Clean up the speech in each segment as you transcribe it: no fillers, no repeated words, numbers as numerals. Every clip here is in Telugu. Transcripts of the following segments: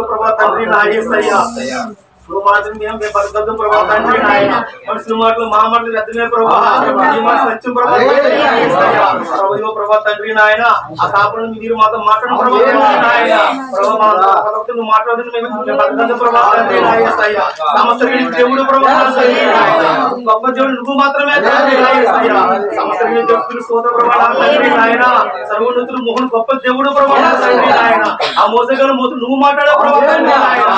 ప్రభా తండ్రి నా యేసయ్యా నువ్వు మాత్రం మేము బతకద్దు ప్రభా తండ్రి నాయన మనుషుల మాటలు మా మాటలు అర్థమే ప్రభా ఈ మాట సత్యం ప్రభా ప్రభా తండ్రి నాయన ఆ కాపులను మీరు మాతో మాట్లాడడం ప్రభా నాయన ప్రభా నువ్వు మాట్లాడుతూ మేము బతకద్దు ప్రభా తండ్రి నాయన సమస్త దేవుడు ప్రభా గొప్ప దేవుడు నువ్వు మాత్రమే సమస్త దేవుడు స్తోత్ర ప్రభా తండ్రి నాయన సర్వోన్నతుడు మోహన్ గొప్ప దేవుడు ప్రభా తండ్రి నాయన ఆ మోసగల మోసం నువ్వు మాట్లాడే ప్రభా తండ్రి నాయన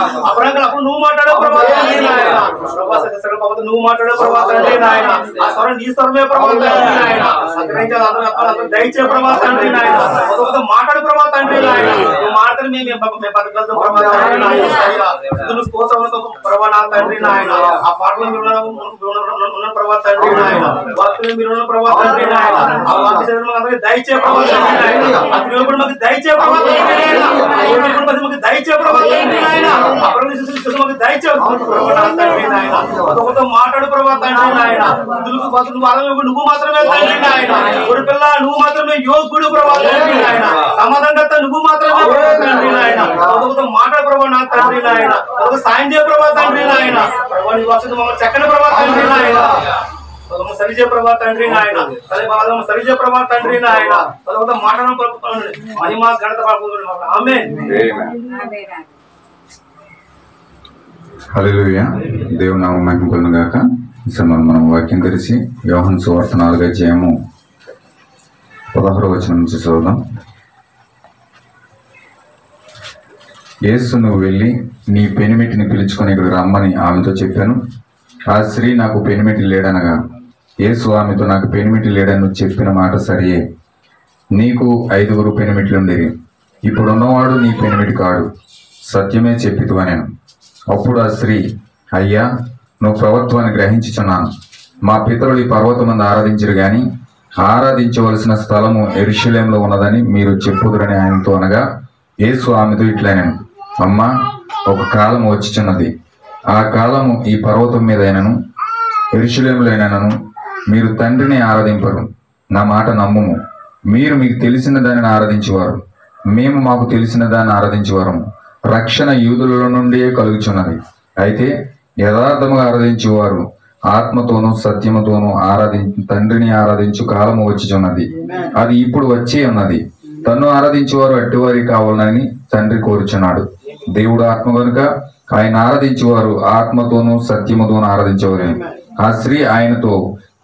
అప్పుడు నువ్వు మాట్లాడే ప్రభా తండ్రి నాయన ప్రభా సకల బాబు నువ్వు మాట్లాడే ప్రభా తండ్రి నాయన ఆ స్వరం నీ స్వరమే ప్రభా తండ్రి నాయన అగ్రహించాలి అందరూ దయచే ప్రభా తండ్రి నాయన మాట్లాడు ప్రభా తండ్రి నాయన నువ్వు మాట్లాడి మేము బతకగలుగుతాం ప్రభా తండ్రి నాయన నువ్వు స్తోత్రములతో ప్రభా నా తండ్రి నాయన ఆ పాటలు మీరు ఉన్న ప్రభా తండ్రి నాయన వాక్యం మీరు ఉన్న ప్రభా తండ్రి నాయన ఆ వాక్య చదవడం అందరికీ దయచే ప్రభా తండ్రి నాయన అది కూడా మాకు దయచే ప్రభా తండ్రి నాయన మాకు దయచే ప్రభా తండ్రి నాయన అప్పుడు మాకు దయచే మాట్లాడు ప్రభా తండ్రి నాయన నువ్వు మాత్రమే తండ్రి నాయన ఒక పిల్ల నువ్వు మాత్రమే యోగుడు ప్రభా తండ్రి నాయన సమాధానకర్త నువ్వు మాత్రమే తండ్రి నాయన మాట్లాడు ప్రభా నా తండ్రి నాయన ఒక సాయం చేయ ప్రభా తండ్రి నాయన ప్రభా నీ వస్తుంది మమ్మల్ని చక్కని ప్రభా తండ్రి నాయన సరిజే ప్రభా తండ్రి నాయన సరిజే ప్రభా తండ్రి నాయన మాట్లాడడం మహిమా ఘనత ఆమేన్. హల్లెలూయా. దేవుని నామం మహిమ కలుగును గాక. మనం వాక్యం తెరిచి యోహాను సువార్త 4:16 నుంచి చదువుదాం. యేసు నువ్వు వెళ్ళి నీ పెనిమిటిని పిలుచుకొని ఇక్కడ రమ్మని ఆమెతో చెప్పాను. ఆ స్త్రీ నాకు పెనిమిటి లేడనగా యేసు ఆమెతో నాకు పెనిమిటి లేడని చెప్పిన మాట సరియే. నీకు 5 పెనిమిట్లుండేవి. ఇప్పుడున్నవాడు నీ పెనిమిటి కాడు, సత్యమే చెప్పితువా నేను. అప్పుడు ఆ స్త్రీ, అయ్యా నువ్వు ప్రవక్తవని గ్రహించుచున్నాను. మా పితరులు ఈ పర్వతమందు ఆరాధించరు గాని ఆరాధించవలసిన స్థలము యెరూషలేములో ఉన్నదని మీరు చెప్పుదురని ఆయనతో అనగా యేసు ఆమెతో ఇట్లనెను, అమ్మా ఒక కాలము వచ్చిచున్నది, ఆ కాలము ఈ పర్వతం మీదైనను యెరూషలేములోనైనను మీరు తండ్రిని ఆరాధింపరు. నా మాట నమ్ముము. మీరు మీకు తెలిసిన దానిని ఆరాధించేవారు, మేము మాకు తెలిసిన దాన్ని ఆరాధించేవారము. రక్షణ యూదుల నుండి కలుగుచున్నది. అయితే యథార్థముగా ఆరాధించేవారు ఆత్మతోనూ సత్యముతోనూ తండ్రిని ఆరాధించు కాలము వచ్చిచున్నది, అది ఇప్పుడు వచ్చి ఉన్నది. తన్ను ఆరాధించేవారు అట్టివారి కావాలని తండ్రి కోరుచున్నాడు. దేవుడు ఆత్మ కనుక ఆయన ఆరాధించేవారు ఆత్మతోనూ సత్యముతోనూ ఆరాధించేవారు. ఆ స్త్రీ ఆయనతో,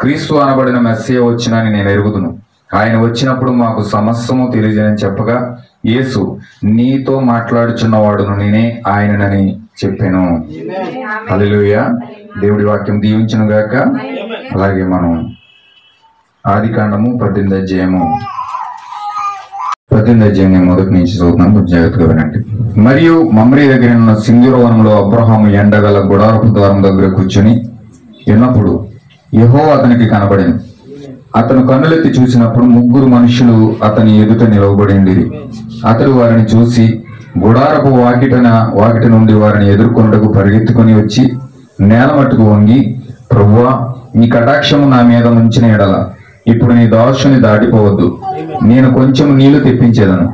క్రీస్తు అనబడిన మెస్సియా వచ్చినని నేను ఎరుగుదును, ఆయన వచ్చినప్పుడు మాకు సమస్తము తెలియజేయని చెప్పగా యేసు, నీతో మాట్లాడుచున్నవాడును నేనే ఆయననని చెప్పాను. హల్లెలూయా. దేవుడి వాక్యం దీవించును గాక. అలాగే మనం ఆదికాండము 18వ అధ్యాయం మొదటి నుంచి చదువుతున్నాం, జాగ్రత్తగా వినండి. మరియు మమ్రీ దగ్గర ఉన్న సింధూరవనంలో అబ్రహాము ఎండగల గుడారపు ద్వారం దగ్గర కూర్చుని ఉన్నప్పుడు యెహోవా అతనికి కనబడింది. అతను కన్నులెత్తి చూసినప్పుడు 3 మనుషులు అతని ఎదుట నిలవబడింది. అతడు వారిని చూసి గుడారపు వాకిట నుండి వారిని ఎదుర్కొనుటకు పరిగెత్తుకుని వచ్చి నేల మట్టుకు వంగి, ప్రభువా నీ కటాక్షము నా మీద ఉంచిన ఎడల ఇప్పుడు నీ దాసుని దాటిపోవద్దు, నేను కొంచెం నీళ్లు తెప్పించేదను,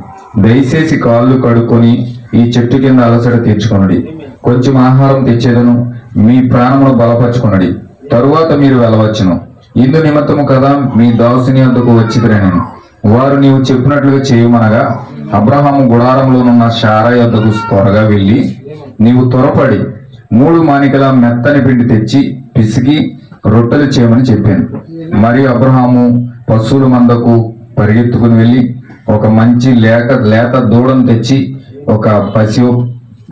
దయచేసి కాళ్ళు కడుక్కొని ఈ చెట్టు కింద అలసట తీర్చుకొనడి, కొంచెం ఆహారం తెచ్చేదను, మీ ప్రాణమును బలపరచుకొనడి, తరువాత మీరు వెళ్ళవచ్చును. ఇందు నిమిత్తము కదా మీ దాసుని వద్దకు వచ్చిదిరనెను. వారు నీవు చెప్పినట్లుగా చేయమనగా అబ్రహాము గుడారంలోనున్న శారా యొద్దకు త్వరగా వెళ్ళి, నీవు త్వరపడి 3 మానికల మెత్తని పిండి తెచ్చి పిసికి రొట్టెలు చేయమని చెప్పాను. మరియు అబ్రహాము పశువుల మందకు పరిగెత్తుకుని వెళ్ళి ఒక మంచి లేత దూడను తెచ్చి ఒక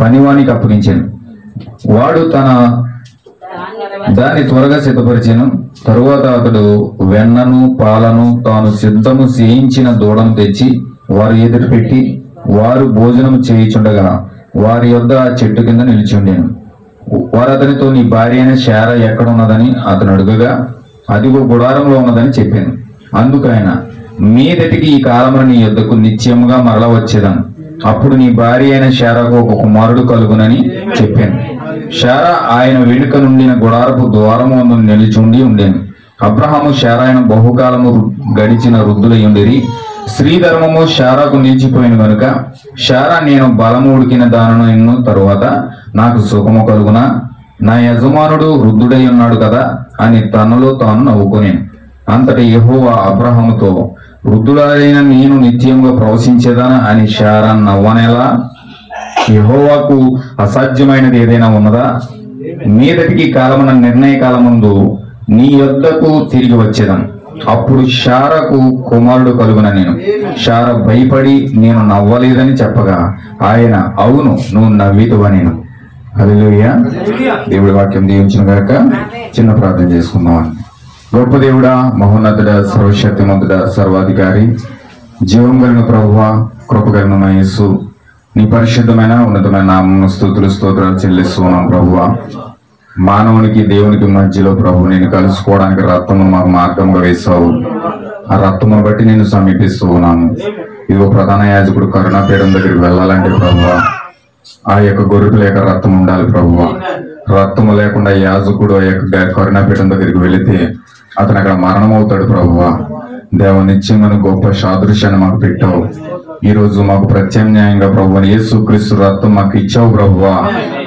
పనివానికి అప్పగించాను. వాడు దాన్ని త్వరగా సిద్ధపరిచాను. తరువాత అతడు వెన్నను పాలను తాను సిద్ధము చేయించిన దూడను తెచ్చి వారు ఎదుట పెట్టి వారు భోజనం చేయుచుండగా వారి యొద్ద ఆ చెట్టు కింద నిలిచిండెను. వారు అతనితో, నీ భార్య అయిన శారా ఎక్కడ ఉన్నదని అతను అడుగగా, అదిగో గుడారంలో ఉన్నదని చెప్పాను. అందుకు ఆయన, మీదటికి ఈ కాలంలో నీ యొద్దకు నిత్యముగా మరల వచ్చేదను, అప్పుడు నీ భార్య అయిన శారాకు ఒక కుమారుడు కలుగునని చెప్పాను. శారా ఆయన వెనుక నుండిన గుడారపు ద్వారము వద్ద నిలిచుండి ఉండేను. అబ్రహాము శారాయను బహుకాలము గడిచిన వృద్ధులై ఉండేది. స్త్రీ ధర్మము శారాకు నిలిచిపోయిన కనుక శారా నేను బలము ఉడికిన దానను తరువాత నాకు సుఖము కలుగునా, నా యజమానుడు వృద్ధుడై ఉన్నాడు కదా అని తనలో తాను నవ్వుకుని, అంతటి యెహోవా అబ్రహాముతో వృద్ధుడైన నేను నిత్యంగా ప్రవశించేదానా అని శారా నవ్వనేలా? యెహోవాకు అసాధ్యమైనది ఏదైనా ఉన్నదా? మీదటికి కాలమున నిర్ణయ కాలముందు నీ యొద్దకు తిరిగి వచ్చేదను, అప్పుడు శారాకు కుమారుడు కలుగున. నేను శారా భయపడి నేను నవ్వలేదని చెప్పగా ఆయన అవును నువ్వు నవ్వితువా నేను. హల్లెలూయా. దేవుడి వాక్యం దీవించిన గాక. చిన్న ప్రార్థన చేసుకుందాం. గొప్ప దేవుడా, మహోన్నతుడ, సర్వశక్తిమంతుడ, సర్వాధికారి, జీవం కలిగిన ప్రభువా, కృపగలిగిన యేసు, నీ పరిశుద్ధమైన ఉన్నతమైన నామమున స్తుతులు స్తోత్రాలు చెల్లిస్తున్నాం ప్రభువా. మానవునికి దేవునికి మధ్యలో ప్రభు నేను కలుసుకోవడానికి రక్తమును మాకు మార్గంగా వేసావు. ఆ రక్తమును బట్టి నేను సమీపిస్తూ ఉన్నాను. ఇదిగో ప్రధాన యాజకుడు కరుణాపీఠం దగ్గరికి వెళ్ళాలంటే ప్రభువా ఆ యొక్క గొర్రెల యొక్క రక్తం ఉండాలి ప్రభువా. రక్తము లేకుండా యాజకుడు ఆ యొక్క కరుణాపీఠం దగ్గరికి వెళితే అతను అక్కడ మరణం అవుతాడు ప్రభువా. దేవ నిత్యమైన గొప్ప సాదృశ్యాన్ని మాకు పెట్టావు. ఈ రోజు మాకు ప్రత్యామ్నాయంగా ప్రభువుని యేసుక్రీస్తు రక్తం మాకు ఇచ్చావు ప్రభువా.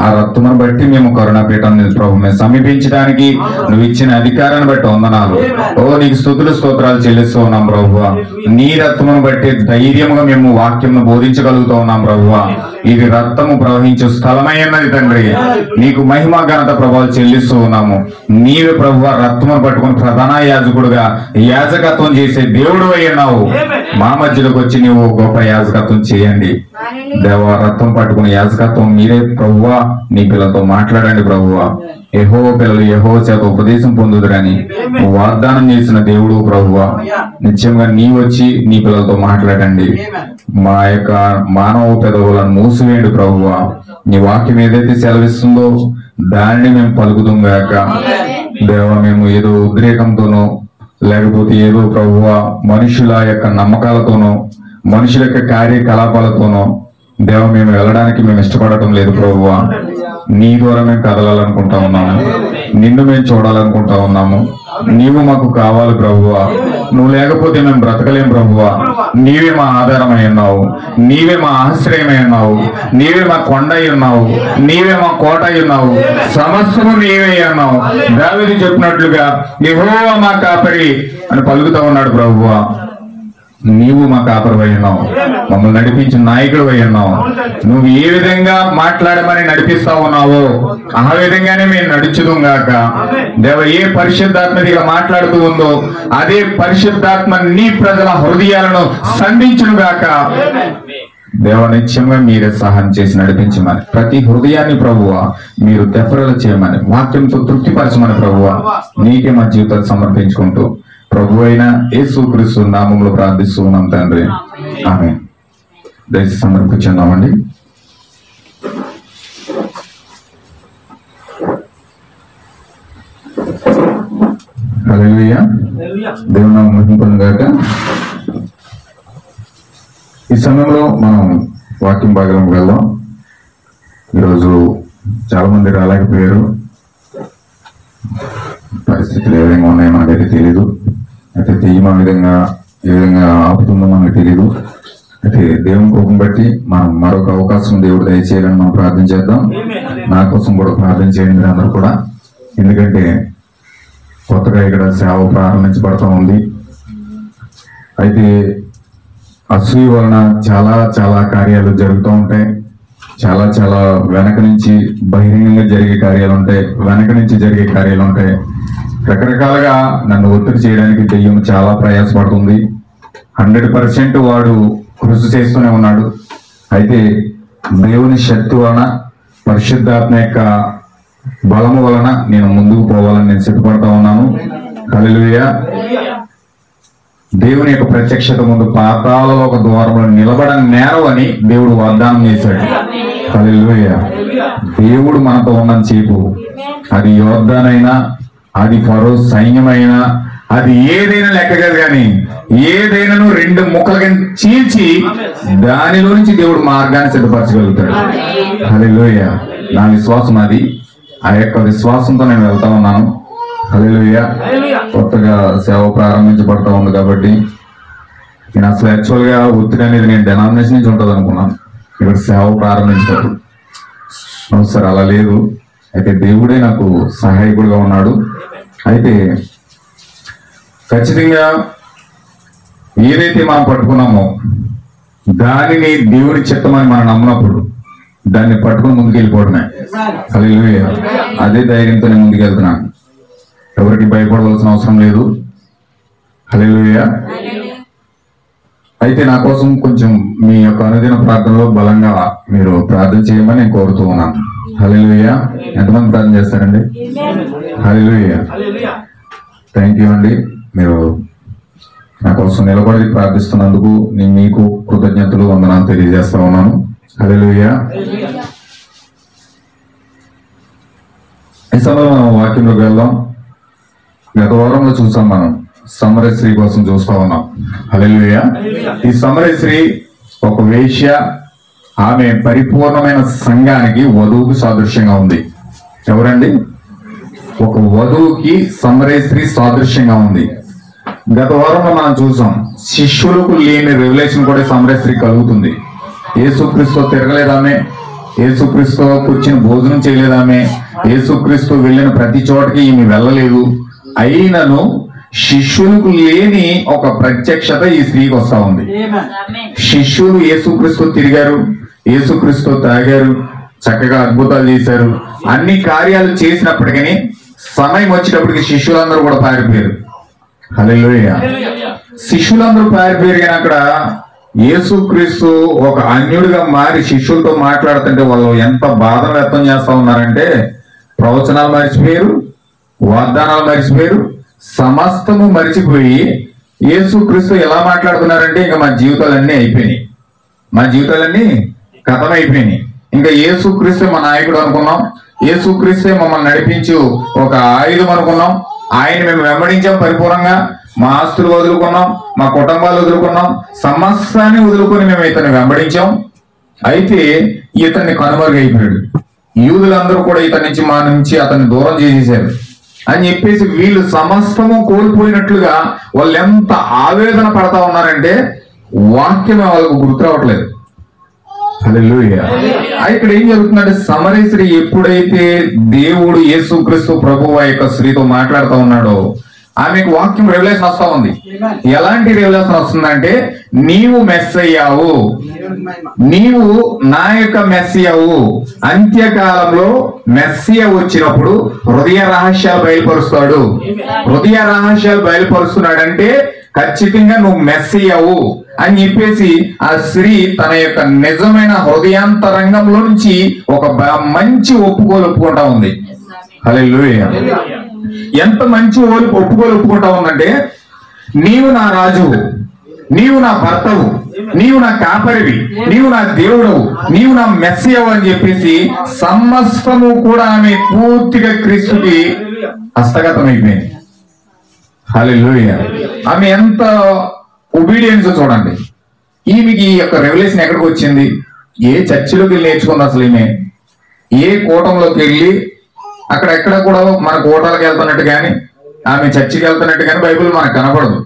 ఆ రక్తమును బట్టి మేము కరుణాపీఠాన్ని ప్రభు మేము సమీపించడానికి నువ్వు ఇచ్చిన అధికారాన్ని బట్టి వందనాలు. ఓ నీకు స్తుతులు స్తోత్రాలు చెల్లిస్తూ ఉన్నాం ప్రభువా. నీ రక్తమును బట్టి ధైర్యంగా మేము వాక్యంను బోధించగలుగుతూ ఉన్నాం ప్రభువా. ఇది రక్తము ప్రవహించే స్థలమైనది తండ్రి. నీకు మహిమ ఘనత ప్రభావాలు చెల్లిస్తూ ఉన్నాము. నీవే ప్రభువా రక్తమును పట్టుకుని ప్రధాన యాజకుడుగా యాజకత్వం చేసే దేవుడు అయ్యున్నావు. మా మధ్యలోకి వచ్చి నీవు గొప్ప యాజకత్వం చేయండి దేవా. రక్తం పట్టుకుని యాజకత్వం మీరే ప్రభువా. నీ పిల్లలతో మాట్లాడండి ప్రభువా. యెహోవా పిల్లలు యెహోవా చేత ఉపదేశం పొందుదురని వాగ్దానం చేసిన దేవుడు ప్రభువా. నిత్యంగా నీ వచ్చి నీ పిల్లలతో మాట్లాడండి. మా యొక్క మానవ పెదవులను మూసివేయండి ప్రభువా. నీ వాక్యం ఏదైతే సెలవిస్తుందో దానిని మేము పలుకుదాం గాక దేవా. మేము ఏదో ఉద్రేకంతోనో లేకపోతే ఏదో ప్రభువా మనుషుల యొక్క నమ్మకాలతోనో మనుషుల యొక్క కార్యకలాపాలతోనో దేవ మేము వెళ్ళడానికి మేము ఇష్టపడటం లేదు ప్రభువా. నీ ద్వారా మేము కదలాలనుకుంటా ఉన్నాము. నిన్ను మేము చూడాలనుకుంటా ఉన్నాము. నీవు మాకు కావాలి ప్రభువా. నువ్వు లేకపోతే మేము బ్రతకలేం ప్రభువా. నీవే మా ఆధారమై ఉన్నావు. నీవే మా ఆశ్రయమై ఉన్నావు. నీవే మా కొండ అయి ఉన్నావు. నీవే మా కోట అయి ఉన్నావు. సమస్తము నీవే అన్నావు. దావీదు చెప్పినట్లుగా యెహోవా మా కాపరి అని పలుకుతా ఉన్నాడు ప్రభువా. నీవు మా కాపరి ఉన్నావు. మమ్మల్ని నడిపించిన నాయకుడు ఉన్నావు. నువ్వు ఏ విధంగా మాట్లాడమని నడిపిస్తా ఉన్నావో ఆ విధంగానే మేము నడుచుదాం గాక దేవ. ఏ పరిశుద్ధాత్మదిగా మాట్లాడుతూ ఉందో అదే పరిశుద్ధాత్మ నీ ప్రజల హృదయాలను సంధించును గాక దేవ. నిత్యంగా మీరే సహాయం చేసి నడిపించమని ప్రతి హృదయాన్ని ప్రభువా మీరు తెఫరలు చేయమని వాక్యంతో తృప్తిపరచమని ప్రభువా నీకే మా జీవితాలు సమర్పించుకుంటూ ప్రభు అయిన యేసుక్రీస్తు నామములో ప్రార్థిస్తూ ఉన్నాం తండ్రి. ఆమేన్. దయచేసి సమర్పించున్నామండి. హల్లెలూయా. దేవుని నామం మహిమ గాక. ఈ సమయంలో మనం వాక్యం భాగంలోకి వెళ్దాం. ఈరోజు చాలా మంది రాలేకపోయారు. పరిస్థితులు ఏ విధంగా ఉన్నాయో మనకైతే తెలీదు. అయితే దెయ్యం ఏ విధంగా ఆపుతుందో మనకు తెలీదు. అయితే దేవుని కోపం బట్టి మనం మరొక అవకాశం దేవుడు దయచేయాలని మనం ప్రార్థన చేద్దాం. నా కోసం కూడా ప్రార్థన చేయండి అందరూ కూడా. ఎందుకంటే కొత్తగా ఇక్కడ సేవ ప్రారంభించబడతా ఉంది. అయితే అసూయ వలన చాలా చాలా కార్యాలు జరుగుతూ ఉంటాయి. చాలా చాలా వెనక నుంచి బహిరంగంగా జరిగే కార్యాలు ఉంటాయి. వెనక నుంచి జరిగే కార్యాలు ఉంటాయి. రకరకాలుగా నన్ను ఒత్తిడి చేయడానికి దెయ్యం చాలా ప్రయాసపడుతుంది. 100% వాడు కృషి చేస్తూనే ఉన్నాడు. అయితే దేవుని శక్తి వలన పరిశుద్ధాత్మ యొక్క బలము వలన నేను ముందుకు పోవాలని నేను సిద్ధపడతా ఉన్నాను. హల్లెలూయా. దేవుని యొక్క ప్రత్యక్షత ముందు పాతాళలో ఒక ద్వారంలో నిలబడని నేరం అని దేవుడు వాగ్దానం చేశాడు. హల్లెలూయా. దేవుడు మనతో ఉన్నని చెప్పు. అది యోర్దానైనా అది ఫరో సైన్యమైనా అది ఏదైనా లెక్క కాదు. కానీ ఏదైనాను 2 ముక్కలుగా చీల్చి దానిలో నుంచి దేవుడు మార్గాన్ని సిద్ధపరచగలుగుతాడు. హల్లెలూయా. నా విశ్వాసం అది. ఆ యొక్క విశ్వాసంతో నేను వెళ్తా ఉన్నాను. హల్లెలూయా. కొత్తగా సేవ ప్రారంభించబడతా ఉంది కాబట్టి నేను అసలు యాక్చువల్గా ఒత్తిడి అనేది నేను డెనామినేషన్ నుంచి ఉంటుంది అనుకున్నాను ఇక్కడ సేవ ప్రారంభించారు. సార్ అలా లేదు. అయితే దేవుడే నాకు సహాయకుడిగా ఉన్నాడు. అయితే ఖచ్చితంగా ఏదైతే మనం పట్టుకున్నామో దానిని దేవుడి చిత్తమని మనం నమ్మినప్పుడు దాన్ని పట్టుకుని ముందుకు వెళ్ళిపోవడమే. హల్లెలూయా. అదే ధైర్యంతో నేను ముందుకు వెళ్తున్నాను. ఎవరికి భయపడవలసిన అవసరం లేదు. హల్లెలూయా. అయితే నా కోసం కొంచెం మీ యొక్క అనుదిన ప్రార్థనలో బలంగా మీరు ప్రార్థన చేయమని నేను కోరుతూ ఉన్నాను. హల్లెలూయా. ఎంతమంది ప్రార్థన చేస్తారండి? హల్లెలూయా. థ్యాంక్ యూ అండి. మీరు నా కోసం నిలబడి ప్రార్థిస్తున్నందుకు నేను మీకు కృతజ్ఞతలు వందనాలు తెలియజేస్తా ఉన్నాను. హల్లెలూయా. ఈ సమయంలో మనం వాక్యంలోకి వెళ్దాం. గత వారంలో చూసాం మనం సమరశ్రీ కోసం చూస్తా ఉన్నాం. హల్లెలూయా. ఈ సమరశ్రీ ఒక వేశ్య. ఆమె పరిపూర్ణమైన సంఘానికి వధువుకు సాదృశ్యంగా ఉంది. ఎవరండి? ఒక వధువుకి సమరశ్రీ సాదృశ్యంగా ఉంది. గత వారంలో మనం చూసాం శిష్యులకు లేని రెవల్యూషన్ కూడా సమరశ్రీ కలుగుతుంది. యేసుక్రీస్తు తిరగలేదామే, యేసుక్రీస్తు కూర్చుని భోజనం చేయలేదామే, యేసుక్రీస్తు వెళ్ళిన ప్రతి చోటకి ఈమె వెళ్ళలేదు. అయినను శిష్యులకు లేని ఒక ప్రత్యక్షత ఈ స్త్రీకి వస్తా ఉంది. శిష్యులు యేసుక్రీస్తు తిరిగారు, యేసుక్రీస్తు తాగారు, చక్కగా అద్భుతాలు చేశారు, అన్ని కార్యాలు చేసినప్పటికీ సమయం వచ్చేటప్పటికి శిష్యులందరూ కూడా పారిపోయారు. హల్లెలూయా. శిష్యులందరూ పారిపోయారు. కానీ అక్కడ యేసుక్రీస్తు ఒక అన్యుడిగా మారి శిష్యులతో మాట్లాడుతుంటే వాళ్ళు ఎంత బాధను వ్యక్తం చేస్తా ఉన్నారంటే ప్రవచనాలు మర్చిపోయారు, వాగ్దానాలు మర్చిపోయారు, సమస్తము మర్చిపోయి యేసుక్రీస్తు ఎలా మాట్లాడుతున్నారంటే ఇంకా మా జీవితాలన్నీ అయిపోయినాయి, మా జీవితాలన్నీ కథమైపోయినాయి. ఇంకా యేసుక్రీస్తు మా నాయకుడు అనుకున్నాం, యేసుక్రీస్తే మమ్మల్ని నడిపించు ఒక ఆయుధం అనుకున్నాం, ఆయన మేము వెంబడించాం పరిపూర్ణంగా, మా ఆస్తులు వదులుకున్నాం, మా కుటుంబాలు వదులుకున్నాం, సమస్తాన్ని వదులుకొని మేము ఇతన్ని వెంబడించాం. అయితే ఇతన్ని కనుమరుగైపోయాడు. యూదులందరూ కూడా ఇతని నుంచి మా నుంచి అతన్ని దూరం చేసేసారు అని చెప్పేసి వీళ్ళు సమస్తము కోల్పోయినట్లుగా వాళ్ళు ఎంత ఆవేదన పడతా ఉన్నారంటే వాక్యం వాళ్ళకు గుర్తు రావట్లేదు. హల్లెలూయా. ఇక్కడ ఏం జరుగుతుందంటే సమరస్త్రీ ఎప్పుడైతే దేవుడు యేసుక్రీస్తు ప్రభువు యొక్క స్త్రీతో మాట్లాడుతూ ఉన్నాడో ఆమెకు వాక్యం రెవల్యూషన్ వస్తా ఉంది. ఎలాంటి రెవల్యూషన్ వస్తుందంటే నీవు మెస్సయ్యావు, నీవు నా యొక్క మెస్సియావు. అంత్యకాలంలో మెస్సియా వచ్చినప్పుడు హృదయ రహస్యాలు బయలుపరుస్తాడు. హృదయ రహస్యాలు బయలుపరుస్తున్నాడంటే ఖచ్చితంగా నువ్వు మెస్సియావు అని చెప్పేసి ఆ స్త్రీ తన యొక్క నిజమైన హృదయాంతరంగంలో నుంచి ఒక మంచి ఒప్పుకుంటా ఉంది. హల్లెలూయా. ఎంత మంచి ఒప్పుకుంటా ఉందంటే నీవు నా రాజువు, నీవు నా భర్తవు, నీవు నా కాపరివి, నీవు నా దేవుడవు, నీవు నా మెస్సియావు అని చెప్పేసి సమస్తము కూడా ఆమె పూర్తిగా క్రీస్తుకి హస్తగతం అయిపోయింది. హల్లెలూయా. ఆమె ఎంత ఒబీడియన్స్ చూడండి. ఈమెకి ఈ యొక్క రెవల్యూషన్ ఎక్కడికి వచ్చింది? ఏ చర్చిలోకి వెళ్ళి నేర్చుకుంది అసలు ఈమె? ఏ కూటంలోకి వెళ్ళి అక్కడ ఎక్కడ కూడా మన కూటాలకు వెళ్తున్నట్టు కానీ ఆమె చర్చికి వెళ్తున్నట్టు కానీ బైబిల్ మనకు కనపడదు.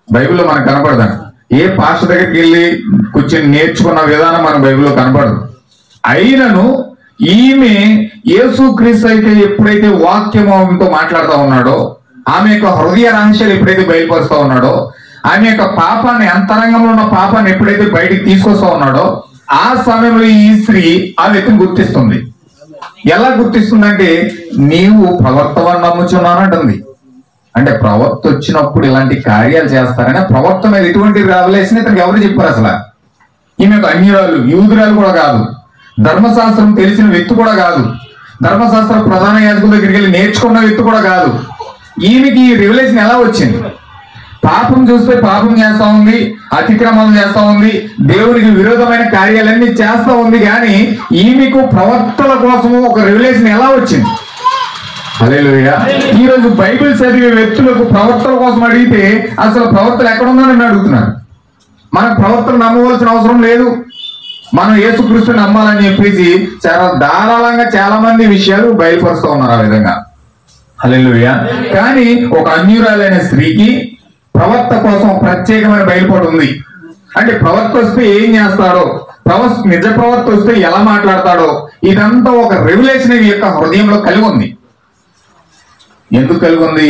బైబిల్లో మనకు కనపడదు. ఏ పాస్టర్ దగ్గరికి వెళ్ళి కూర్చొని నేర్చుకున్న విధానం మన బైబిల్లో కనపడదు. అయినను ఈమె యేసుక్రీస్తు అయితే ఎప్పుడైతే వాక్యంతో మాట్లాడుతూ ఉన్నాడో, ఆమె యొక్క హృదయ రహస్యాలు ఎప్పుడైతే బయలుపరుస్తూ ఉన్నాడో, ఆమె యొక్క పాపాన్ని అంతరంగంలో ఉన్న పాపాన్ని ఎప్పుడైతే బయటికి తీసుకొస్తా ఉన్నాడో ఆ సమయంలో ఈ స్త్రీ ఆ వ్యక్తిని గుర్తిస్తుంది. ఎలా గుర్తిస్తుందంటే నీవు ప్రవర్తవని నమ్ముచున్నానంటుంది. అంటే ప్రవక్త వచ్చినప్పుడు ఇలాంటి కార్యాలు చేస్తారని ప్రవక్త మీద ఎటువంటి రెవల్యూషన్ ఇతనికి ఎవరు చెప్పారు? అసలు ఈమె అన్యురాలు, యూదురాలు కూడా కాదు, ధర్మశాస్త్రం తెలిసిన వ్యక్తి కూడా కాదు, ధర్మశాస్త్ర ప్రధాన యాజకుల దగ్గరికి వెళ్ళి నేర్చుకున్న వ్యక్తి కూడా కాదు. ఈమెకి ఈ రెవల్యూషన్ ఎలా వచ్చింది? పాపం చూస్తే పాపం చేస్తా ఉంది, అతిక్రమం చేస్తా ఉంది, దేవునికి విరోధమైన కార్యాలన్నీ చేస్తా ఉంది. కానీ ఈమెకు ప్రవక్తల కోసము ఒక రెవల్యూషన్ ఎలా వచ్చింది? హల్లెలూయా. ఈ రోజు బైబిల్ చదివే వ్యక్తులకు ప్రవక్తల కోసం అడిగితే అసలు ప్రవక్తలు ఎక్కడున్నారని అడుగుతున్నారు. మనకు ప్రవక్తలు నమ్మవలసిన అవసరం లేదు, మనం యేసుక్రీస్తుని నమ్మాలని చెప్పేసి చాలా ధారాళంగా చాలా మంది విషయాలు బయలుపరుస్తూ ఉన్నారు ఆ విధంగా. హల్లెలూయా. కానీ ఒక అన్యురాలైన స్త్రీకి ప్రవక్త కోసం ప్రత్యేకమైన బయలుపాటు ఉంది. అంటే ప్రవక్త వస్తే ఏం చేస్తాడో, నిజ ప్రవక్త వస్తే ఎలా మాట్లాడతాడో, ఇదంతా ఒక రెవల్యూషన్ ఈ యొక్క హృదయంలో కలిగి ఉంది. ఎందుకు కలిగి ఉంది?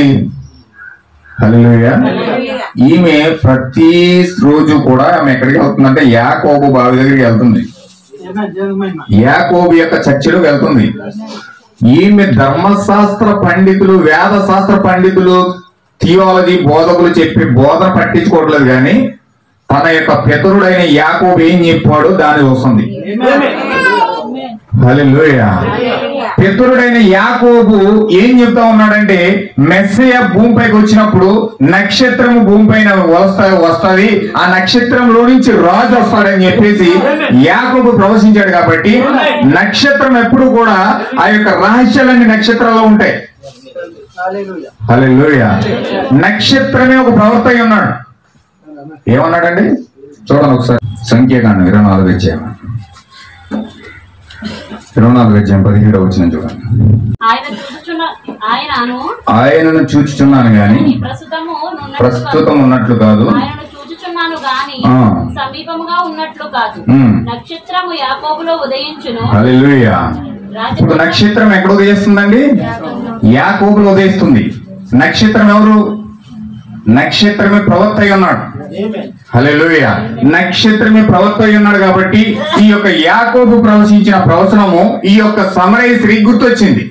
హల్లెలూయా. ఈమె ప్రతి రోజు కూడా ఆమె ఎక్కడికి వెళ్తుందంటే యాకోబు బావి దగ్గరికి వెళ్తుంది, యాకోబు యొక్క చర్చిలో వెళ్తుంది. ఈమె ధర్మశాస్త్ర పండితులు, వేద శాస్త్ర పండితులు, థియాలజీ బోధకులు చెప్పి బోధన పట్టించుకోవట్లేదు, కానీ తన యొక్క పితరుడైన యాకోబు ఏం చెప్పాడో దాన్ని వస్తుంది. హల్లెలూయా. పితరుడైన యాకోబు ఏం చెప్తా ఉన్నాడంటే, మెస్సయ్య భూమిపైకి వచ్చినప్పుడు నక్షత్రము భూమిపైన వస్తుంది, ఆ నక్షత్రంలో నుంచి రాజు వస్తాడని చెప్పేసి యాకోబు ప్రవచించాడు. కాబట్టి నక్షత్రం ఎప్పుడు కూడా ఆ యొక్క రహస్యాలన్నీ నక్షత్రాల్లో ఉంటాయి. హల్లెలూయా. నక్షత్రమే ఒక ప్రవక్త అయి ఉన్నాడు. ఏమన్నాడండి చూడండి ఒకసారి. సంఖ్యాకాండం 24 అధ్యాయం 17 వచ్చిన చూడండి. ఆయనను చూచుచున్నాను గాని ప్రస్తుతం ఉన్నట్లు కాదు, హల్లెలూయా. ఇప్పుడు నక్షత్రం ఎక్కడ ఉదయిస్తుందండి? యాకోబులో ఉదయిస్తుంది. నక్షత్రం ఎవరు? నక్షత్రమే ప్రవక్త అయి ఉన్నాడు. హల్లెలూయా. నక్షత్రమే ప్రవక్త అయి ఉన్నాడు. కాబట్టి ఈ యొక్క యాకోబు ప్రవచించిన ప్రవచనము ఈ యొక్క సమరయశ్రీ గుర్తొచ్చింది.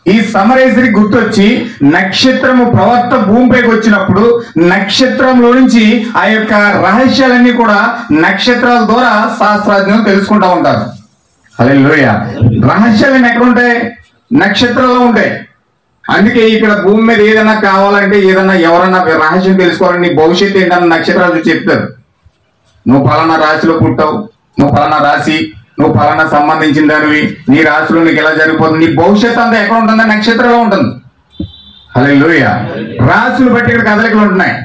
ఈ సమరయశ్రీ గుర్తొచ్చి నక్షత్రము ప్రవక్త భూమిపైకి వచ్చినప్పుడు నక్షత్రంలో నుంచి ఆ యొక్క రహస్యాలన్నీ కూడా నక్షత్రాల ద్వారా శాస్త్రజ్ఞులు తెలుసుకుంటా ఉంటారు. హల్లెలూయా. రహస్యాలన్నీ ఎక్కడ ఉంటాయి? నక్షత్రాల్లో ఉంటాయి. అందుకే ఇక్కడ భూమి మీద ఏదైనా కావాలంటే, ఏదన్నా ఎవరన్నా రహస్యం తెలుసుకోవాలని, భవిష్యత్తు ఏంటన్నా నక్షత్రాలు చెప్తారు. నువ్వు పలానా రాశిలో పుట్టావు, నువ్వు పలానా రాశి, నువ్వు పలానా సంబంధించిన దానివి, నీ రాశిలో నీకు ఎలా జరిగిపోతుంది, నీ భవిష్యత్తు అంతా ఎక్కడ ఉంటుందా? నక్షత్రంలో ఉంటుంది. హల్లెలూయా. రాశులు బట్టి ఇక్కడ కదలికలు ఉంటున్నాయి,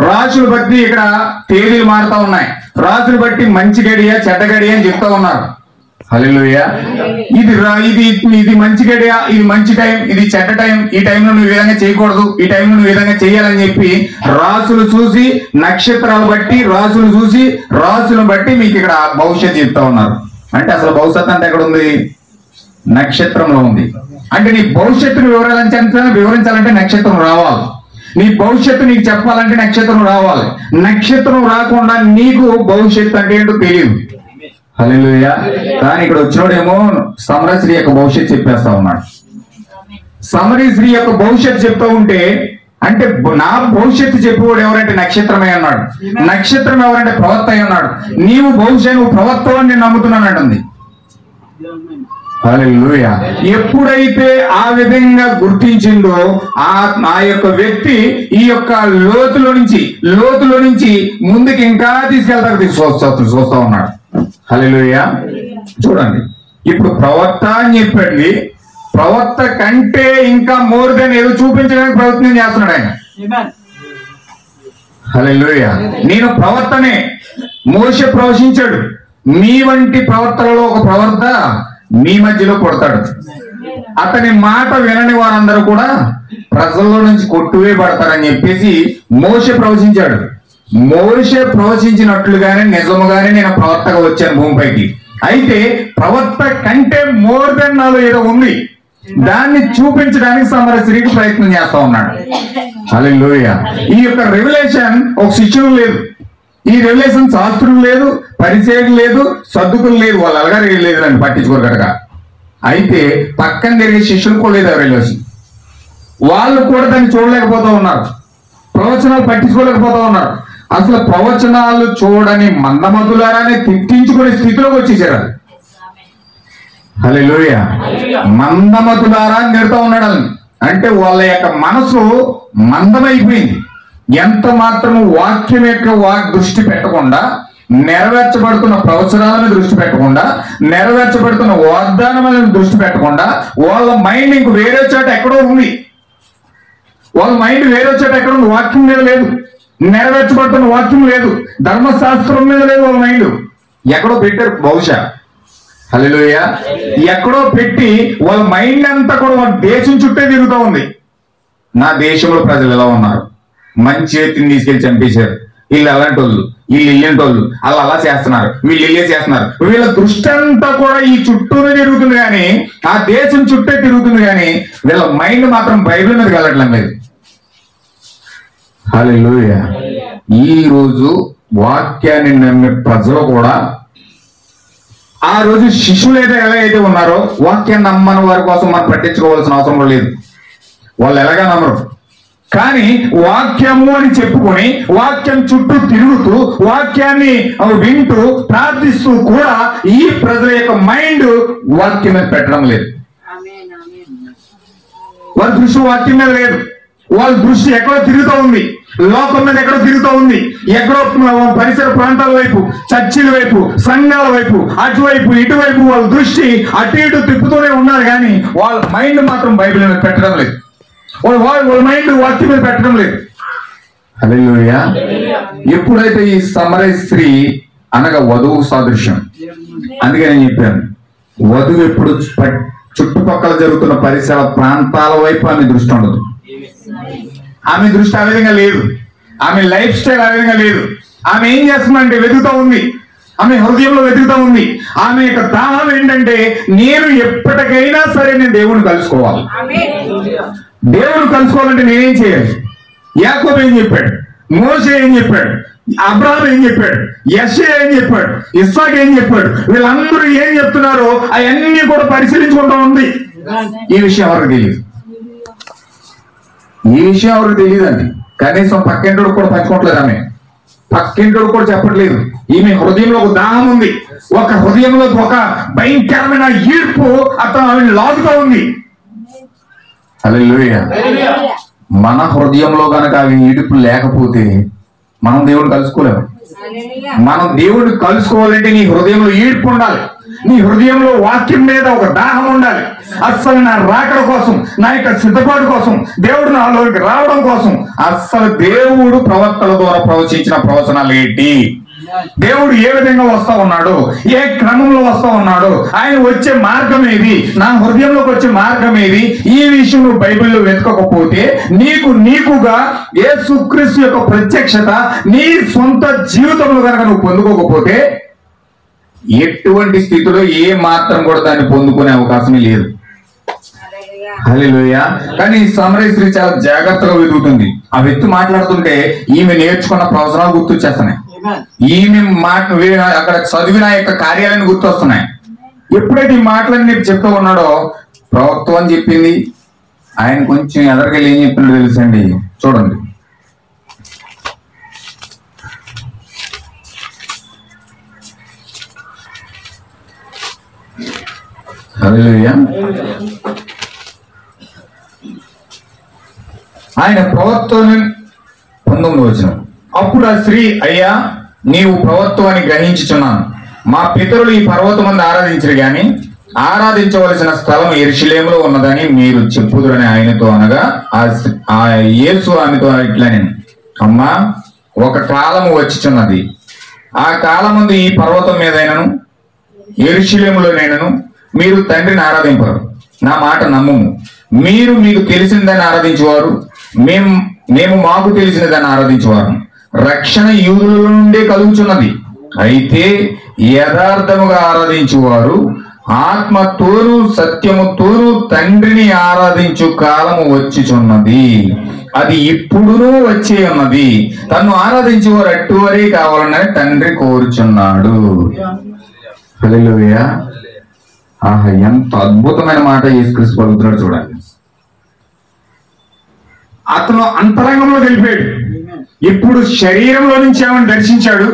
రాశులు బట్టి ఇక్కడ తేదీలు మారుతా ఉన్నాయి, రాశులు బట్టి మంచి గడియ చెడ్డ గడియ అని చెప్తా ఉన్నారు. హల్లెలూయా. ఇది మంచి గడియ, ఇది మంచి టైం, ఇది చెడ్డ టైం, ఈ టైంలో నువ్వు ఈ విధంగా చేయకూడదు, ఈ టైంలో నువ్వు ఈ విధంగా చేయాలని చెప్పి రాసులు చూసి, నక్షత్రాలు బట్టి, రాసులు చూసి, రాసులను బట్టి మీకు ఇక్కడ భవిష్యత్తు చెప్తా ఉన్నారు. అంటే అసలు భవిష్యత్తు అంటే ఎక్కడ ఉంది? నక్షత్రంలో ఉంది. అంటే నీ భవిష్యత్తును వివరించాలంటే నక్షత్రం రావాలి. నీ భవిష్యత్తు నీకు చెప్పాలంటే నక్షత్రం రావాలి. నక్షత్రం రాకుండా నీకు భవిష్యత్తు అంటే ఏంటో తెలియదు. హల్లెలూయా. కానీ ఇక్కడ వచ్చినోడేమో సమరశ్రీ యొక్క భవిష్యత్తు చెప్పేస్తా ఉన్నాడు. సమరశ్రీ యొక్క భవిష్యత్తు చెప్తా ఉంటే, అంటే నా భవిష్యత్తు చెప్పేవాడు ఎవరంటే నక్షత్రమే అన్నాడు. నక్షత్రం ఎవరంటే ప్రవక్త అయి ఉన్నాడు. నీవు బహుశా నువ్వు ప్రవక్త అని నేను నమ్ముతున్నాను అంటుంది. హల్లెలూయా. ఎప్పుడైతే ఆ విధంగా గుర్తించిందో ఆ యొక్క వ్యక్తి ఈ యొక్క లోతులో నుంచి ముందుకు ఇంకా తీసుకెళ్తాకు చూస్తా ఉన్నాడు. హల్లెలూయా. చూడండి, ఇప్పుడు ప్రవక్త అని చెప్పండి, ప్రవక్త కంటే ఇంకా మోర్ దెన్ ఏదో చూపించడానికి ప్రయత్నం చేస్తున్నాడు ఆయన. హల్లెలూయా. నేను ప్రవక్తనే. మోషే ప్రవచించాడు, మీ వంటి ప్రవక్తలలో ఒక ప్రవక్త మీ మధ్యలో పుడతాడు, అతని మాట వినని వారందరూ కూడా ప్రజల్లో నుంచి కొట్టువేయబడతారని చెప్పేసి మోషే ప్రవచించాడు. మోషే ప్రవచించినట్లుగానే నిజముగానే నేను ప్రవక్తగా వచ్చాను భూమిపైకి. అయితే ప్రవక్త కంటే మోర్ దెన్ నాలో ఏదో ఉంది, దాన్ని చూపించడానికి సమరశ్రీకి ప్రయత్నం చేస్తా ఉన్నాడు. హల్లెలూయా. ఈ యొక్క రెవల్యూషన్ ఒక శిష్యులు లేదు, ఈ రెవల్యూషన్ శాస్త్రులు లేదు, పరిచయం లేదు, సర్దుకులు లేదు, వాళ్ళు అలగారు లేదు అని పట్టించుకోరు కనుక. అయితే పక్కన తిరిగే శిష్యులు కూడా లేదు రెవల్యూషన్. వాళ్ళు కూడా దాన్ని చూడలేకపోతా ఉన్నారు, ప్రవచనాలు పట్టించుకోలేకపోతా ఉన్నారు. అసలు ప్రవచనాలు చూడని మందమతులారానే తిట్టించుకునే స్థితిలోకి వచ్చేసారు. హల్లెలూయా. మందమతులారా అని తిడుతూ ఉన్నాడు. అంటే వాళ్ళ యొక్క మనసు మందమైపోయింది. ఎంత మాత్రము వాక్యం యొక్క దృష్టి పెట్టకుండా, నెరవేర్చబడుతున్న ప్రవచనాల మీద దృష్టి పెట్టకుండా, నెరవేర్చబడుతున్న వాగ్దానం మీద దృష్టి పెట్టకుండా, వాళ్ళ మైండ్ ఇంక వేరే చోట ఎక్కడో ఉంది. వాళ్ళ మైండ్ వేరే చోట ఎక్కడ ఉంది, వాక్యం మీద లేదు, నెరవేర్చబడుతున్న వాక్యం లేదు, ధర్మశాస్త్రం మీద లేదు. వాళ్ళ మైండ్ ఎక్కడో పెట్టారు బహుశా. హల్లెలూయా. ఎక్కడో పెట్టి వాళ్ళ మైండ్ అంతా కూడా వాళ్ళ దేశం చుట్టే తిరుగుతూ ఉంది. నా దేశంలో ప్రజలు ఎలా ఉన్నారు, మంచి వ్యక్తిని తీసుకెళ్లి చంపేశారు. వీళ్ళు అలాంటి వాళ్ళు, వీళ్ళు ఇల్లంటి వాళ్ళు, వాళ్ళు అలా చేస్తున్నారు, వీళ్ళు ఇల్లే చేస్తున్నారు. వీళ్ళ దృష్టి అంతా కూడా ఈ చుట్టూనే తిరుగుతుంది కానీ, ఆ దేశం చుట్టే తిరుగుతుంది కానీ వీళ్ళ మైండ్ మాత్రం బైబిల్ మీదకి వెళ్ళట్లేదు లేదు. హల్లెలూయా. ఈ రోజు వాక్యాన్ని నమ్మే ప్రజలు కూడా ఆ రోజు శిష్యులు అయితే ఎలాగైతే ఉన్నారో వాక్యాన్ని నమ్మని వారి కోసం మనం పట్టించుకోవాల్సిన అవసరం కూడా లేదు. వాళ్ళు ఎలాగా నమ్మరు. కానీ వాక్యము అని చెప్పుకొని వాక్యం చుట్టూ తిరుగుతూ వాక్యాన్ని వింటూ ప్రార్థిస్తూ కూడా ఈ ప్రజల యొక్క మైండ్ వాక్యం మీద పెట్టడం లేదు. వాళ్ళ దృష్టి వాక్యం మీద లేదు. వాళ్ళ దృష్టి ఎక్కడో తిరుగుతూ ఉంది, లోకం మీద ఎక్కడో తిరుగుతూ ఉంది. ఎక్కడో పరిసర ప్రాంతాల వైపు, చర్చిల వైపు, సంఘాల వైపు, అటువైపు ఇటువైపు వాళ్ళ దృష్టి అటు ఇటు తిప్పుతూనే ఉన్నారు కానీ వాళ్ళ మైండ్ మాత్రం బైబిల్ మీద పెట్టడం లేదు. వాళ్ళ మైండ్ వాక్యం మీద పెట్టడం లేదు. హల్లెలూయా. ఎప్పుడైతే ఈ సమరయ స్త్రీ అనగా వధువు సాదృశ్యం, అందుకే నేను చెప్పాను, వధువు ఎప్పుడు చుట్టుపక్కల జరుగుతున్న పరిసర ప్రాంతాల వైపు ఆమె దృష్టి ఉండదు. ఆమె దృష్టి ఆ విధంగా లేదు. ఆమె లైఫ్ స్టైల్ ఆ విధంగా లేదు. ఆమె ఏం చేస్తుందంటే వెతుకుతూ ఉంది. ఆమె హృదయంలో వెతుకుతూ ఉంది. ఆమె యొక్క దాహం ఏంటంటే నేను ఎప్పటికైనా సరే నేను దేవుణ్ణి కలుసుకోవాలి. దేవుడు కలుసుకోవాలంటే నేనేం చేయాలి? యాకోబు ఏం చెప్పాడు? మోషే ఏం చెప్పాడు? అబ్రహాం ఏం చెప్పాడు? యెషయా ఏం చెప్పాడు? ఇస్సాకు ఏం చెప్పాడు? వీళ్ళందరూ ఏం చెప్తున్నారో అవన్నీ కూడా పరిశీలించుకుంటూ ఉంది. ఈ విషయం ఎవరికి తెలియదు. ఈ విషయం ఎవరికి తెలియదండి. కనీసం పక్కింటోడు కూడా పంచుకోవట్లేదు. ఆమె పక్కింటోడు కూడా చెప్పట్లేదు. ఈమె హృదయంలో ఒక దాహం ఉంది. ఒక హృదయంలో ఒక భయంకరమైన ఈడ్పు అతను ఆమెను లాగుతూ ఉంది. హల్లెలూయా. మన హృదయంలో కనుక అవి ఈడుపు లేకపోతే మనం దేవుడిని కలుసుకోలేము. మనం దేవుడిని కలుసుకోవాలంటే నీ హృదయంలో ఈడ్పు ఉండాలి. నీ హృదయంలో వాక్యం మీద ఒక దాహం ఉండాలి. అస్సలు నా రాకడ కోసం, నా యొక్క సిద్ధపాటు కోసం, దేవుడు నాలోకి రావడం కోసం అస్సలు దేవుడు ప్రవక్తల ద్వారా ప్రవచించిన ప్రవచనాలు ఏంటి, దేవుడు ఏ విధంగా వస్తా ఉన్నాడు, ఏ క్రమంలో వస్తా ఉన్నాడు, ఆయన వచ్చే మార్గం ఏది, నా హృదయంలోకి వచ్చే మార్గం ఏది, ఈ విషయం నువ్వు బైబిల్లో వెతకకపోతే నీకుగా యేసుక్రీస్తు యొక్క ప్రత్యక్షత నీ సొంత జీవితంలో కనుక నువ్వు పొందుకోకపోతే ఎటువంటి స్థితిలో ఏ మాత్రం కూడా దాన్ని పొందుకునే అవకాశమే లేదు. హల్లెలూయా. కానీ ఈ సమరయ స్త్రీ చాలా జాగ్రత్తగా వెతుకుతుంది. ఆ వ్యక్తి మాట్లాడుతుంటే ఈమె నేర్చుకున్న ప్రవచనాలు గుర్తొచ్చేస్తున్నాయి. ఈమె అక్కడ చదివిన యొక్క కార్యాలను గుర్తొస్తున్నాయి. ఎప్పుడైతే ఈ మాటలన్నీ నేను చెప్తూ ఉన్నాడో ప్రవక్త అని చెప్పింది. ఆయన కొంచెం ఎదరికెళ్ళి ఏం చెప్తున్నాడో తెలుసండి, చూడండి. హల్లెలూయా. ఆయన ప్రవక్తని 19వ వచనం. అప్పుడు ఆ స్త్రీ, అయ్యా నీవు ప్రవక్త అని గ్రహించుచున్నాను. మా పితరులు ఈ పర్వతమందు ఆరాధించరు గాని ఆరాధించవలసిన స్థలం యెరూషలేములో ఉన్నదని మీరు చెప్పుదురని ఆయనతో అనగా ఆ యేసు ఆమెతో ఇట్లా, నేను అమ్మా ఒక కాలము వచ్చిచున్నది, ఆ కాలమందు ఈ పర్వతం మీదైనను యెరూషలేములోనైనను మీరు తండ్రిని ఆరాధింపరు. నా మాట నమ్ముము. మీరు మీకు తెలిసిందని ఆరాధించేవారు, మేము మాకు తెలిసిన దాన్ని ఆరాధించేవారు. రక్షణ యూదుల నుండే కలుగుచున్నది. అయితే యథార్థముగా ఆరాధించువారు ఆత్మతోనూ సత్యముతోనూ తండ్రిని ఆరాధించు కాలము వచ్చిచున్నది. అది ఇప్పుడునూ వచ్చే ఉన్నది. తను ఆరాధించేవారు అట్టువరే కావాలని తండ్రి కోరుచున్నాడు. హల్లెలూయా. ఆహా, ఎంత అద్భుతమైన మాట యేసుక్రీస్తు పలుకుతున్నాడు చూడండి. అతను అంతరంగంలో తెలిపాడు. ఇప్పుడు శరీరంలో నుంచి ఏమని దర్శించాడు,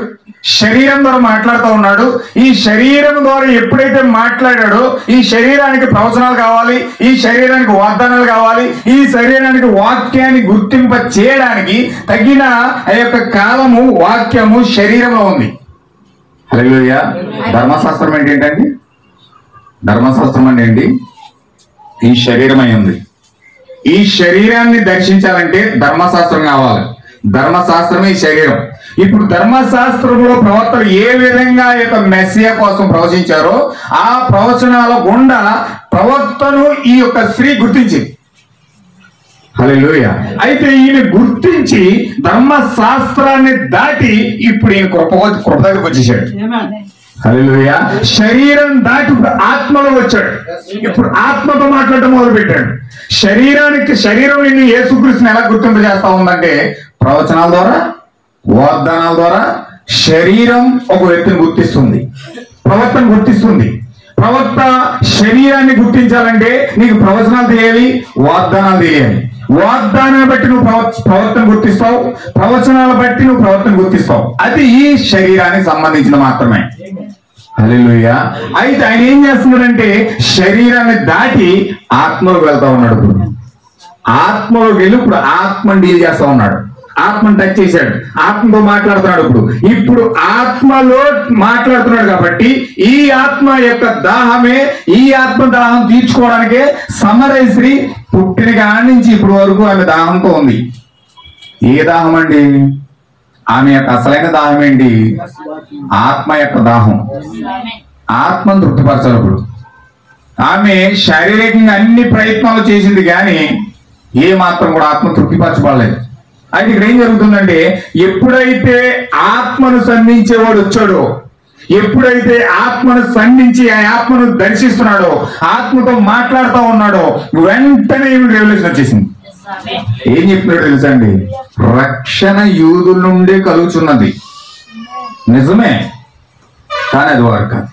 శరీరం ద్వారా మాట్లాడుతూ ఉన్నాడు. ఈ శరీరం ద్వారా ఎప్పుడైతే మాట్లాడాడో ఈ శరీరానికి ప్రవచనాలు కావాలి, ఈ శరీరానికి వాగ్దానాలు కావాలి, ఈ శరీరానికి వాక్యాన్ని గుర్తింప చేయడానికి తగిన ఆ యొక్క కాలము వాక్యము శరీరంలో ఉంది. హల్లెలూయా. ధర్మశాస్త్రం అంటే ఏంటండి? ధర్మశాస్త్రం అంటే ఏంటి? ఈ శరీరం అయి ఉంది. ఈ శరీరాన్ని దర్శించాలంటే ధర్మశాస్త్రం కావాలి. ధర్మశాస్త్రమే ఈ శరీరం. ఇప్పుడు ధర్మశాస్త్రంలో ప్రవక్తలు ఏ విధంగా యొక్క మెస్సియా కోసం ప్రవచించారో ఆ ప్రవచనాల గుండా ప్రవక్తను ఈ యొక్క స్త్రీ గుర్తించింది. హల్లెలూయా. అయితే ఈయన గుర్తించి ధర్మశాస్త్రాన్ని దాటి ఇప్పుడు ఈయన కృప దగ్గరకు వచ్చేసాడు. హల్లెలూయా. శరీరం దాటి ఇప్పుడు ఆత్మలో వచ్చాడు. ఇప్పుడు ఆత్మతో మాట్లాడటం మొదలు పెట్టాడు. శరీరం నిన్ను యేసుక్రీస్తుని ఎలా గుర్తింపు చేస్తా ఉందంటే ప్రవచనాల ద్వారా, వాగ్దానాల ద్వారా శరీరం ఒక వ్యక్తిని గుర్తిస్తుంది, ప్రవర్తన గుర్తిస్తుంది. ప్రవక్త శరీరాన్ని గుర్తించాలంటే నీకు ప్రవచనాలు తెలియాలి, వాగ్దానాలు తెలియాలి. వాగ్దానాన్ని బట్టి నువ్వు ప్రవర్తన గుర్తిస్తావు, ప్రవచనాల బట్టి నువ్వు ప్రవర్తన గుర్తిస్తావు. అది ఈ శరీరానికి సంబంధించిన మాత్రమే. హల్లెలూయా. అయితే ఆయన ఏం చేస్తున్నాడంటే శరీరాన్ని దాటి ఆత్మలోకి వెళ్తా ఉన్నాడు. ఇప్పుడు ఆత్మలోకి వెళ్ళి ఇప్పుడు ఆత్మని డీల్ చేస్తా ఉన్నాడు. ఆత్మను టచ్ చేశాడు, ఆత్మతో మాట్లాడుతున్నాడు. ఇప్పుడు ఆత్మలో మాట్లాడుతున్నాడు కాబట్టి ఈ ఆత్మ యొక్క దాహమే, ఈ ఆత్మ దాహం తీర్చుకోవడానికే సమరశ్రీ పుట్టిన కాడి నుంచి ఇప్పటి వరకు ఆమె దాహంతో ఉంది. ఏ దాహం అండి? ఆమె యొక్క అసలైన దాహం ఏంటి? ఆత్మ యొక్క దాహం. ఆత్మను తృప్తిపరచాలి. ఇప్పుడు ఆమె శారీరకంగా అన్ని ప్రయత్నాలు చేసింది కానీ ఏ మాత్రం కూడా ఆత్మ తృప్తిపరచబడలేదు. అయితే ఇక్కడ ఏం జరుగుతుందంటే ఎప్పుడైతే ఆత్మను సంధించేవాడు వచ్చాడో, ఎప్పుడైతే ఆత్మను సంధించి ఆ ఆత్మను దర్శిస్తున్నాడో, ఆత్మతో మాట్లాడుతూ ఉన్నాడో, వెంటనే రెవల్యూషన్ వచ్చేసింది. ఏం చెప్పినాడు తెలుసా అండి? రక్షణ యూదుల నుండే కలుగుతున్నది. నిజమే, కానీ అది వారు కాదు.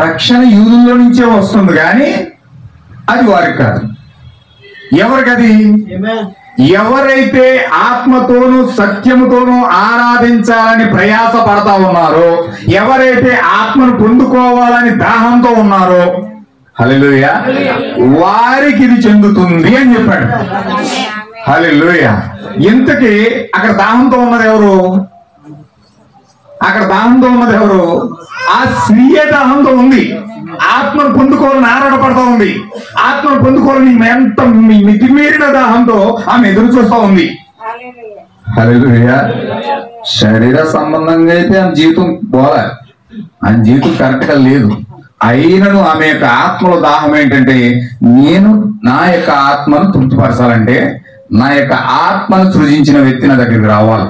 రక్షణ యూదుల్లో నుంచే వస్తుంది కానీ అది వారికి కాదు. ఎవరికది? ఎవరైతే ఆత్మతోనూ సత్యముతోనూ ఆరాధించాలని ప్రయాస పడతా ఉన్నారో, ఎవరైతే ఆత్మను పొందుకోవాలని దాహంతో ఉన్నారో, హల్లెలూయా, వారికి ఇది చెందుతుంది అని చెప్పాడు. హల్లెలూయా. ఇంతకీ అక్కడ దాహంతో ఉన్నది ఎవరు? అక్కడ దాహంతో ఉన్నది ఎవరు? ఆ స్త్రీయ దాహంతో ఉంది. ఆత్మను పొందుకోవాలని ఆరాటపడతా ఉంది. ఆత్మను పొందుకోవాలని ఎంత మితిమీరిన దాహంతో ఆమె ఎదురు చూస్తా ఉంది. హల్లెలూయా. శరీర సంబంధంగా అయితే ఆమె జీవితం పోలే, ఆమె జీవితం కరెక్ట్ గా లేదు. అయినను ఆమె యొక్క ఆత్మలో దాహం ఏంటంటే నేను నా యొక్క ఆత్మను తృప్తిపరచాలంటే నా యొక్క ఆత్మను సృజించిన వ్యక్తి నా దగ్గరికి రావాలి.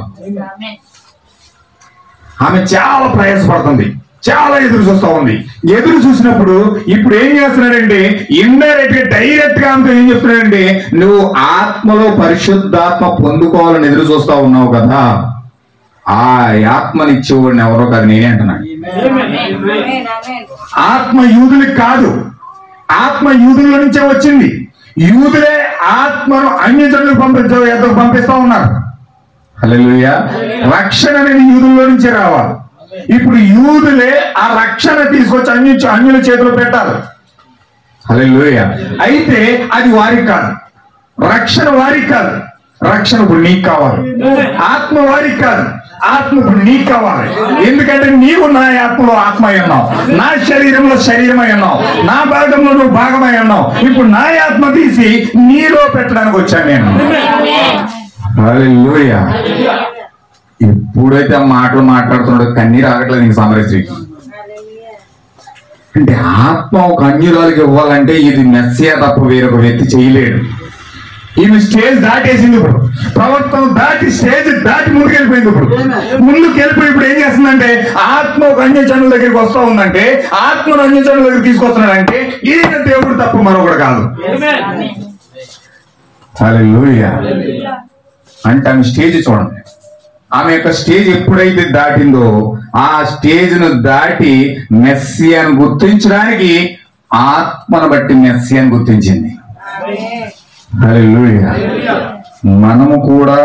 ఆమె చాలా ప్రయాసపడుతుంది, చాలా ఎదురు చూస్తా ఉంది. ఎదురు చూసినప్పుడు ఇప్పుడు ఏం చేస్తున్నాడంటే ఇండైరెక్ట్ గా డైరెక్ట్ గా ఆమెతో ఏం చెప్తున్నాడంటే నువ్వు ఆత్మలో పరిశుద్ధాత్మ పొందుకోవాలని ఎదురు చూస్తా ఉన్నావు కదా, ఆ ఆత్మనిచ్చేవాడిని ఎవరో కాదు నేనే అంటున్నాడు. ఆత్మ యూదులకు కాదు, ఆత్మ యూదుల నుంచే వచ్చింది. యూదులే ఆత్మను అన్యజనులకు పంపిస్తా ఉన్నారు. హల్లెలూయా. రక్షణ అనేది యూదుల్లో నుంచే రావాలి. ఇప్పుడు యూదులే ఆ రక్షణ తీసుకొచ్చి అన్యుల చేతిలో పెట్టాలి. హల్లెలూయా. అయితే అది వారికి కాదు, రక్షణ వారికి కాదు. రక్షణ ఇప్పుడు నీకు కావాలి. ఆత్మ వారికి కాదు, ఆత్మ ఇప్పుడు నీకు కావాలి. ఎందుకంటే నీవు నా ఆత్మలో ఆత్మ అయి ఉన్నావు, నా శరీరంలో శరీరమై ఉన్నావు, నా భాగంలో నువ్వు భాగమై ఉన్నావు. ఇప్పుడు నా ఆత్మ తీసి నీలో పెట్టడానికి వచ్చాను నేను. హల్లెలూయా. ఎప్పుడైతే ఆ మాటలు మాట్లాడుతున్నాడో కన్నీరు ఆగట్లేదు నీకు సమరశ్రీకి. అంటే ఆత్మ ఒక అన్యురాలకి ఇవ్వాలంటే ఇది మెస్సియా తప్ప వేరొక వ్యక్తి చేయలేడు. ఈమె స్టేజ్ దాటేసింది. ఇప్పుడు ప్రవర్తన దాటి స్టేజ్ దాటి ముందుకు వెళ్ళిపోయింది. ముందుకు వెళ్ళిపోయి ఇప్పుడు ఏం చేస్తుందంటే ఆత్మ ఒక అన్యజనుల దగ్గరికి వస్తా ఉందంటే, ఆత్మను అన్యజనుల దగ్గర తీసుకొస్తున్నాడంటే ఈయన దేవుడు తప్ప మరొకడు కాదు. హల్లెలూయా. అంటే ఆమె స్టేజ్ చూడండి. ఆమె యొక్క స్టేజ్ ఎప్పుడైతే దాటిందో ఆ స్టేజ్ ను దాటి మెస్సియాను గుర్తించడానికి ఆత్మను బట్టి మెస్సియాను గుర్తించింది. హల్లెలూయా. మనము కూడా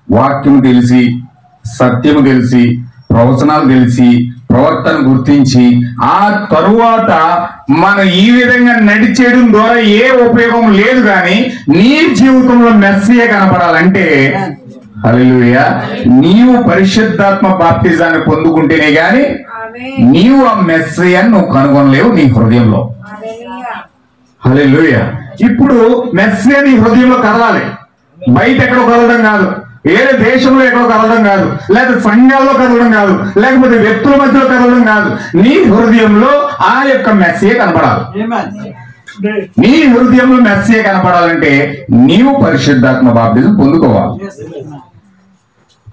వాక్యం తెలిసి, సత్యము తెలిసి, ప్రవచనాలు తెలిసి, ప్రవర్తన గుర్తించి ఆ తరువాత మనం ఈ విధంగా నడిచేయడం ద్వారా ఏ ఉపయోగం లేదు. కానీ నీ జీవితంలో మెస్సియా కనపడాలంటే హల్లెలూయా నీవు పరిశుద్ధాత్మ బాప్తిజాన్ని పొందుకుంటేనే గాని నీవు ఆ మెస్సియాను నువ్వు కనుగొనలేవు నీ హృదయంలో. హల్లెలూయా. ఇప్పుడు మెస్సియా నీ హృదయంలో కదలాలి. బయట ఎక్కడో కదలడం కాదు, వేరే దేశంలో ఎక్కడో కదలడం కాదు, లేకపోతే సంఘాల్లో కదలడం కాదు, లేకపోతే వ్యక్తుల మధ్యలో కదలడం కాదు. నీ హృదయంలో ఆ యొక్క మెస్సియా కనపడాలి. నీ హృదయంలో మెస్సియా కనపడాలంటే నీవు పరిశుద్ధాత్మ బాప్తిజం పొందుకోవాలి.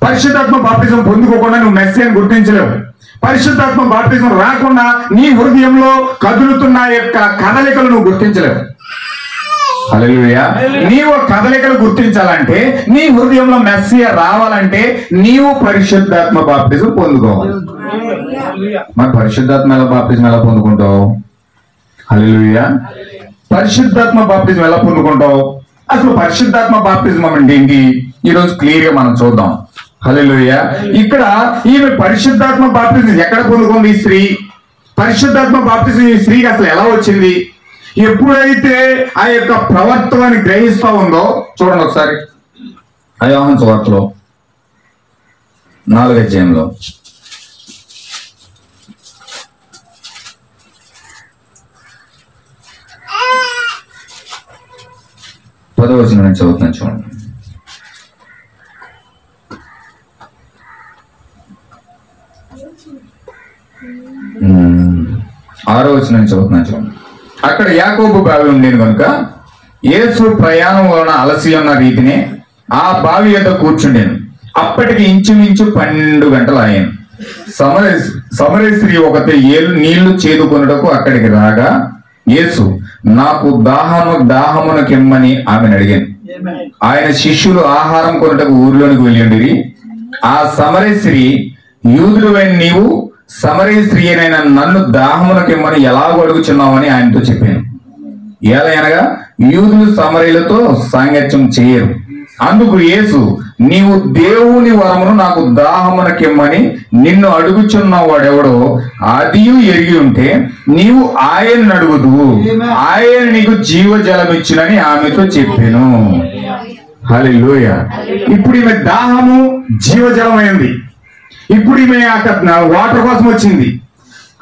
పరిశుద్ధాత్మ బాప్తిజం పొందుకోకుండా నువ్వు మెస్సియాని గుర్తించలేవు. పరిశుద్ధాత్మ బాప్తిజం రాకుండా నీ హృదయంలో కదులుతున్న యొక్క కదలికలు నువ్వు గుర్తించలేవు. హల్లెలూయా. నీవు కదలికలు గుర్తించాలంటే, నీ హృదయంలో మెస్సియా రావాలంటే నీవు పరిశుద్ధాత్మ బాప్తిజం పొందుకోవాలి. మరి పరిశుద్ధాత్మ బాప్తిజం ఎలా పొందుకుంటావు? హల్లెలూయా. పరిశుద్ధాత్మ బాప్తిజం ఎలా పొందుకుంటావు? అసలు పరిశుద్ధాత్మ బాప్తిజం అంటే ఏంటి? ఈరోజు క్లియర్ గా మనం చూద్దాం. హల్లెలూయా. ఇక్కడ ఈమె పరిశుద్ధాత్మ బాప్తిజం ఎక్కడ పొందుకుంది? ఈ స్త్రీ పరిశుద్ధాత్మ బాప్తిజం ఈ స్త్రీకి అసలు ఎలా వచ్చింది? ఎప్పుడైతే ఆ యొక్క ప్రవర్తనని గ్రహిస్తూ ఉందో చూడండి ఒకసారి. యోహాను సువార్తలో 4వ అధ్యాయంలో 10వ వచనం నుంచి చదువుతాను చూడండి. ఆరో వచనం నుంచి చదువుతున్నాను చూడండి. అక్కడ యాకోబు బావి ఉండేది కనుక యేసు ప్రయాణం వలన అలసి ఉన్న రీతినే ఆ బావి యొద్ద కూర్చుండేను. అప్పటికి ఇంచుమించు 12 గంటలు అయ్యాను. సమరయ స్త్రీ ఒకతే నీళ్లు చేదుకొనుటకు అక్కడికి రాగా యేసు నాకు దాహమునకిమ్మని ఆమెను అడిగాను. ఆయన శిష్యులు ఆహారం కొనుటకు ఊరిలోనికి వెళ్ళి ఆ సమరయ స్త్రీ, యూదుడైన నీవు సమరయ స్త్రీ అయిన నన్ను దాహమునకిమ్మని ఎలాగో అడుగుచున్నావని ఆయనతో చెప్పాను. ఏలయనగా యూదులు సమరయులతో సాంగత్యం చేయరు. అందుకు యేసు, నీవు దేవుని వరమును నాకు దాహమునకిమ్మని నిన్ను అడుగుచున్న వాడెవడో అదియు ఎరిగి ఉంటే నీవు ఆయన్ని అడుగుదువు, ఆయన నీకు జీవజలమిచ్చునని ఆమెతో చెప్పాను. హల్లెలూయా. ఇప్పుడు ఈమె దాహము జీవజలమైంది. ఇప్పుడు ఈమె వాటర్ కోసం వచ్చింది,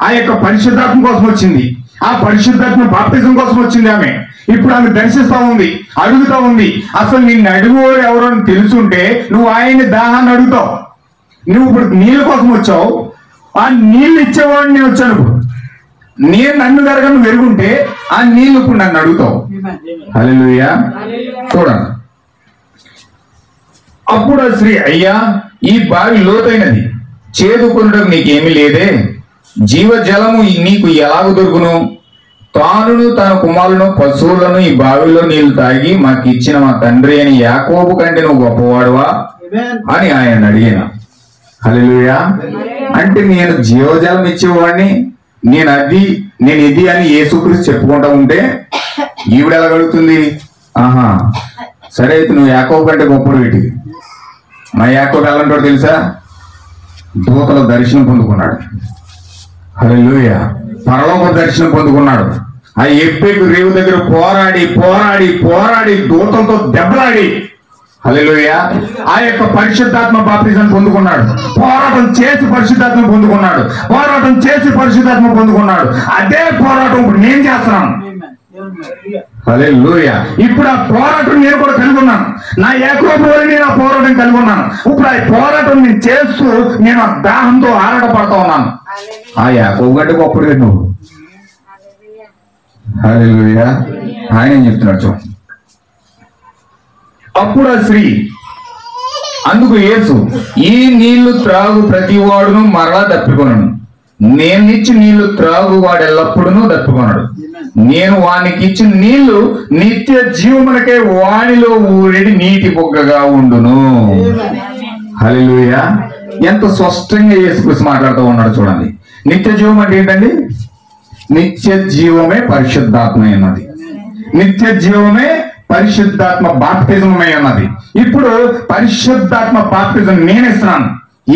ఆ యొక్క పరిశుద్ధాత్మ కోసం వచ్చింది, ఆ పరిశుద్ధాత్మ బాప్తిజం కోసం వచ్చింది. ఆమె ఇప్పుడు ఆమె దర్శిస్తా ఉంది, అడుగుతా ఉంది. అసలు నిన్ను అడుగువాడు ఎవరో తెలుసుంటే నువ్వు ఆయన్ని దాహాన్ని అడుగుతావు. నువ్వు ఇప్పుడు నీళ్ళ కోసం వచ్చావు, ఆ నీళ్ళు ఇచ్చేవాడిని నేను వచ్చాను. ఇప్పుడు నేను నన్ను కనుక నువ్వు వెరుగుంటే ఆ నీళ్ళు ఇప్పుడు నన్ను అడుగుతావు. హల్లెలూయా. చూడండి. అప్పుడు ఆ స్త్రీ, అయ్యా ఈ బావి లోతైనది, చేదుకొనుటకు నీకేమీ లేదే, జీవజలము నీకు ఎలాగ దొరుకును? తానును తన కుమారులను పశువులను ఈ బావిలో నీళ్లు తాగి మాకు ఇచ్చిన మా తండ్రి అని యాకోబు కంటే నువ్వు గొప్పవాడువా అని ఆయన అడిగాను. హల్లెలూయా. అంటే నేను జీవజలం ఇచ్చేవాడిని, నేను ఇది అని యేసుక్రీస్తు చెప్పుకుంటా ఉంటే ఈవిడ ఎలా అడుగుతుంది? ఆహా సరే అయితే నువ్వు యాకోబు కంటే గొప్పడు వీటికి. మా యాకోబు ఎలాంటో తెలుసా? దూతల దర్శనం పొందుకున్నాడు. హల్లెలూయా. పరలోక దర్శనం పొందుకున్నాడు. ఆ ఎబ్బెకు రేవు దగ్గర పోరాడి దూతలతో దెబ్బలాడి, హల్లెలూయా, ఆ యొక్క పరిశుద్ధాత్మ బాప్తిజం పొందుకున్నాడు. పోరాటం చేసి పరిశుద్ధాత్మ పొందుకున్నాడు. అదే పోరాటం ఇప్పుడు నేను చేస్తున్నాను. హల్లెలూయా. ఇప్పుడు ఆ పోరాటం నేను కూడా కలిగి ఉన్నాను. నా యాకోబు వలె నేను ఆ పోరాటం కలిగి ఉన్నాను. ఇప్పుడు ఆ పోరాటం నేను చేస్తూ నేను ఆ దాహంతో ఆరాటపడతా ఉన్నాను. ఆ యాకోబు కంటే గొప్పడు నువ్వు. హల్లెలూయా. ఆయన ఏం చెప్తున్నాడు చూడండి. అప్పుడు ఆ స్త్రీ, అందుకు యేసు, ఈ నీళ్లు త్రాగు ప్రతి వాడును మరలా తప్పికొనను, నేనిచ్చి నీళ్లు త్రాగు వాడు ఎల్లప్పుడూ తప్పికొనడు. నేను వానికి ఇచ్చిన నీళ్లు నిత్య జీవమునకే వానిలో ఊరేడి నీటి బొగ్గగా ఉండును. హల్లెలూయా. ఎంత స్పష్టంగా యేసుక్రీస్తు మాట్లాడుతూ ఉన్నాడు చూడండి. నిత్య జీవం అంటే ఏంటండి? నిత్య జీవమే పరిశుద్ధాత్మ అన్నది. నిత్య జీవమే పరిశుద్ధాత్మ బాప్తిజమై ఉన్నది. ఇప్పుడు పరిశుద్ధాత్మ బాప్తిజం నేను ఇస్తున్నాను.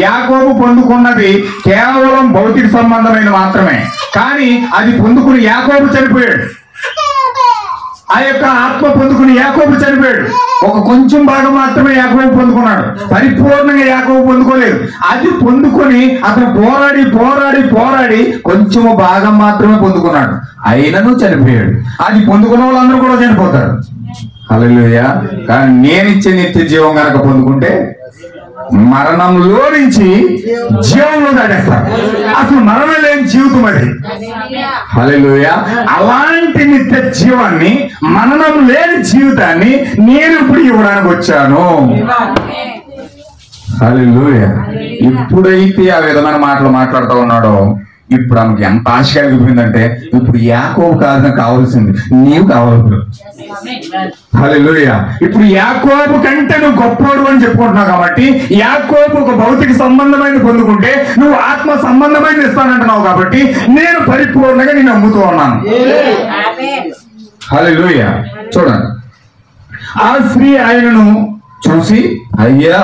యాకోబు పొందుకున్నది కేవలం భౌతిక సంబంధమైన మాత్రమే, కానీ అది పొందుకుని యాకోబు చనిపోయాడు. ఆ యొక్క ఆత్మ పొందుకుని యాకోబు చనిపోయాడు. ఒక కొంచెం భాగం మాత్రమే యాకోబు పొందుకున్నాడు, పరిపూర్ణంగా యాకోబు పొందుకోలేదు. అది పొందుకొని అతను పోరాడి కొంచెము భాగం మాత్రమే పొందుకున్నాడు, అయినను చనిపోయాడు. అది పొందుకున్న వాళ్ళందరూ కూడా చనిపోతారు. హల్లెలూయా. కానీ నేను ఇచ్చే నిత్య జీవం కనుక పొందుకుంటే మరణంలో నుంచి జీవంలో దాటేస్తారు. అసలు మరణం లేని జీవితం అది. హల్లెలూయా. అలాంటి నిత్య జీవాన్ని, మరణం లేని జీవితాన్ని నేను ఇప్పుడు ఇవ్వడానికి వచ్చాను. హల్లెలూయా. ఇప్పుడైతే ఆ విధమైన మాటలు మాట్లాడుతూ ఉన్నాడో ఇప్పుడు ఆమెకి ఎంత ఆశ కలిగిపోయిందంటే, ఇప్పుడు యాకోబు కాదు నాకు కావాల్సింది, నీవు కావాలి ఇప్పుడు. హల్లెలూయా. ఇప్పుడు యాకోబు కంటే నువ్వు గొప్పవాడు అని చెప్పుకుంటున్నావు కాబట్టి, యాకోబు ఒక భౌతిక సంబంధమైన పొందుకుంటే నువ్వు ఆత్మ సంబంధమైన ఇస్తానంటున్నావు కాబట్టి నేను పరిపూర్ణంగా నేను నమ్ముతూ ఉన్నాను. హల్లెలూయా. చూడండి, ఆ స్త్రీ ఆయనను చూసి, అయ్యా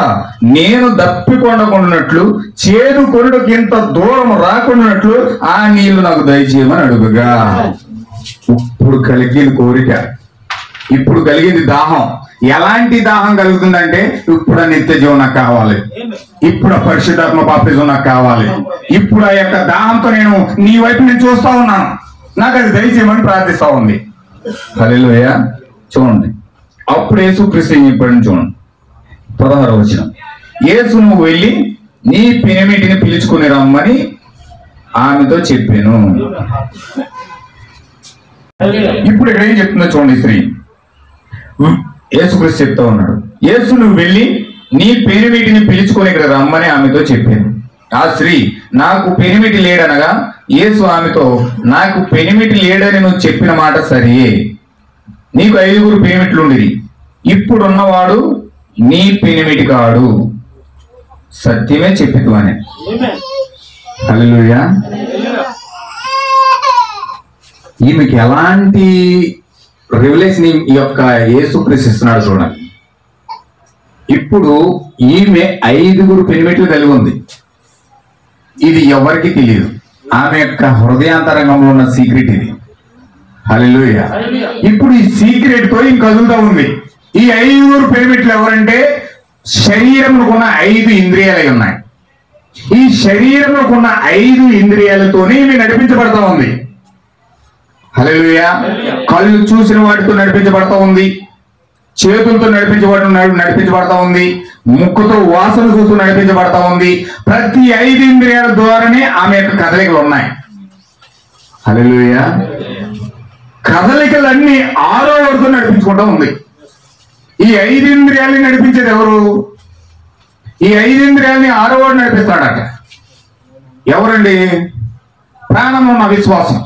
నేను దప్పికొండకున్నట్లు చేదు కొనుటకు ఇంత దూరం రాకున్నట్లు ఆ నీళ్లు నాకు దయచేయమని అడుగుగా. ఇప్పుడు కలిగింది కోరిక, ఇప్పుడు కలిగింది దాహం. ఎలాంటి దాహం కలుగుతుందంటే, ఇప్పుడు ఆ నిత్య జీవం నాకు కావాలి, ఇప్పుడు ఆ పరిశుద్ధాత్మ బాప్తిజం నాకు కావాలి, ఇప్పుడు ఆ యొక్క దాహంతో నేను నీ వైపు నేను చూస్తా ఉన్నాను, నాకు అది దయచేయమని ప్రార్థిస్తా ఉంది. హల్లెలూయా. చూడండి, అప్పుడు యేసుక్రీస్తు ఏం చెప్పాడని చూడండి, 16వ వచనం. యేసు నువ్వు వెళ్ళి నీ పెనిమిటిని పిలుచుకుని రమ్మని ఆమెతో చెప్పాను. ఇప్పుడు ఇక్కడ ఏం చెప్తుందో చూడండి స్త్రీ. యేసుక్రీస్తు చెప్తా ఉన్నాడు, యేసు నువ్వు వెళ్ళి నీ పెనిమిటిని పిలుచుకొని ఇక్కడ రమ్మని ఆమెతో చెప్పాను. ఆ స్త్రీ, నాకు పెనిమిటి లేడనగా యేసు ఆమెతో, నాకు పెనిమిటి లేడని నువ్వు చెప్పిన మాట సరియే, నీకు 5 పెనిమిట్లు ఉండిరి, ఇప్పుడున్నవాడు నీ పెనిమిటి కాడు, సత్యమే చెప్పితు అని. హల్లెలూయా. ఈమెకి ఎలాంటి రెవల్యూషన్ ఈ యొక్క యేసుక్రీస్తు ఇస్తున్నాడు చూడండి. ఇప్పుడు ఈమె 5 పెనిమిట్లు కలిగి ఉంది. ఇది ఎవరికి తెలియదు, ఆమె యొక్క హృదయాంతరంగంలో ఉన్న సీక్రెట్ ఇది. హల్లెలూయా. ఇప్పుడు ఈ సీక్రెట్ తో ఇంక కదులుతా ఉంది. ఈ 5 పెనిమిట్లు ఎవరంటే, శరీరంలో ఉన్న 5 ఇంద్రియాలు ఉన్నాయి. ఈ శరీరంలో ఉన్న 5 ఇంద్రియాలతోనే ఇవి నడిపించబడతా ఉంది. హల్లెలూయా. కళ్ళు చూసిన వాటితో నడిపించబడతా ఉంది, చేతులతో నడిపించబడతా ఉంది, ముక్కుతో వాసన చూస్తూ నడిపించబడతా ఉంది. ప్రతి 5 ఇంద్రియాల ద్వారానే ఆమె యొక్క కదలికలు ఉన్నాయి. హల్లెలూయా. కదలికలన్నీ 6వ వరకు నడిపించుకుంటూ ఉంది. ఈ 5 ఇంద్రియాలని నడిపించేది ఎవరు? ఈ 5 ఇంద్రియాలని 6వ వాడు నడిపిస్తాడట. ఎవరండి? ప్రాణంలో ఉన్న విశ్వాసం.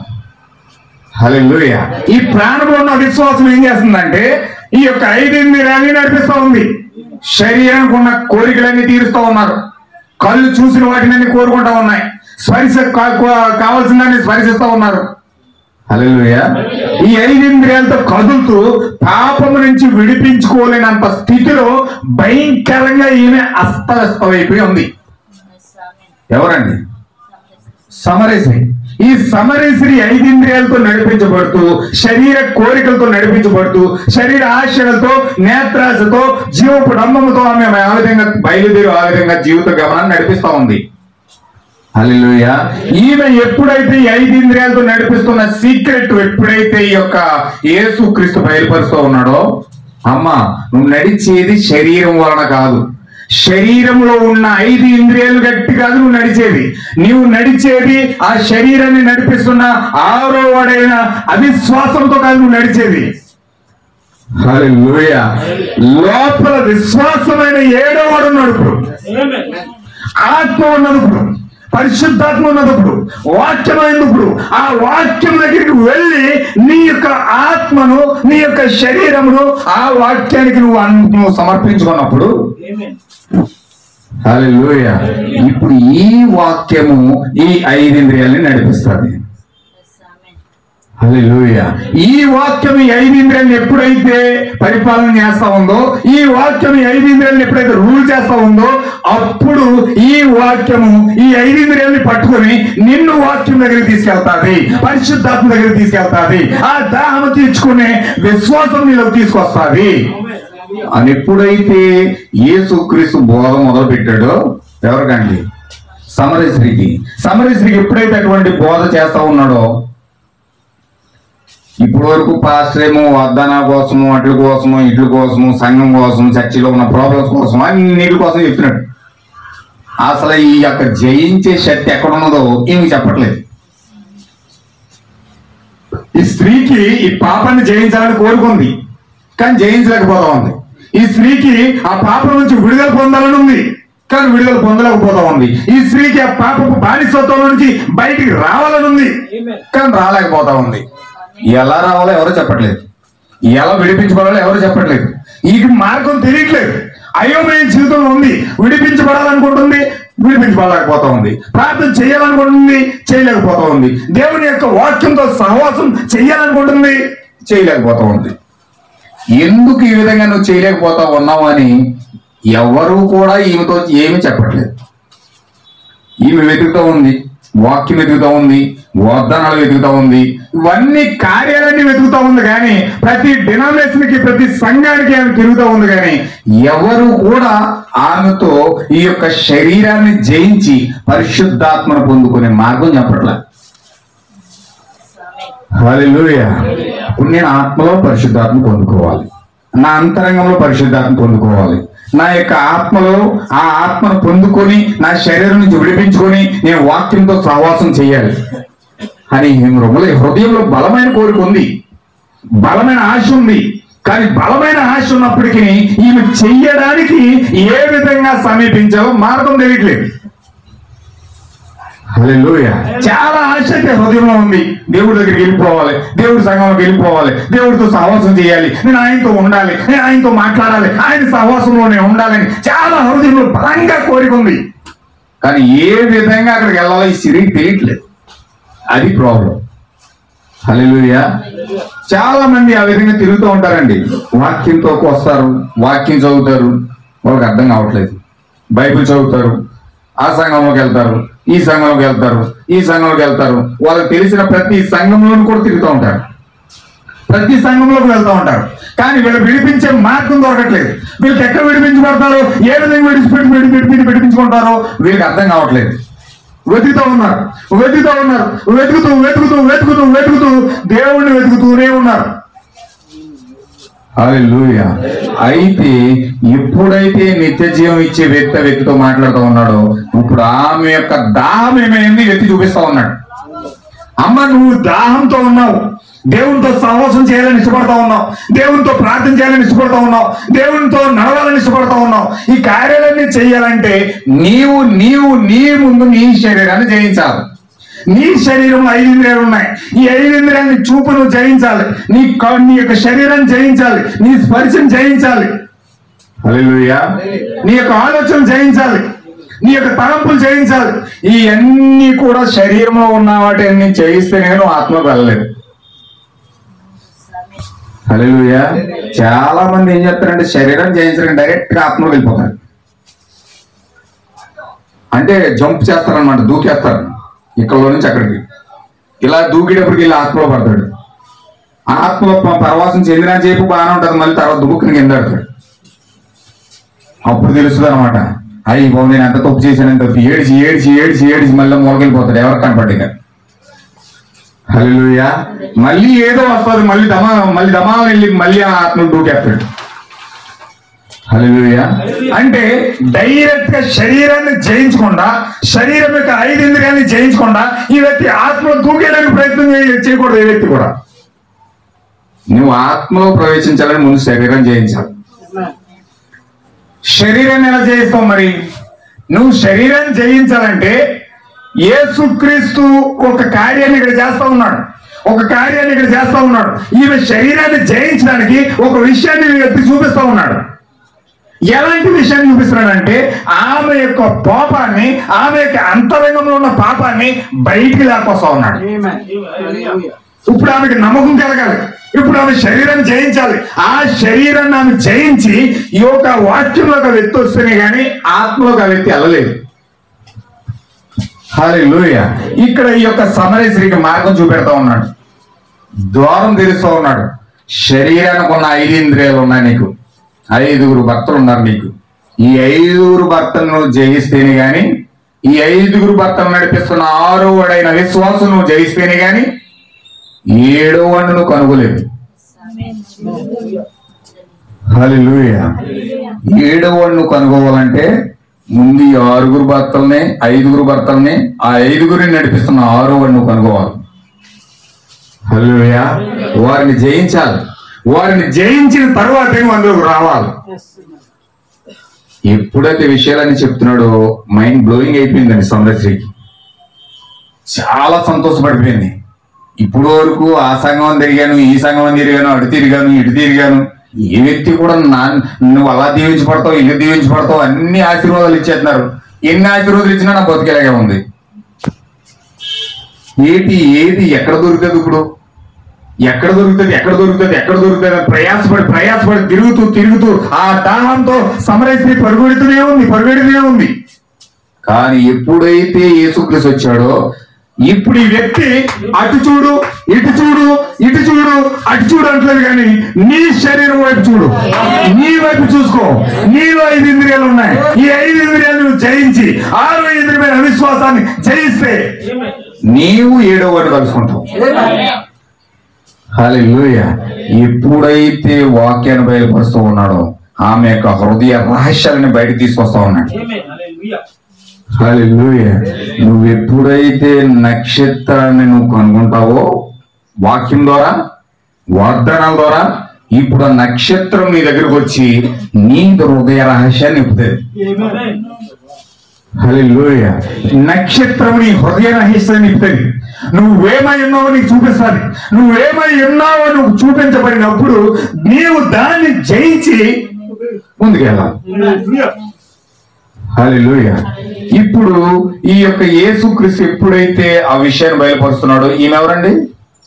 హల్లెలూయా. ఈ ప్రాణంలో ఉన్న విశ్వాసం ఏం చేస్తుందంటే, ఈ యొక్క 5 ఇంద్రియాలని నడిపిస్తూ ఉంది. శరీరానికి ఉన్న కోరికలన్నీ తీరుస్తూ ఉన్నారు, కళ్ళు చూసిన వాటిని కోరుకుంటా ఉన్నాయి, స్పర్శ కావాల్సిన దాన్ని స్పర్శిస్తూ ఉన్నారు. హల్లెలూయా. ఈ 5 ఇంద్రియాలతో కదులుతూ పాపము నుంచి విడిపించుకోలేనంత స్థితిలో భయంకరంగా ఈమె అస్తవ్యస్తమైపోయి ఉంది. ఎవరండి? సమరేశ్వరి. ఈ సమరేశ్వరి 5 ఇంద్రియాలతో నడిపించబడుతూ, శరీర కోరికలతో నడిపించబడుతూ, శరీర ఆశలతో, నేత్రాశతో, జీవపు డంబముతో ఆమె ఆ విధంగా బయలుదేరి ఆ విధంగా జీవిత గమనాన్ని నడిపిస్తా ఉంది. హల్లెలూయా. ఈమె ఎప్పుడైతే ఈ 5 ఇంద్రియాలతో నడిపిస్తున్న సీక్రెట్ ఎప్పుడైతే ఈ యొక్క యేసుక్రీస్తు బయలుపరుస్తూ ఉన్నాడో, అమ్మ నువ్వు నడిచేది శరీరం వలన కాదు, శరీరంలో ఉన్న 5 ఇంద్రియాలు గట్టి కాదు నువ్వు నడిచేది. నీవు నడిచేది ఆ శరీరాన్ని నడిపిస్తున్న 6వ వాడైన అవిశ్వాసంతో కాదు నువ్వు నడిచేది. హల్లెలూయా. లోపల విశ్వాసమైన 7వ వాడు నడుపు, ఆత్మ ఉన్నప్పుడు, పరిశుద్ధాత్మ ఉన్నప్పుడు, వాక్యం అయినప్పుడు, ఆ వాక్యం దగ్గరికి వెళ్ళి నీ యొక్క ఆత్మను, నీ యొక్క శరీరమును ఆ వాక్యానికి నువ్వు సమర్పించుకున్నప్పుడు, హల్లెలూయా, ఇప్పుడు ఈ వాక్యము ఈ 5 ఇంద్రియాలని నడిపిస్తుంది. హల్లెలూయా. ఈ వాక్యం ఈ 5 ఇంద్రియాలను ఎప్పుడైతే పరిపాలన చేస్తా ఉందో, ఈ వాక్యం ఈ 5 ఇంద్రియాలను ఎప్పుడైతే రూల్ చేస్తా ఉందో, అప్పుడు ఈ వాక్యము ఈ 5 ఇంద్రియాలని పట్టుకొని నిన్ను వాక్యం దగ్గరికి తీసుకెళ్తాది, పరిశుద్ధాత్మ దగ్గరికి తీసుకెళ్తాది, ఆ దాహము తీర్చుకునే విశ్వాసం నీలోకి తీసుకొస్తాది అని ఎప్పుడైతే యేసుక్రీస్తు బోధ మొదలు పెట్టాడో, ఎవరికండి? సమరస్త్రీకి. సమరస్త్రీకి ఎప్పుడైతే అటువంటి బోధ చేస్తా ఉన్నాడో, ఇప్పుడు వరకు పాస్టర్ ఏమో వాగ్దానాల కోసము, అట్ల కోసము, ఇట్ల కోసము, సంఘం కోసం, చర్చిలో ఉన్న ప్రాబ్లమ్స్ కోసం, అన్నిటి కోసం చెప్తున్నాడు. అసలు ఈ యొక్క జయించే శక్తి ఎక్కడున్నదో ఈమె చెప్పట్లేదు. ఈ స్త్రీకి ఈ పాపాన్ని జయించాలని కోరుకుంది, కానీ జయించలేకపోతా ఉంది. ఈ స్త్రీకి ఆ పాపం నుంచి విడుదల పొందాలని ఉంది, కానీ విడుదల పొందలేకపోతా ఉంది. ఈ స్త్రీకి ఆ పాపపు బానిసత్వం నుంచి బయటికి రావాలని ఉంది, కానీ రాలేకపోతా ఉంది. ఎలా రావాలో ఎవరో చెప్పట్లేదు, ఎలా విడిపించబడాలో ఎవరు చెప్పట్లేదు. ఈ మార్గం తెలియట్లేదు. అయోమయ జీవితంలో ఉంది. విడిపించబడాలనుకుంటుంది, విడిపించబడలేకపోతా ఉంది. ప్రార్థన చేయాలనుకుంటుంది, చేయలేకపోతా ఉంది. దేవుని యొక్క వాక్యంతో సహవాసం చేయాలనుకుంటుంది, చేయలేకపోతా ఉంది. ఎందుకు ఈ విధంగా నువ్వు చేయలేకపోతా ఉన్నావు అని ఎవరు కూడా ఈమెతో ఏమీ చెప్పట్లేదు. ఈమె వెతుకుతూ ఉంది, వాక్యం వెతుకుతూ ఉంది, వాగ్దానాలు వెతుకుతూ ఉంది, ఇవన్నీ కార్యాలన్నీ వెతుకుతూ ఉంది. కానీ ప్రతి డినామినేషన్ కి, ప్రతి సంఘానికి ఆమె తిరుగుతూ ఉంది. కానీ ఎవరు కూడా ఆమెతో ఈ యొక్క శరీరాన్ని జయించి పరిశుద్ధాత్మను పొందుకునే మార్గం చెప్పట్లే. హల్లెలూయా. ఇప్పుడు నేను ఆత్మలో పరిశుద్ధాత్మ పొందుకోవాలి, నా అంతరంగంలో పరిశుద్ధాత్మ పొందుకోవాలి. నా యొక్క ఆత్మలో ఆ ఆత్మను పొందుకొని నా శరీరం నుంచి విడిపించుకొని నేను వాక్యంతో సహవాసం చేయాలి అని హృదయంలో బలమైన కోరిక ఉంది, బలమైన ఆశ ఉంది. కానీ బలమైన ఆశ ఉన్నప్పటికీ ఈమె చెయ్యడానికి ఏ విధంగా సమీపించాలో మార్గం తెలియట్లేదు. హల్లెలూయా. చాలా ఆశ అయితే హృదయంలో ఉంది. దేవుడి దగ్గరికి వెళ్ళిపోవాలి, దేవుడి సంఘంలోకి వెళ్ళిపోవాలి, దేవుడితో సహవాసం చేయాలి, నేను ఆయనతో ఉండాలి, నేను ఆయనతో మాట్లాడాలి, ఆయన సహవాసంలోనే ఉండాలని చాలా హృదయంలో బలంగా కోరిక ఉంది. కానీ ఏ విధంగా అక్కడికి వెళ్ళాలో ఈ స్త్రీకి తెలియట్లేదు. అది ప్రాబ్లం. హల్లెలూయా. చాలా మంది ఆ విధంగా తిరుగుతూ ఉంటారండి. వాక్యంతో వస్తారు, వాక్యం చదువుతారు, వాళ్ళకి అర్థం కావట్లేదు. బైబిల్ చదువుతారు, ఆ సంఘంలోకి వెళ్తారు, ఈ సంఘంలోకి వెళ్తారు, ఈ సంఘంలోకి వెళ్తారు. వాళ్ళకి తెలిసిన ప్రతి సంఘంలోనూ కూడా తిరుగుతూ ఉంటారు, ప్రతి సంఘంలోకి వెళ్తూ ఉంటారు. కానీ వీళ్ళు విడిపించే మార్గం దొరకట్లేదు. వీళ్ళకి ఎక్కడ విడిపించబడతారో, ఏ విధంగా విడిపించుకుంటారో వీళ్ళకి అర్థం కావట్లేదు. వెతుకుతూ ఉన్నారు, వెతుకుతూ ఉన్నారు, వెతుకుతూ వెతుకుతూ వెతుకుతూ వెతుకుతూ దేవుణ్ణి వెతుకుతూనే ఉన్నారు. హల్లెలూయా. అయితే ఎప్పుడైతే నిత్య జీవం ఇచ్చే వ్యక్తితో మాట్లాడుతూ ఉన్నాడో ఇప్పుడు ఆమె యొక్క దాహం ఏమైంది వ్యక్తి చూపిస్తా ఉన్నాడు. అమ్మ, నువ్వు దాహంతో ఉన్నావు, దేవునితో సహవాసం చేయాలని ఇష్టపడతా ఉన్నావు, దేవునితో ప్రార్థన చేయాలని ఇష్టపడతా ఉన్నావు, దేవునితో నడవాలని ఇష్టపడతా ఉన్నావు. ఈ కార్యాలన్నీ చేయాలంటే నీవు నీ ముందు నీ శరీరాన్ని జయించాలి. నీ శరీరంలో 5 ఇంద్రియాలు ఉన్నాయి. ఈ 5 ఇంద్రియాలని చూపు నువ్వు జయించాలి, నీ యొక్క శరీరాన్ని జయించాలి, నీ స్పర్శను జయించాలి. హల్లెలూయా. నీ యొక్క ఆలోచన జయించాలి, నీ యొక్క తలంపులు జయించాలి. ఇవన్నీ కూడా శరీరంలో ఉన్న వాటిని జయిస్తే నేను ఆత్మకు వెళ్ళలేదు. హల్లెలూయా. చాలా మంది ఏం చేస్తారంటే శరీరం జయించడానికి డైరెక్ట్ గా ఆత్మకు వెళ్ళిపోతారు. అంటే జంప్ చేస్తారనమాట, దూకేస్తారు ఇక్కడ నుంచి అక్కడికి. ఇలా దూకేటప్పటికి ఇలా ఆత్మలో పడతాడు. ఆత్మలో పరవాసం చెందిన చేపు బాగానే ఉంటుంది, మళ్ళీ తర్వాత దుఃఖని కింద పడతాడు. అప్పుడు తెలుస్తుంది అనమాట, అయ్యి బాబు నేను ఎంత తప్పు చేశానని తప్పు ఏడిచి ఏడిచి ఏడిచి ఏడిచి మళ్ళీ మూలకెళ్ళిపోతాడు. ఎవరు కనపడ్డా. హల్లెలూయా. మళ్ళీ ఏదో వస్తుంది, మళ్ళీ దమాలు వెళ్ళి మళ్ళీ ఆ ఆత్మను దూకేస్తాడు. హల్లెలూయా. అంటే డైరెక్ట్ గా శరీరాన్ని జయించకుండా, శరీరం యొక్క 5 ఇంద్రియాన్ని జయించకుండా ఈ వ్యక్తి ఆత్మలో దూకేయడానికి ప్రయత్నం చేయకూడదు. ఏ వ్యక్తి కూడా నువ్వు ఆత్మలో ప్రవేశించాలని ముందు శరీరం జయించాలి. శరీరాన్ని ఎలా జయిస్తావు? మరి నువ్వు శరీరాన్ని జయించాలంటే యేసుక్రీస్తు ఒక కార్యాన్ని ఇక్కడ చేస్తా ఉన్నాడు, ఒక కార్యాన్ని ఇక్కడ చేస్తా ఉన్నాడు. ఈమె శరీరాన్ని జయించడానికి ఒక విషయాన్ని వ్యక్తి చూపిస్తా ఉన్నాడు. ఎలాంటి విషయాన్ని చూపిస్తున్నాడంటే ఆమె యొక్క పాపాన్ని, ఆమె యొక్క అంతరంగంలో ఉన్న పాపాన్ని బయటికి లేకొస్తా ఉన్నాడు. ఇప్పుడు ఆమెకి నమ్మకం కలగాలి, ఇప్పుడు ఆమె శరీరాన్ని జయించాలి. ఆ శరీరాన్ని ఆమె జయించి ఈ యొక్క వాక్యంలోకి వ్యక్తి వస్తేనే కానీ ఆత్మలోకి ఆ వ్యక్తి వెళ్ళలేదు. హల్లెలూయా. ఇక్కడ ఈ యొక్క సమరయ స్త్రీకి మార్గం చూపెడతా ఉన్నాడు, ద్వారం తెరుస్తూ ఉన్నాడు. శరీరానికి ఉన్న 5 ఇంద్రియాలు ఉన్నాయి నీకు, 5 భర్తలు ఉన్నారు నీకు. ఈ 5 భర్తలను జయిస్తేనే గాని, ఈ 5 భర్తలు నడిపిస్తున్న 6వడైన విశ్వాసం నువ్వు జయిస్తేనే గాని 7వను నువ్వు కనుగోలేదు. హల్లెలూయా. 7వను నువ్వు కనుగోవాలంటే ముందు ఈ 6 భర్తల్ని 5 భర్తల్ని ఆ 5 నడిపిస్తున్న 6వ నువ్వు కనుక్కోవాలి. హల్లెలూయా. వారిని జయించాలి. వారిని జయించిన తర్వాత అందులోకి రావాలి. ఎప్పుడైతే విషయాలన్నీ చెప్తున్నాడో మైండ్ బ్లోయింగ్ అయిపోయిందండి సమరశ్రీకి. చాలా సంతోషపడిపోయింది. ఇప్పుడు వరకు ఆ సంఘం తిరిగాను, ఈ సంఘం తిరిగాను, అటు తిరిగాను, ఇటు తిరిగాను, ఏ వ్యక్తి కూడా నువ్వు అలా దీవించబడతావు, ఇల్లు దీవించబడతావు, అన్ని ఆశీర్వాదాలు ఇచ్చేస్తున్నారు. ఎన్ని ఆశీర్వాదాలు ఇచ్చినా నా బతికేలాగే ఉంది. ఏది ఎక్కడ దొరుకుతుంది? ఇప్పుడు ఎక్కడ దొరుకుతుంది ప్రయాసపడి తిరుగుతూ ఆ దాహంతో సమరశ్రీ పరుగెడుతూనే ఉంది. కానీ ఎప్పుడైతే యేసుక్రీస్తు వచ్చాడో ఇప్పుడు ఈ వ్యక్తి అటు చూడు ఇటు చూడు అటు చూడు అంటలేదు, కానీ నీ శరీరం వైపు చూడు, నీ వైపు చూసుకో. నీలో 5 ఇంద్రియాలు ఉన్నాయి. ఈ 5 ఇంద్రియాలు నువ్వు జయించి 6వ ఇంద్రియమైన అవిశ్వాసాన్ని జయిస్తే నీవు 7వ వాడు కలుసుకుంటావు. హల్లెలూయా. ఎప్పుడైతే వాక్యాన్ని బయలుపరుస్తూ ఉన్నాడో ఆమె యొక్క హృదయ రహస్యాలను బయట తీసుకొస్తా ఉన్నాడు. హల్లెలూయా. నువ్వు ఎప్పుడైతే నక్షత్రాన్ని నువ్వు కనుగొంటావో వాక్యం ద్వారా, వాగ్దానాల ద్వారా, ఇప్పుడు ఆ నక్షత్రం నీ దగ్గరకు వచ్చి నీ హృదయ రహస్యాన్ని నింపుతుంది. హల్లెలూయా. నక్షత్రం నీ హృదయ రహస్యాన్ని నింపుతుంది. నువ్వేమై ఉన్నావో నీకు చూపిస్తుంది. నువ్వేమై ఉన్నావో నువ్వు చూపించబడినప్పుడు నీవు దాన్ని జయించి ముందుకెళ్ళాలి. హల్లెలూయా. ఇప్పుడు ఈ యొక్క యేసుక్రీస్తు ఎప్పుడైతే ఆ విషయాన్ని బయలుపరుస్తున్నాడో, ఈమె ఎవరండి?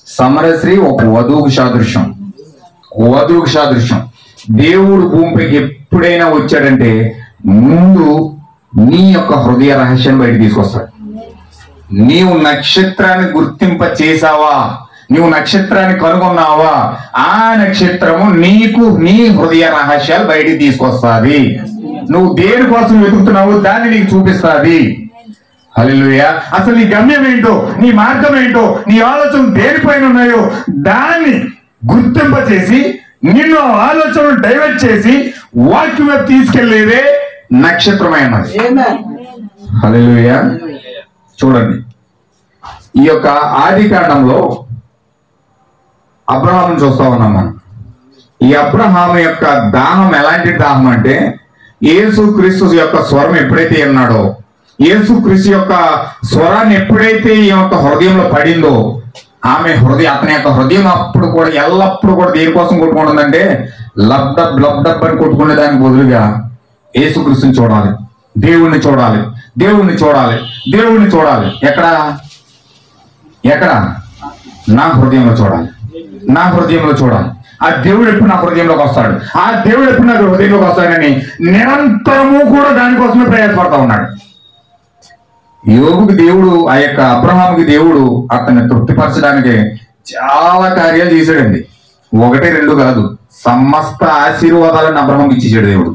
సమరశ్రీ ఒక వధువుకు సాదృశ్యం. దేవుడు భూమిపైకి ఎప్పుడైనా వచ్చాడంటే ముందు నీ యొక్క హృదయ రహస్యాన్ని బయట తీసుకొస్తాడు. నీవు నక్షత్రాన్ని గుర్తింప చేసావా? నీవు నక్షత్రాన్ని కనుగొన్నావా? ఆ నక్షత్రము నీకు నీ హృదయ రహస్యాలు బయటికి తీసుకొస్తాది. నువ్వు దేనికోసం వెతుకుతున్నావు దాన్ని నీకు చూపిస్తాది. హల్లెలూయా. అసలు నీ గమ్యం ఏంటో, నీ మార్గం ఏంటో, నీ ఆలోచన దేనిపైన ఉన్నాయో దాన్ని గుర్తింప చేసి నిన్ను ఆలోచనలు డైవర్ట్ చేసి వాక్యం వైపు తీసుకెళ్లేదే నక్షత్రమైనది. హల్లెలూయా. చూడండి, ఈ యొక్క ఆది కాండంలో అబ్రహాం చూస్తా ఉన్నాం మనం. ఈ అబ్రహాం యొక్క దాహం ఎలాంటి దాహం అంటే, యేసుక్రీస్తు యొక్క స్వరం ఎప్పుడైతే విన్నాడో, యేసుక్రీస్తు యొక్క స్వరాన్ని ఎప్పుడైతే ఈ యొక్క హృదయంలో పడిందో, అతని యొక్క హృదయం అప్పుడు కూడా ఎల్లప్పుడు కూడా దేనికోసం కొట్టుకుంటుందంటే లబ్డబ్ అని కొట్టుకునే దానికి బదులుగా యేసుక్రీస్తుని చూడాలి, దేవుణ్ణి చూడాలి. ఎక్కడ? నా హృదయంలో చూడాలి. ఆ దేవుడు ఎప్పుడు నా హృదయంలోకి వస్తాడని నిరంతరము కూడా దానికోసమే ప్రయాసపడతా ఉన్నాడు. యోబుకి దేవుడు, ఆ యొక్క అబ్రహాముకి దేవుడు అతన్ని తృప్తిపరచడానికి చాలా కార్యాలు చేశాడండి. 1, 2 కాదు, సమస్త ఆశీర్వాదాలను అబ్రహాం ఇచ్చేసాడు దేవుడు.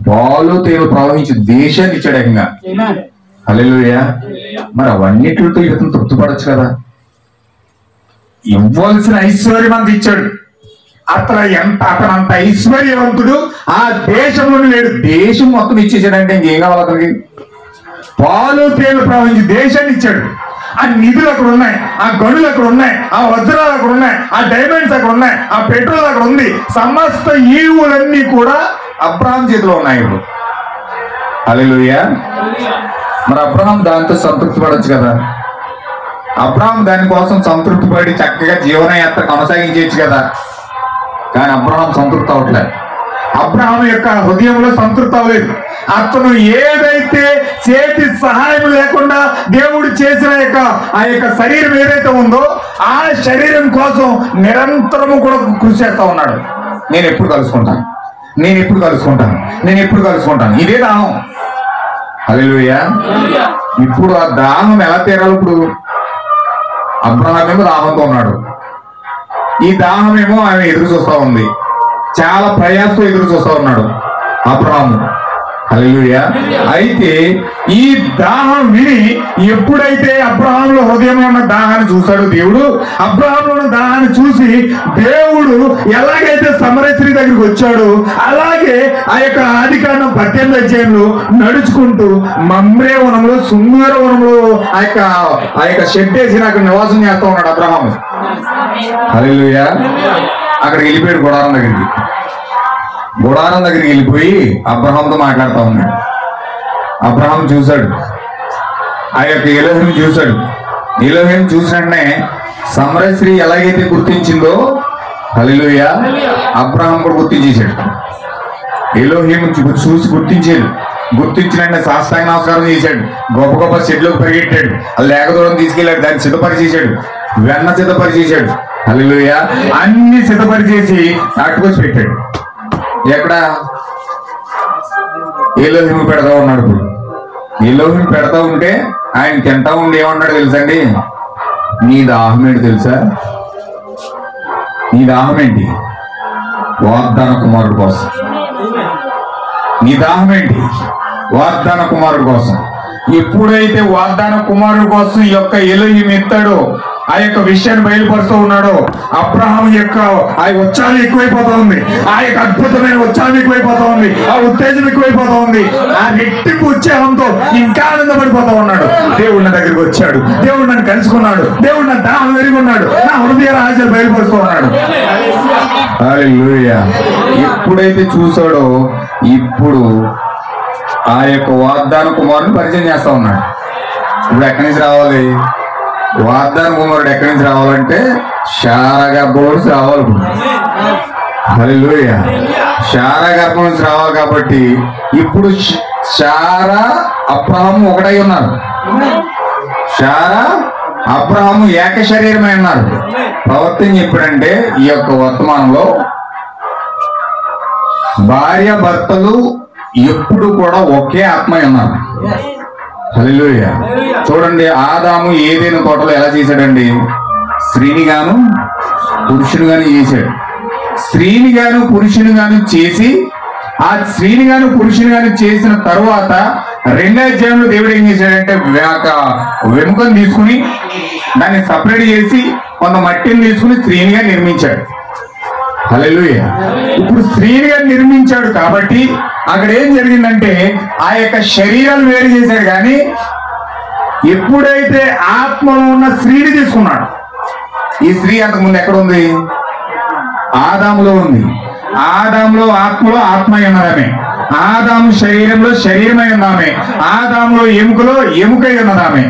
పాలు తేలు ప్రవహించి దేశాన్ని ఇచ్చాడు ఏకంగా. హల్లెలూయా. మరి అవన్నిటితో ఇతను తృప్తిపడచ్చు కదా. ఇవ్వాల్సిన ఐశ్వర్యం అంత ఇచ్చాడు. అతనంత ఐశ్వర్యవంతుడు ఆ దేశంలో లేడు. దేశం మొత్తం ఇచ్చేసాడంటే ఇంకేం కావాలి అతనికి? పాలు తేలు ప్రవహించి దేశాన్ని ఇచ్చాడు. ఆ నిధులు అక్కడ ఉన్నాయి, ఆ గనులు అక్కడ ఉన్నాయి, ఆ వజ్రాలు అక్కడ ఉన్నాయి, ఆ డైమండ్స్ అక్కడ ఉన్నాయి, ఆ పెట్రోల్ అక్కడ ఉంది. సమస్త ఈవులన్నీ కూడా అబ్రహాం చేతిలో ఉన్నాయి ఇప్పుడు. హల్లెలూయా. మరి అబ్రహాం దాంతో సంతృప్తి పడొచ్చు కదా. అబ్రహాం దానికోసం సంతృప్తి పడి చక్కగా జీవనయాత్ర కొనసాగించవచ్చు కదా. కానీ అబ్రహాం సంతృప్తి అవ్వట్లేదు. అబ్రహాం యొక్క హృదయంలో సంతృప్తి అవ్వలేదు. అతను ఏదైతే చేతి సహాయం లేకుండా దేవుడు చేసిన ఆ యొక్క శరీరం ఏదైతే ఉందో ఆ శరీరం కోసం నిరంతరము కూడా కృషి చేస్తా ఉన్నాడు. నేను ఎప్పుడు కలుసుకుంటాను, ఇదే దాహం. హల్లెలూయా. ఇప్పుడు ఆ దాహం ఎలా తీరాలి? ఇప్పుడు అబ్రహాం ఏమో దాహంతో ఉన్నాడు, ఈ దాహం ఏమో ఆయన ఎదురు చూస్తా ఉంది. చాలా ప్రయాసంతో ఎదురు చూస్తా ఉన్నాడు అబ్రహాము. హల్లెలూయా. అయితే ఈ దాహం విని ఎప్పుడైతే అబ్రహాములో హృదయంలో ఉన్న దాహాన్ని చూశాడు దేవుడు, అబ్రహాములో ఉన్న దాహాన్ని చూసి దేవుడు ఎలాగైతే సమరయ స్త్రీ దగ్గరికి వచ్చాడు అలాగే ఆ యొక్క ఆదికాండం 18వ అధ్యాయంలో నడుచుకుంటూ మమ్రే వనంలో సుందర వనంలో ఆ యొక్క షెడ్ వేసి నాకు నివాసం చేస్తా ఉన్నాడు అబ్రహాము. హల్లెలూయా. అక్కడికి వెళ్ళిపోయాడు గుడారం దగ్గరికి వెళ్ళిపోయి అబ్రహాంతో మాట్లాడుతూ ఉన్నాడు. అబ్రహాం చూశాడు, ఆ యొక్క ఎలోహిం చూశాడు. ఎలోహిం చూసినట్నే సమరయ స్త్రీ ఎలాగైతే గుర్తించిందో హల్లెలూయా అబ్రహాం కూడా గుర్తించేశాడు. ఎలోహిం చూసి గుర్తించినట్టే సాష్టాంగ నమస్కారం చేశాడు. గొప్ప గొప్ప షెడ్లోకి పరిగెట్టాడు. లేక దూరం తీసుకెళ్ళాడు, దాన్ని సిద్ధపరిచేశాడు, వెన్న సిద్ధపరిచేశాడు. హల్లెలూయా. అన్ని సిద్ధపరిచేసి అట్టుకొచ్చి పెట్టాడు. ఎక్కడ ఎలోహిం పెడతా ఉన్నాడు. ఇప్పుడు ఎలోహిం పెడతా ఉంటే ఆయన తింటా ఉండి ఏమన్నాడు తెలుసండి? నీ దాహం ఏంటి తెలుసా? నీ దాహం ఏంటి? వాగ్దాన కుమారుడు కోసం. నీ దాహం ఏంటి? వాగ్దాన కుమారుడు కోసం. ఎప్పుడైతే వాగ్దాన కుమారుడు కోసం ఈ యొక్క ఎలోహిం ఎత్తాడో, ఆ యొక్క విషయాన్ని బయలుపరుస్తూ ఉన్నాడో, అబ్రహాం యొక్క ఆ ఉత్సాహం ఎక్కువైపోతా ఉంది, ఆ యొక్క అద్భుతమైన ఉత్సాహం ఎక్కువైపోతా ఉంది, ఆ ఉత్తేజం ఎక్కువైపోతా ఉంది. ఆ రెట్టింపు ఉత్సాహంతో ఇంకా ఆనందపడిపోతా ఉన్నాడు. దేవుడి దగ్గరికి వచ్చాడు, దేవుడు నన్ను కలుసుకున్నాడు, దేవుడు నా దాహం వెరుగున్నాడు, నా హృదయ రహస్యాలు బయలుపరుస్తూ ఉన్నాడు. హల్లెలూయా. ఎప్పుడైతే చూసాడో ఇప్పుడు ఆ యొక్క వాగ్దాన కుమారుని పరిచయం చేస్తా ఉన్నాడు. ఇప్పుడు ఎక్కడి నుంచి రావాలి? వాగ్దాన కుమారుడు ఎక్కడి నుంచి రావాలంటే శారా గర్భం నుంచి రావాలి. హల్లెలూయా. శారా గర్భం నుంచి రావాలి. కాబట్టి ఇప్పుడు శారా అబ్రహాము ఒకటై ఉన్నారు. శారా అబ్రహాము ఏక శరీరమై ఉన్నారు. ప్రవర్తన ఎప్పుడంటే ఈ యొక్క వర్తమానంలో భార్య భర్తలు ఎప్పుడు కూడా ఒకే ఆత్మ ఉన్నారు. హల్లెలూయా. చూడండి, ఆదాము ఏదైనా తోటలో ఎలా చేశాడండి? స్త్రీని గాను పురుషుని గాను చేశాడు. స్త్రీని గాను పురుషుని గాను చేసి, ఆ స్త్రీని గాను పురుషుని గాను చేసిన తరువాత 2వ అధ్యాయంలో దేవుడు ఏం చేశాడంటే వెముకను తీసుకుని దాన్ని సపరేట్ చేసి కొంత మట్టిని తీసుకుని స్త్రీనిగా నిర్మించాడు. హల్లెలూయా. ఇప్పుడు స్త్రీనిగా నిర్మించాడు కాబట్టి అక్కడ ఏం జరిగిందంటే ఆ యొక్క శరీరాలు వేరు చేశాడు. కానీ ఎప్పుడైతే ఆత్మలో ఉన్న స్త్రీని తీసుకున్నాడు, ఈ స్త్రీ అంతకుముందు ఎక్కడ ఉంది? ఆదాములో ఉంది. ఆదాములో ఆత్మలో ఆత్మ ఉన్నదామె, ఆదాము శరీరంలో శరీరమై ఉన్నామే, ఆదాములో ఎముకలో ఎముకై ఉన్నదామె.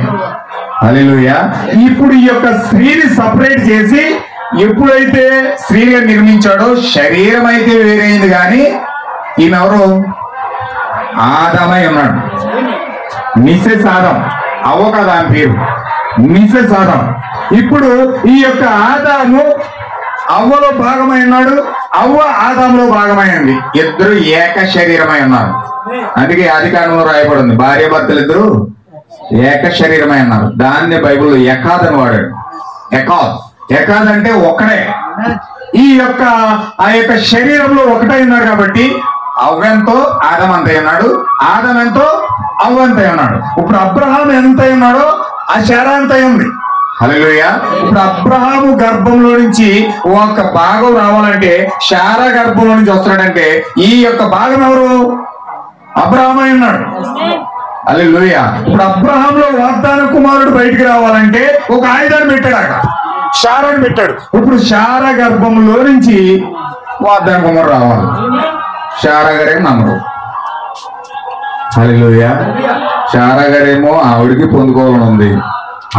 హల్లెలూయా. ఇప్పుడు ఈ యొక్క స్త్రీని సపరేట్ చేసి ఎప్పుడైతే స్త్రీగా నిర్మించాడో శరీరం అయితే వేరైంది, కానీ ఈమె ఎవరు? ఆదామై ఉన్నాడు. మిసెస్ ఆదాం, అవ్వ కదా అని పేరు, మిసెస్ ఆదాం. ఇప్పుడు ఈ యొక్క ఆదాము అవ్వలో భాగమై ఉన్నాడు, అవ్వ ఆదాములో భాగమైంది. ఇద్దరు ఏక శరీరమై ఉన్నారు. అందుకే ఆదికాండంలో రాయబడింది భార్య భర్తలు ఇద్దరు ఏక శరీరమై ఉన్నారు. దాన్ని బైబిల్లో ఎకాద్ అని వాడాడు. ఎకాద్ అంటే ఒక్కడే. ఈ యొక్క ఆ యొక్క శరీరంలో ఒకటై ఉన్నారు కాబట్టి అవ్వెంతో ఆదం అంతై ఉన్నాడు, ఆదం ఎంతో అవ్వ అంతై ఉన్నాడు. ఇప్పుడు అబ్రహాం ఎంతై ఉన్నాడో ఆ శారా అంతై ఉంది. హల్లెలూయా. ఇప్పుడు అబ్రహాము గర్భంలో నుంచి ఒక భాగం రావాలంటే శారా గర్భంలో నుంచి వస్తున్నాడంటే ఈ యొక్క భాగం ఎవరు? అబ్రహామై ఉన్నాడు. హల్లెలూయా. ఇప్పుడు అబ్రహాంలో వాగ్దాన కుమారుడు బయటికి రావాలంటే ఒక ఆయుధాన్ని పెట్టాడు, అక్కడ శారాని పెట్టాడు. ఇప్పుడు శారా గర్భంలో నుంచి వాగ్దాన కుమారుడు రావాలి. శారా గారేమో నమ్మరు. హల్లెలూయా. శారా గారేమో ఆవిడికి పొందుకోవాలని ఉంది,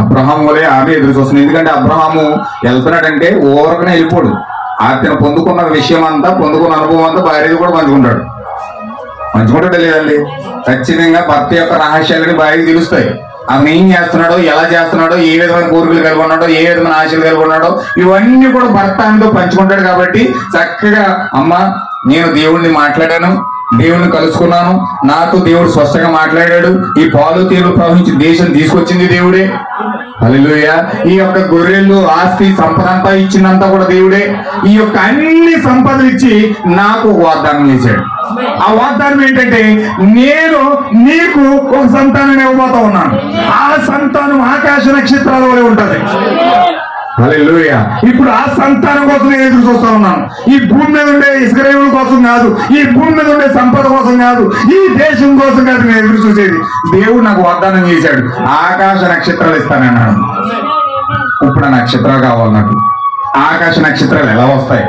అబ్రహాం వలే ఆమె ఎదురు చూస్తుంది. ఎందుకంటే అబ్రహాము వెళ్తున్నాడంటే ఓరకనే వెళ్ళిపోడు. అతను పొందుకున్న విషయం అంతా, పొందుకున్న అనుభవం అంతా భార్యది కూడా పంచుకుంటాడు లేదండి. ఖచ్చితంగా భర్త యొక్క రహస్యాలని భార్యకి తెలుస్తాయి. ఆమె ఏం చేస్తున్నాడో, ఎలా చేస్తున్నాడో, ఏ విధమైన కోరికలు కలిగి ఉన్నాడో, ఏ విధమైన ఆశలు కలిగి ఉన్నాడో ఇవన్నీ కూడా భర్త ఆమెతో పంచుకుంటాడు. కాబట్టి చక్కగా అమ్మ నేను దేవుడిని మాట్లాడాను, దేవుడిని కలుసుకున్నాను, నాతో దేవుడు స్పష్టంగా మాట్లాడాడు, ఈ పాలు తేలు ప్రవహించి దేశం తీసుకొచ్చింది దేవుడే. హల్లెలూయా. ఈ యొక్క గొర్రెలు ఆస్తి సంపద అంతా ఇచ్చినంతా కూడా దేవుడే. ఈ యొక్క అన్ని సంపదలు ఇచ్చి నాకు ఒక వాగ్దానం చేశాడు. ఆ వాగ్దానం ఏంటంటే, నేను నీకు ఒక సంతానం ఇవ్వబోతా ఉన్నాను. ఆ సంతానం ఆకాశ నక్షత్రాల వలె ఉంటది. హల్లెలూయా. ఇప్పుడు ఆ సంతానం కోసం నేను ఎదురు చూస్తా ఉన్నాను. ఈ భూమి మీద ఉండే ఇస్రాయేలు కోసం కాదు, ఈ భూమి మీద ఉండే సంపద కోసం కాదు, ఈ దేశం కోసం కాదు నేను ఎదురు చూసేది. దేవుడు నాకు వాగ్దానం చేశాడు, ఆకాశ నక్షత్రాలు ఇస్తానన్నాడు. ఇప్పుడు ఆ నక్షత్రాలు కావాలి నాకు. ఆకాశ నక్షత్రాలు ఎలా వస్తాయి?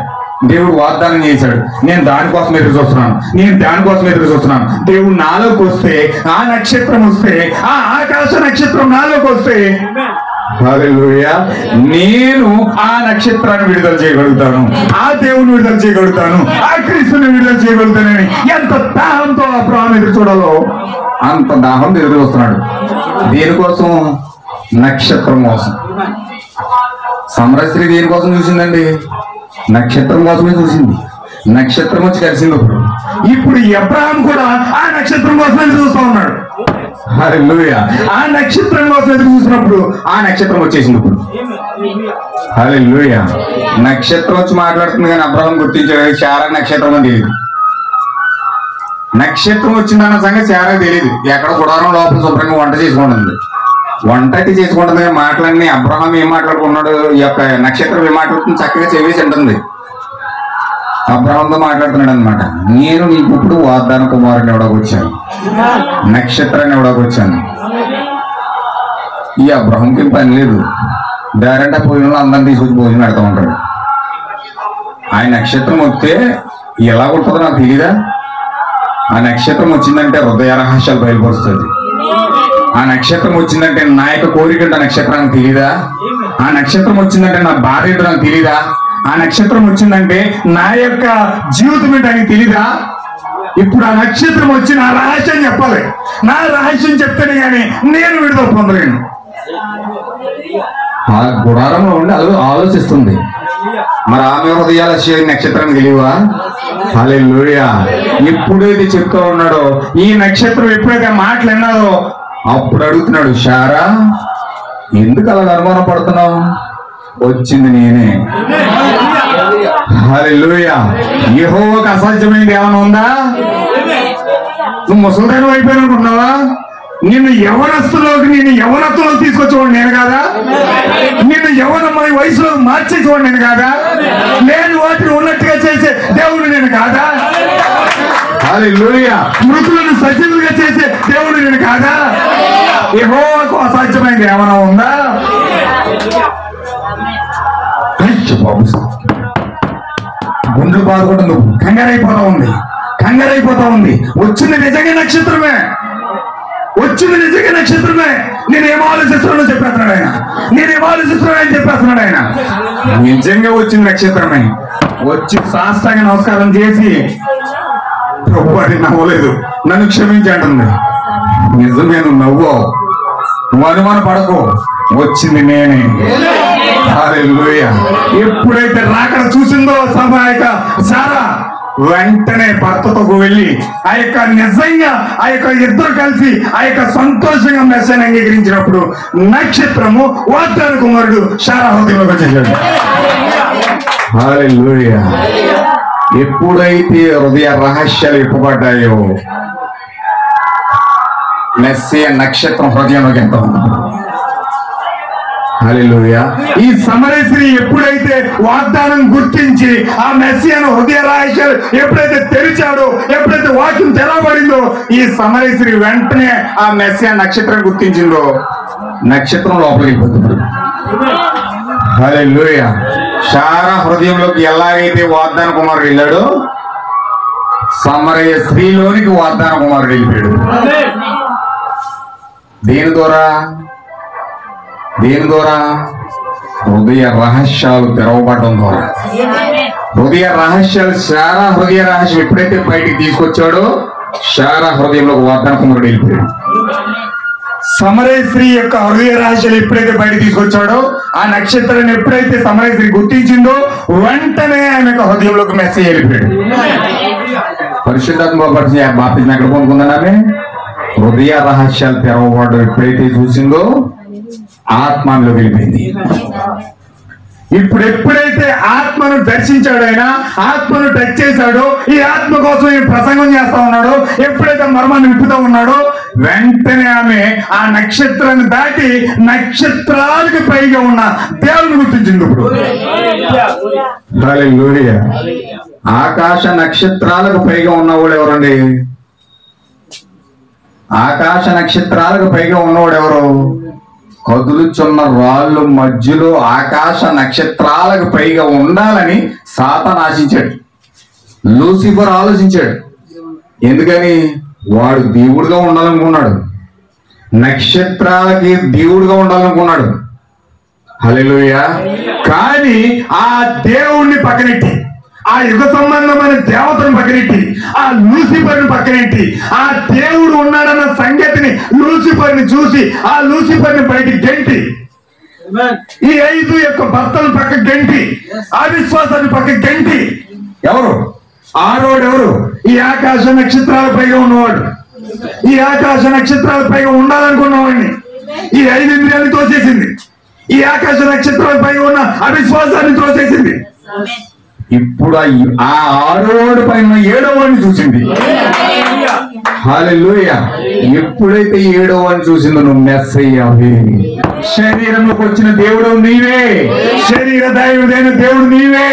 దేవుడు వాగ్దానం చేశాడు. నేను దానికోసం ఎదురు చూస్తున్నాను, నేను దానికోసం ఎదురు చూస్తున్నాను. దేవుడు నాలోకి వస్తే, ఆ నక్షత్రం వస్తే, ఆ ఆకాశ నక్షత్రం నాలోకి వస్తే, హల్లెలూయా, నేను ఆ నక్షత్రాన్ని విడుదల చేయగలుగుతాను, ఆ దేవుని విడుదల చేయగలుగుతాను, ఆ క్రీస్తుని విడుదల చేయగలుగుతానని ఎంత దాహంతో అబ్రహాము ఎదురు చూడాలో అంత దాహంతో ఎదురు చూస్తున్నాడు. దేనికోసం? నక్షత్రం కోసం. సమరస్త్రీ దేనికోసం చూసిందండి? నక్షత్రం కోసమే చూసింది. నక్షత్రం వచ్చి కలిసింది. ఇప్పుడు అబ్రహాము కూడా ఆ నక్షత్రం కోసం ఎదురు చూస్తా ఉన్నాడు. హల్లెలూయా. ఆ నక్షత్రం కోసం ఎదురు చూసినప్పుడు ఆ నక్షత్రం వచ్చేసింది. ఇప్పుడు హల్లెలూయా. నక్షత్రం వచ్చి మాట్లాడుతుంది కానీ అబ్రహాం గుర్తించాడు శారా నక్షత్రం అని తెలియదు. నక్షత్రం వచ్చిందన్న సంగతి శారా తెలియదు. ఎక్కడ గుడారం లోపల శుభ్రంగా వంట చేసుకుంటుంది. వంటకి చేసుకుంటుంది కానీ మాటలన్నీ అబ్రహాం ఏం మాట్లాడుకున్నాడు, ఈ యొక్క నక్షత్రం ఏం మాట్లాడుతుంది చక్కగా చెవేసి ఉంటుంది. అబ్రహాంతో మాట్లాడుతున్నాడు అనమాట. నేను నీకు ఇప్పుడు వాగ్దాన కుమారుని ఎవడకొచ్చాను, నక్షత్రాన్ని ఎవడకొచ్చాను. ఈ అబ్రహాంకి పని లేదు. డైరెక్ట్ పోయిన అందరిని తీసుకొచ్చి భోజనం పెడతా ఉంటాడు. ఆయన నక్షత్రం వస్తే ఎలా ఉంటుందో నాకు తెలియదా? ఆ నక్షత్రం వచ్చిందంటే హృదయ రహస్యాలు బయలుపరుస్తుంది. ఆ నక్షత్రం వచ్చిందంటే నా యొక్క కోరిక నక్షత్రానికి తెలియదా? ఆ నక్షత్రం వచ్చిందంటే నా బాధ ఏంటో నాకు తెలియదా? ఆ నక్షత్రం వచ్చిందంటే నా యొక్క జీవితం ఏంటో ఆయనకి తెలీదా? ఇప్పుడు ఆ నక్షత్రం వచ్చి నా రహస్యం చెప్పాలి. నా రహస్యం చెప్తేనే కానీ నేను విడుదల పొందలేను. ఆ గుడారంలో ఉండి ఆలోచిస్తుంది. మరి ఆమె హృదయాల నక్షత్రం తెలియవా? హల్లెలూయా. ఎప్పుడైతే చెప్తా ఉన్నాడో, ఈ నక్షత్రం ఎప్పుడైతే మాటలు విన్నాడో అప్పుడు అడుగుతున్నాడు, శారా ఎందుకు అలా అనుమానం పడుతున్నావు? వచ్చింది నేనే. హల్లెలూయా. యెహోవాకు అసాధ్యమైనది ఏమైనా ఉందా? నువ్వు ముసలిదాని అయిపోయిన అనుకుంటున్నావా? నిన్ను యవనత్వంలో తీసుకొచ్చేవాడు నేను కాదా? నిన్ను యవనమై వయసులో మార్చేసేవాడు నేను కాదా? లేని వాటిని ఉన్నట్టుగా చేసే దేవుడు నేను కాదా? హల్లెలూయా. మృతులను సజీవులుగా చేసే దేవుడు నేను కాదా? యెహోవాకు అసాధ్యమైనది ఏమైనా ఉందా? గుండెలు బాధపడుతుంది, కంగారైపోతా ఉంది. వచ్చింది నిజంగా నక్షత్రమే, నేనేం ఆలోచిస్తున్నాడో చెప్పేస్తున్నాడు ఆయన. నిజంగా వచ్చింది నక్షత్రమే. వచ్చి సాష్టాంగ నమస్కారం చేసి, ప్రభు అది నవ్వలేదు, నన్ను క్షమించి అంటుంది. నిజమే, నువ్వు నవ్వు, నువ్వు అనుమాన పడకు, వచ్చింది నేనే. హల్లెలూయా. ఎప్పుడైతే రాకడ చూసిందో సహాయక శారా వెంటనే భర్తతో వెళ్ళి ఆ యొక్క నిజంగా ఆ యొక్క ఇద్దరు కలిసి ఆ యొక్క సంతోషంగా మెస్సేని అంగీకరించినప్పుడు నక్షత్రము వాగ్దాన కుమారుడు శారా హృదయంలోకి వచ్చేసాడు. హల్లెలూయా. ఎప్పుడైతే హృదయ రహస్యాలు ఇప్పబడ్డాయో మెస్సియా నక్షత్రం హృదయంలోకి ఎంత ఉంది. హల్లెలూయా. ఈ సమరయ స్త్రీ ఎప్పుడైతే వాగ్దానం గుర్తించి ఆ మెస్సియాను హృదయ రహస్యాలు ఎప్పుడైతే తెరిచాడో, ఎప్పుడైతే వాక్యం తెరవబడిందో, ఈ సమరయ స్త్రీ వెంటనే ఆ మెస్సియా నక్షత్రం గుర్తించిందో నక్షత్రం లోపలికి వెళ్ళిపోతుంది. హల్లెలూయా. శారా హృదయంలోకి ఎలాగైతే వాగ్దాన కుమారుడు వెళ్ళాడో సమరయ స్త్రీలోనికి వాగ్దాన కుమారుడు వెళ్ళిపోయాడు. దేని ద్వారా? హృదయ రహస్యాలు తెరవబడడం ద్వారా. హృదయ రహస్యాలు, శారా హృదయ రహస్యం ఎప్పుడైతే బయటికి తీసుకొచ్చాడో శారా హృదయంలో వాగ్దాన కుమారుడు వెళ్ళిపోయాడు. సమరయ స్త్రీ యొక్క హృదయ రహస్యాలు ఎప్పుడైతే బయట తీసుకొచ్చాడో, ఆ నక్షత్రాన్ని ఎప్పుడైతే సమరయ స్త్రీ గుర్తించిందో వెంటనే ఆమె యొక్క హృదయంలోకి మెసేజ్ వెళ్ళిపోయాడు. పరిశుద్ధాత్మ బాప్తిజం ఎక్కడ పొందుకుందామే? హృదయ రహస్యాలు తెరవబడ్డం ఎప్పుడైతే చూసిందో ఆత్మలో వెళ్ళిపోయింది. ఇప్పుడు ఎప్పుడైతే ఆత్మను దర్శించాడో, ఆయన ఆత్మను టచ్ చేశాడో, ఈ ఆత్మ కోసం ఈ ప్రసంగం చేస్తా ఉన్నాడో, ఎప్పుడైతే మర్మాన్ని విప్పుతా ఉన్నాడో, వెంటనే ఆమె ఆ నక్షత్రాన్ని దాటి నక్షత్రాలకు పైగా ఉన్న దేవుని గుర్తించింది. ఇప్పుడు హల్లెలూయా. ఆకాశ నక్షత్రాలకు పైగా ఉన్నవాడు ఎవరండి? ఆకాశ నక్షత్రాలకు పైగా ఉన్నవాడు ఎవరు? కదులుచున్న రాళ్ళు మధ్యలో ఆకాశ నక్షత్రాలకు పైగా ఉండాలని సాతాను ఆశించాడు. లూసిఫర్ ఆలోచించాడు. ఎందుకని? వాడు దేవుడుగా ఉండాలనుకున్నాడు, నక్షత్రాలకి దేవుడుగా ఉండాలనుకున్నాడు. హల్లెలూయా. కానీ ఆ దేవుణ్ణి పక్కనెట్టి, ఆ యుగ సంబంధమైన దేవతను పక్కనెట్టి, ఆ లూసిఫర్ని పక్కనెట్టి, ఆ దేవుడు ఉన్నాడన్న సంగతిని లూసిఫర్ని చూసి ఆ లూసిఫర్ని బయటికి గెంటి, ఈ 5 యొక్క భర్తలు పక్క గెంటి, అవిశ్వాసాన్ని పక్క గెంటి, ఎవరు? ఆరోడు ఎవరు? ఈ ఆకాశ నక్షత్రాల పైగా ఉన్నవాడు. ఈ ఆకాశ నక్షత్రాల పైగా ఉండాలనుకున్నవాడిని ఈ 5 ఇంద్రియాన్ని తోసేసింది. ఈ ఆకాశ నక్షత్రాల పైగా ఉన్న అవిశ్వాసాన్ని తోసేసింది. ఇప్పుడు ఆ 6వ పైన 7వ చూసింది. హల్లెలూయా. ఎప్పుడైతే 7వ చూసిందో, నువ్వు మెస్సయ్యావే. శరీరంలోకి వచ్చిన దేవుడు నీవే, శరీర దైవుడైన దేవుడు నీవే,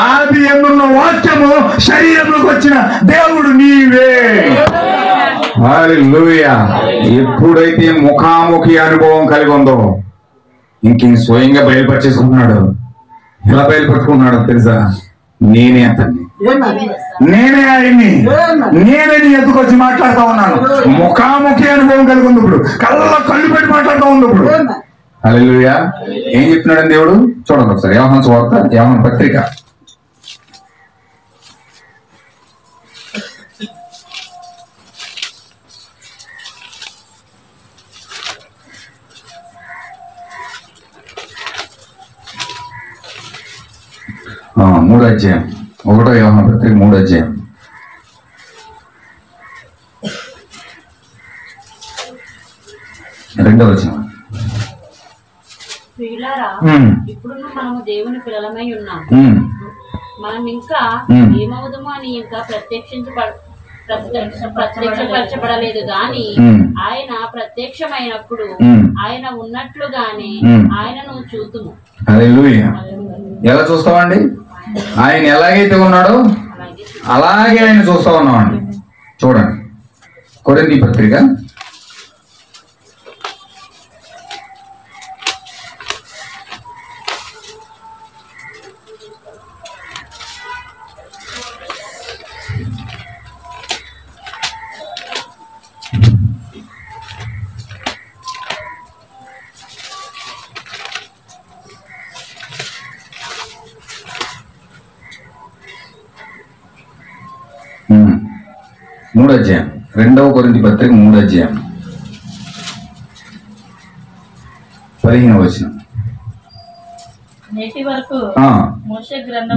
ఆది యందున్న వాక్యము శరీరంలోకి వచ్చిన దేవుడు నీవే. హల్లెలూయా. ఎప్పుడైతే ముఖాముఖి అనుభవం కలిగి ఉందో, ఇంక స్వయంగా బయలుపరిచేసుకుంటున్నాడు. ఎలా బయలుపరుచుకున్నాడో తెలుసా? నేనే అతన్ని, నేనే ఆయన్ని, నేనే నీ ఎదుకు వచ్చి మాట్లాడుతా ఉన్నాను. ముఖాముఖి అనుభవం కలిగి ఉంది. ఇప్పుడు కళ్ళు పెట్టి మాట్లాడుతూ ఉంది. ఇప్పుడు హల్లెలూయా. ఏం చెప్తున్నాడని దేవుడు చూడండి ఒకసారి. యోహాను సువార్త, యోహాను పత్రిక 3వ అధ్యాయం, 1వ యోహాను పత్రిక 3వ అధ్యాయం. రెండవ వచనం. ఇప్పుడు మనము దేవుని పిల్లలమై ఉన్నాం, మనం ఇంకా ఏమవుదామో అని ఇంకా ప్రత్యక్షపరచబడలేదు గాని ఆయన ప్రత్యక్షమైనప్పుడు ఆయన ఉన్నట్లుగానే ఆయనను చూతుము. హల్లెలూయా. ఎలా చూస్తామండి? ఆయన ఎలాగైతే ఉన్నాడో అలాగే ఆయన చూస్తా ఉన్నామండి. చూడండి, కొరింథీ పత్రిక 3వ అధ్యాయం, 2వ కొరింథీ పత్రిక 3వ అధ్యాయం 15వ వచనం. నేటి వరకు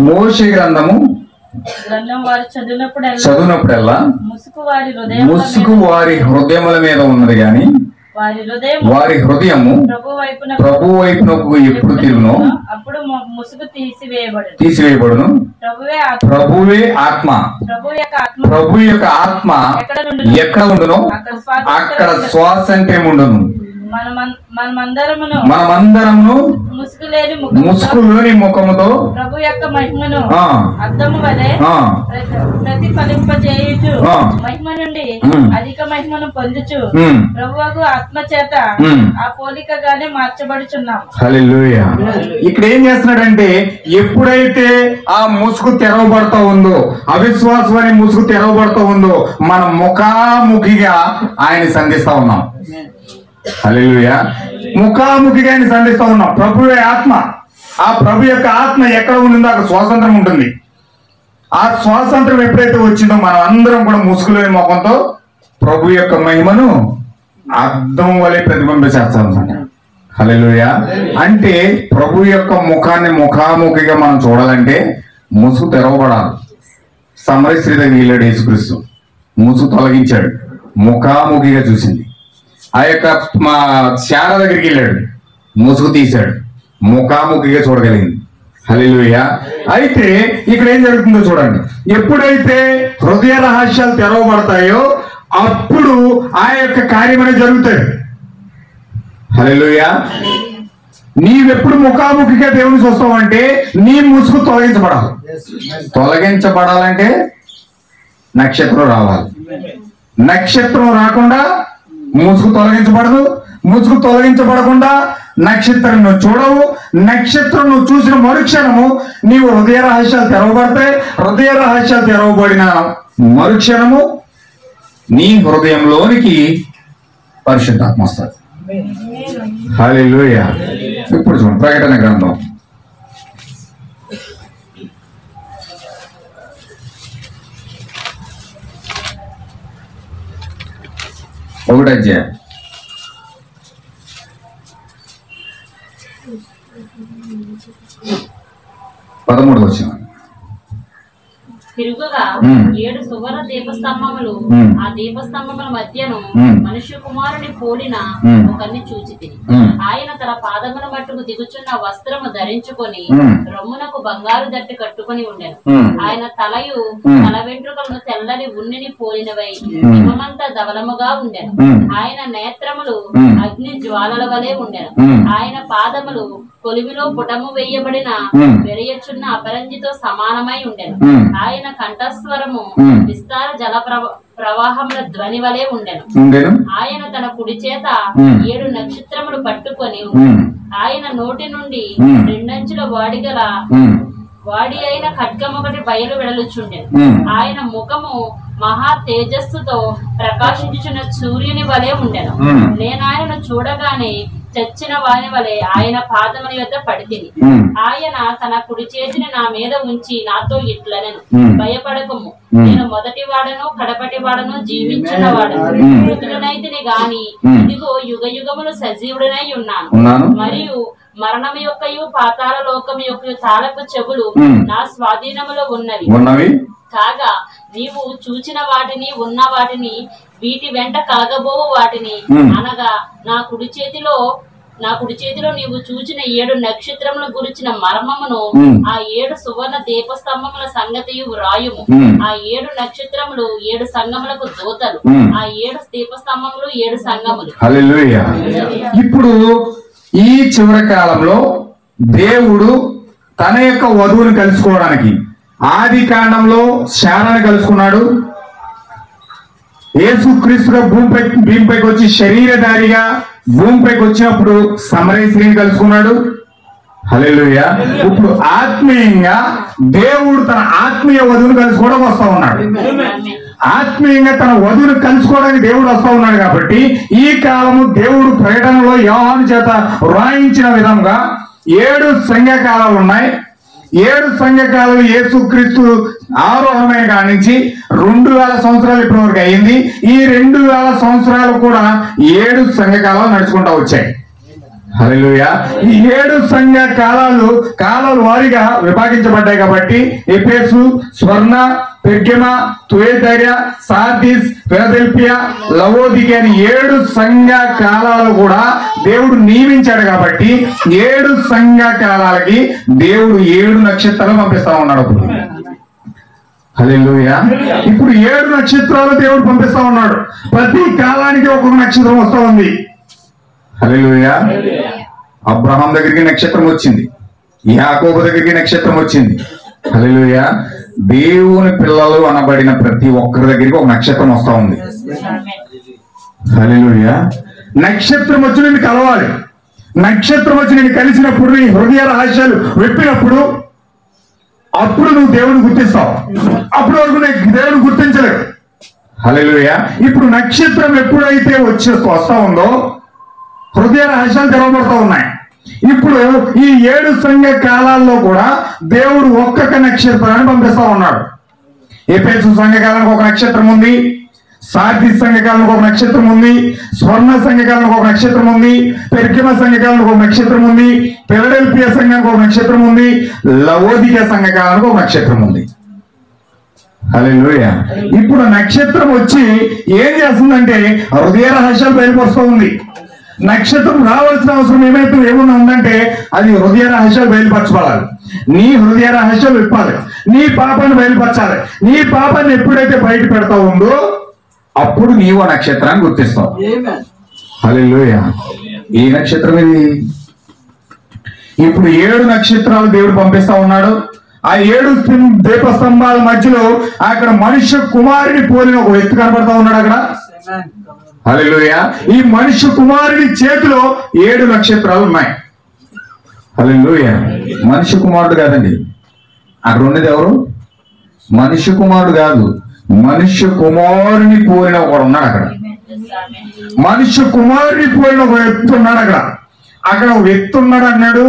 మోషే గ్రంథము వారు చదివినప్పుడల్లా ముసుగు వారి హృదయముల మీద ఉన్నది గాని వారి హృదయము ప్రభు వైపునకు ఎప్పుడు తిరుగునో అప్పుడు ముసుగు తీసివేయబడును. ప్రభువే ఆత్మ, ప్రభు యొక్క ఆత్మ ఎక్కడ ఉండునో అక్కడ శ్వాస అంటే ఉండును. మనమందరమును ముసుగులేని ముఖముతో ప్రభు యొక్క మహిమను అద్దము వలె ప్రతిఫలింపజేయుచు మహిమ నుండి అధిక మహిమను పొందుచు ప్రభువుకు ఆత్మ చేత ఆ పోలికగానే మార్చబడుచున్నాం. హల్లెలూయా. ఇక్కడ ఏం చేస్తున్నాడంటే, ఎప్పుడైతే ఆ ముసుగు తెరవబడుతూ ఉందో, అవిశ్వాసం అనే ముసుగు తెరవబడుతూ ఉందో, మన ముఖాముఖిగా ఆయన సంధిస్తా ఉన్నాం. హల్లెలూయా. ముఖాముఖిగా ఆయన సంధిస్తా ఉన్నాం. ప్రభువే ఆత్మ, ఆ ప్రభు యొక్క ఆత్మ ఎక్కడ ఉంటుందో అక్కడ స్వాతంత్రం ఉంటుంది. ఆ స్వాతంత్రం ఎప్పుడైతే వచ్చిందో మనం అందరం కూడా ముసుగులేని ముఖంతో ప్రభు యొక్క మహిమను అద్దం వలె ప్రతిబింబించేస్తాం. హల్లెలూయా. అంటే ప్రభు యొక్క ముఖాన్ని ముఖాముఖిగా మనం చూడాలంటే ముసుగు తెరవబడాలి. సమరయ స్త్రీ దగ్గరికి వెళ్ళాడు యేసుక్రీస్తు, ముసుగు తొలగించాడు, ముఖాముఖిగా చూసింది. ఆ యొక్క శార దగ్గరికి వెళ్ళాడు, ముసుగు తీశాడు, ముఖాముఖిగా చూడగలిగింది. హల్లెలూయా. అయితే ఇక్కడ ఏం జరుగుతుందో చూడండి. ఎప్పుడైతే హృదయ రహస్యాలు తెరవబడతాయో అప్పుడు ఆ యొక్క కార్యం అనేది జరుగుతుంది. హల్లెలూయా. నీవెప్పుడు ముఖాముఖిగా దేవుని చూస్తావంటే నీ ముసుగు తొలగించబడాలి. తొలగించబడాలంటే నక్షత్రం రావాలి. నక్షత్రం రాకుండా ముసుగు తొలగించబడదు. ముసుగు తొలగించబడకుండా నక్షత్రం నువ్వు చూడవు. నక్షత్రం నువ్వు చూసిన మరుక్షణము నీవు హృదయ రహస్యాలు తెరవబడతాయి. హృదయ రహస్యాలు తెరవబడిన మరుక్షణము నీ హృదయంలోనికి పరిశుద్ధాత్మ వస్తుంది. హల్లెలూయా. ఇప్పుడు చూడండి ప్రకటన గ్రంథం 1వ అధ్యాయం 13వ వచనం. తిరుగుగా 7 సువర్ణ దీపస్తంభములు, ఆ దీపస్తంభముల మధ్యను మనుష్య కుమారుని పోలిన ఒకరిని చూచితిని. ఆయన తన పాదముల మట్టుకు దిగుచున్న వస్త్రము ధరించుకొని రొమ్మునకు బంగారు దట్టి కట్టుకుని ఉండెను. ఆయన తలయు తల వెంట్రుకలను తెల్లని ఉన్నిని పోలినవై హిమమంతా ధవలముగా ఉండెను. ఆయన నేత్రములు అగ్ని జ్వాలల వలె ఉండెను. ఆయన పాదములు కొలిమిలో పుటము వేయబడిన వెరయచున్న అపరంజితో సమానమై ఉండెను. ఆయన కంఠస్వరము విస్తార జల ప్రవాహముల ధ్వని వలె ఉండెను. ఆయన తన కుడి చేత 7 నక్షత్రములు పట్టుకొని ఆయన నోటి నుండి 2 అంచుల వాడి అయిన ఖడ్గమొకటి బయలు వెడలుచుండెను. ఆయన ముఖము మహా తేజస్సుతో ప్రకాశించుచున్న సూర్యుని వలె ఉండెను. నేనాయనను చూడగానే చచ్చిన వాని వలె ఆయన పాదముల యొద్ద పడితిని. ఆయన తన కుడి చేతిని నా మీద ఉంచి నాతో ఇట్లనెను, భయపడకము, నేను మొదటి వాడను కడపటి వాడను జీవించిన వాడను. మృతుడనైతిని గాని ఇదిగో యుగ యుగములు సజీవుడనై ఉన్నాను. మరియు మరణము యొక్కయు పాతాళ లోకము యొక్క తాళపు చెవులు నా స్వాధీనములో ఉన్నవి. కాగా నీవు చూచిన వాటిని ఉన్న వాటిని వీటి వెంట కలగబోవు వాటిని అనగా నా కుడి చేతిలో నీవు చూచిన 7 నక్షత్రముల గురించిన మర్మమును, ఆ 7 సువర్ణ దీపస్తంభముల సంగతియు వ్రాయుము. ఆ 7 నక్షత్రములు 7 సంఘములకు దూతలు, ఆ 7 దీపస్తంభములు 7 సంఘములు. హల్లెలూయా. ఇప్పుడు ఈ చివరి కాలంలో దేవుడు తన యొక్క వధువుని కలుసుకోవడానికి ఆది కాండంలో శారాన్ని కలుసుకున్నాడు. యేసుక్రీస్తుగా భూమిపైకి వచ్చి శరీరధారిగా భూమిపైకి వచ్చినప్పుడు సమరయ స్త్రీని కలుసుకున్నాడు. హల్లెలూయా. ఇప్పుడు ఆత్మీయంగా దేవుడు తన ఆత్మీయ వధువుని కలుసుకోవడం వస్తా ఉన్నాడు. ఆత్మీయంగా తన వధువుని కలుసుకోవడానికి దేవుడు వస్తా ఉన్నాడు. కాబట్టి ఈ కాలము దేవుడు ప్రకటనలో యోహాను చేత వ్రాయించిన విధంగా 7 సంఘకాలాలు ఉన్నాయి. 7 సంఘకాలాలు యేసుక్రీస్తు ఆరోహణమైన కాడి నుంచి 2000 సంవత్సరాలు ఇప్పటి వరకు అయింది. ఈ 2000 సంవత్సరాలు కూడా 7 సంఘకాలాలు నడుచుకుంటూ వచ్చాయి. హల్లెలూయా. ఈ 7 సంఘ కాలాలు వారిగా విభాగించబడ్డాయి. కాబట్టి ఎఫెసు, స్వర్ణ, పెర్గమ, తుయతైర, సార్దిస్, ఫిలదెల్ఫియా, లవోదికియా అని 7 సంఘ కాలాలు కూడా దేవుడు నియమించాడు. కాబట్టి 7 సంఘ కాలాలకి దేవుడు 7 నక్షత్రాలు పంపిస్తా ఉన్నాడు. హల్లెలూయా. ఇప్పుడు 7 నక్షత్రాలు దేవుడు పంపిస్తా ఉన్నాడు. ప్రతి కాలానికి ఒక్కొక్క నక్షత్రం వస్తా ఉంది. హల్లెలూయా. అబ్రహాం దగ్గరికి నక్షత్రం వచ్చింది, యాకోబు దగ్గరికి నక్షత్రం వచ్చింది. హల్లెలూయా. దేవుని పిల్లలు అనబడిన ప్రతి ఒక్కరి దగ్గరికి ఒక నక్షత్రం వస్తా ఉంది. హల్లెలూయా. నక్షత్రం వచ్చి నిన్ను కలవాలి. నక్షత్రం వచ్చి నిన్ను కలిసినప్పుడు నీ హృదయ రహస్యాలు విప్పినప్పుడు అప్పుడు నువ్వు దేవుని గుర్తిస్తావు. అప్పుడు వరకు దేవుని గుర్తించలేవు. హల్లెలూయా. ఇప్పుడు నక్షత్రం ఎప్పుడైతే వస్తా ఉందో హృదయ రహస్యాలు తెరవబడుతూ ఉన్నాయి. ఇప్పుడు ఈ 7 సంఘ కాలాల్లో కూడా దేవుడు ఒక్కొక్క నక్షత్రాన్ని పంపిస్తా ఉన్నాడు. ఎఫెసు సంఘకాలానికి ఒక నక్షత్రం ఉంది, సార్దిస్ సంఘకాలానికి ఒక నక్షత్రం ఉంది, స్వర్ణ సంఘకాలానికి ఒక నక్షత్రం ఉంది, పెర్గమ సంఘకాలానికి ఒక నక్షత్రం ఉంది, ఫిలదెల్ఫియా సంఘానికి ఒక నక్షత్రం ఉంది, లవోదికియా సంఘకాలానికి ఒక నక్షత్రం ఉంది. హల్లెలూయా. ఇప్పుడు నక్షత్రం వచ్చి ఏం చేస్తుందంటే హృదయ రహస్యాలు బయలుపరుస్తూ ఉంది. నక్షత్రం రావాల్సిన అవసరం ఏమన్నా ఉందంటే అది హృదయ రహస్యాలు బయలుపరచబడాలి. నీ హృదయ రహస్యాలు విప్పాలి, నీ పాపాన్ని బయలుపరచాలి. నీ పాపాన్ని ఎప్పుడైతే బయట పెడతా ఉందో అప్పుడు నీవు నక్షత్రాన్ని గుర్తిస్తావు. హల్లెలూయా. ఈ నక్షత్రం ఇది. ఇప్పుడు 7 నక్షత్రాలు దేవుడు పంపిస్తా ఉన్నాడు. ఆ 7 దీపస్తంభాల మధ్యలో అక్కడ మనుష్య కుమారుని పోలిన ఒక వ్యక్తి కనపడతా ఉన్నాడు అక్కడ. హల్లెలూయా. ఈ మనుష్య కుమారుని చేతిలో 7 నక్షత్రాలు ఉన్నాయి. హల్లెలూయా. మనుష్య కుమారుడు కాదండి, అక్కడ ఉన్నది ఎవరు? మనుష్య కుమారుడు కాదు, మనుష్య కుమారుని పోలిన ఒకడు ఉన్నాడు అక్కడ. మనుష్య కుమారుని పోలిన ఒక వ్యక్తి ఉన్నాడు అక్కడ. అక్కడ ఒక వ్యక్తి ఉన్నాడు అన్నాడు,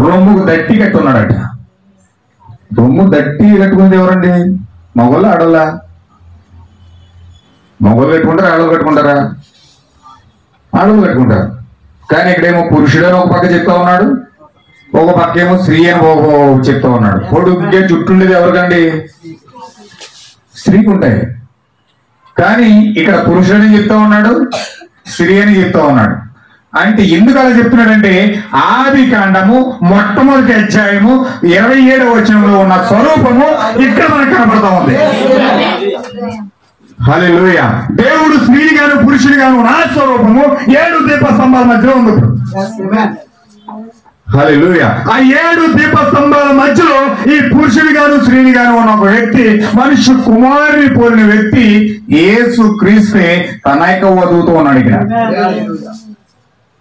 రొమ్ముకు దట్టి కట్టి ఉన్నాడట. రొమ్ము దట్టి కట్టుకునేది ఎవరండి? మగోళ్ళ ఆడోళ్ళ? మగోళ్ళు కట్టుకుంటారా ఆడోళ్ళు కట్టుకుంటారా? ఆడోళ్ళు కట్టుకుంటారు. కానీ ఇక్కడేమో పురుషుడు అని ఒక పక్క చెప్తా ఉన్నాడు, ఒక పక్క ఏమో స్త్రీ అని చెప్తా ఉన్నాడు. పొడుగ్గే చుట్టుండేది ఎవరికండి? స్త్రీకి ఉంటాయి. కానీ ఇక్కడ పురుషుడని చెప్తా ఉన్నాడు, స్త్రీ అని చెప్తా ఉన్నాడు. అంటే ఎందుకు అలా చెప్తున్నాడంటే ఆది కాండము మొట్టమొదటి అధ్యాయము 27వ వచనంలో ఉన్న స్వరూపము ఇక్కడ మనకు కనపడతా ఉంది. హల్లెలూయా. దేవుడు స్త్రీని గాను పురుషుని గాను నా స్వరూపము 7 దీపస్తంభాల మధ్యలో ఉంది. హల్లెలూయా. ఆ 7 దీపస్తంభాల మధ్యలో ఈ పురుషుని గాను స్త్రీని గాను ఉన్న ఒక వ్యక్తి, మనుష్య కుమారుని పోలిన వ్యక్తి యేసు క్రీస్తే తన యొక్క వధువుతో ఉన్నాడు ఇక్కడ.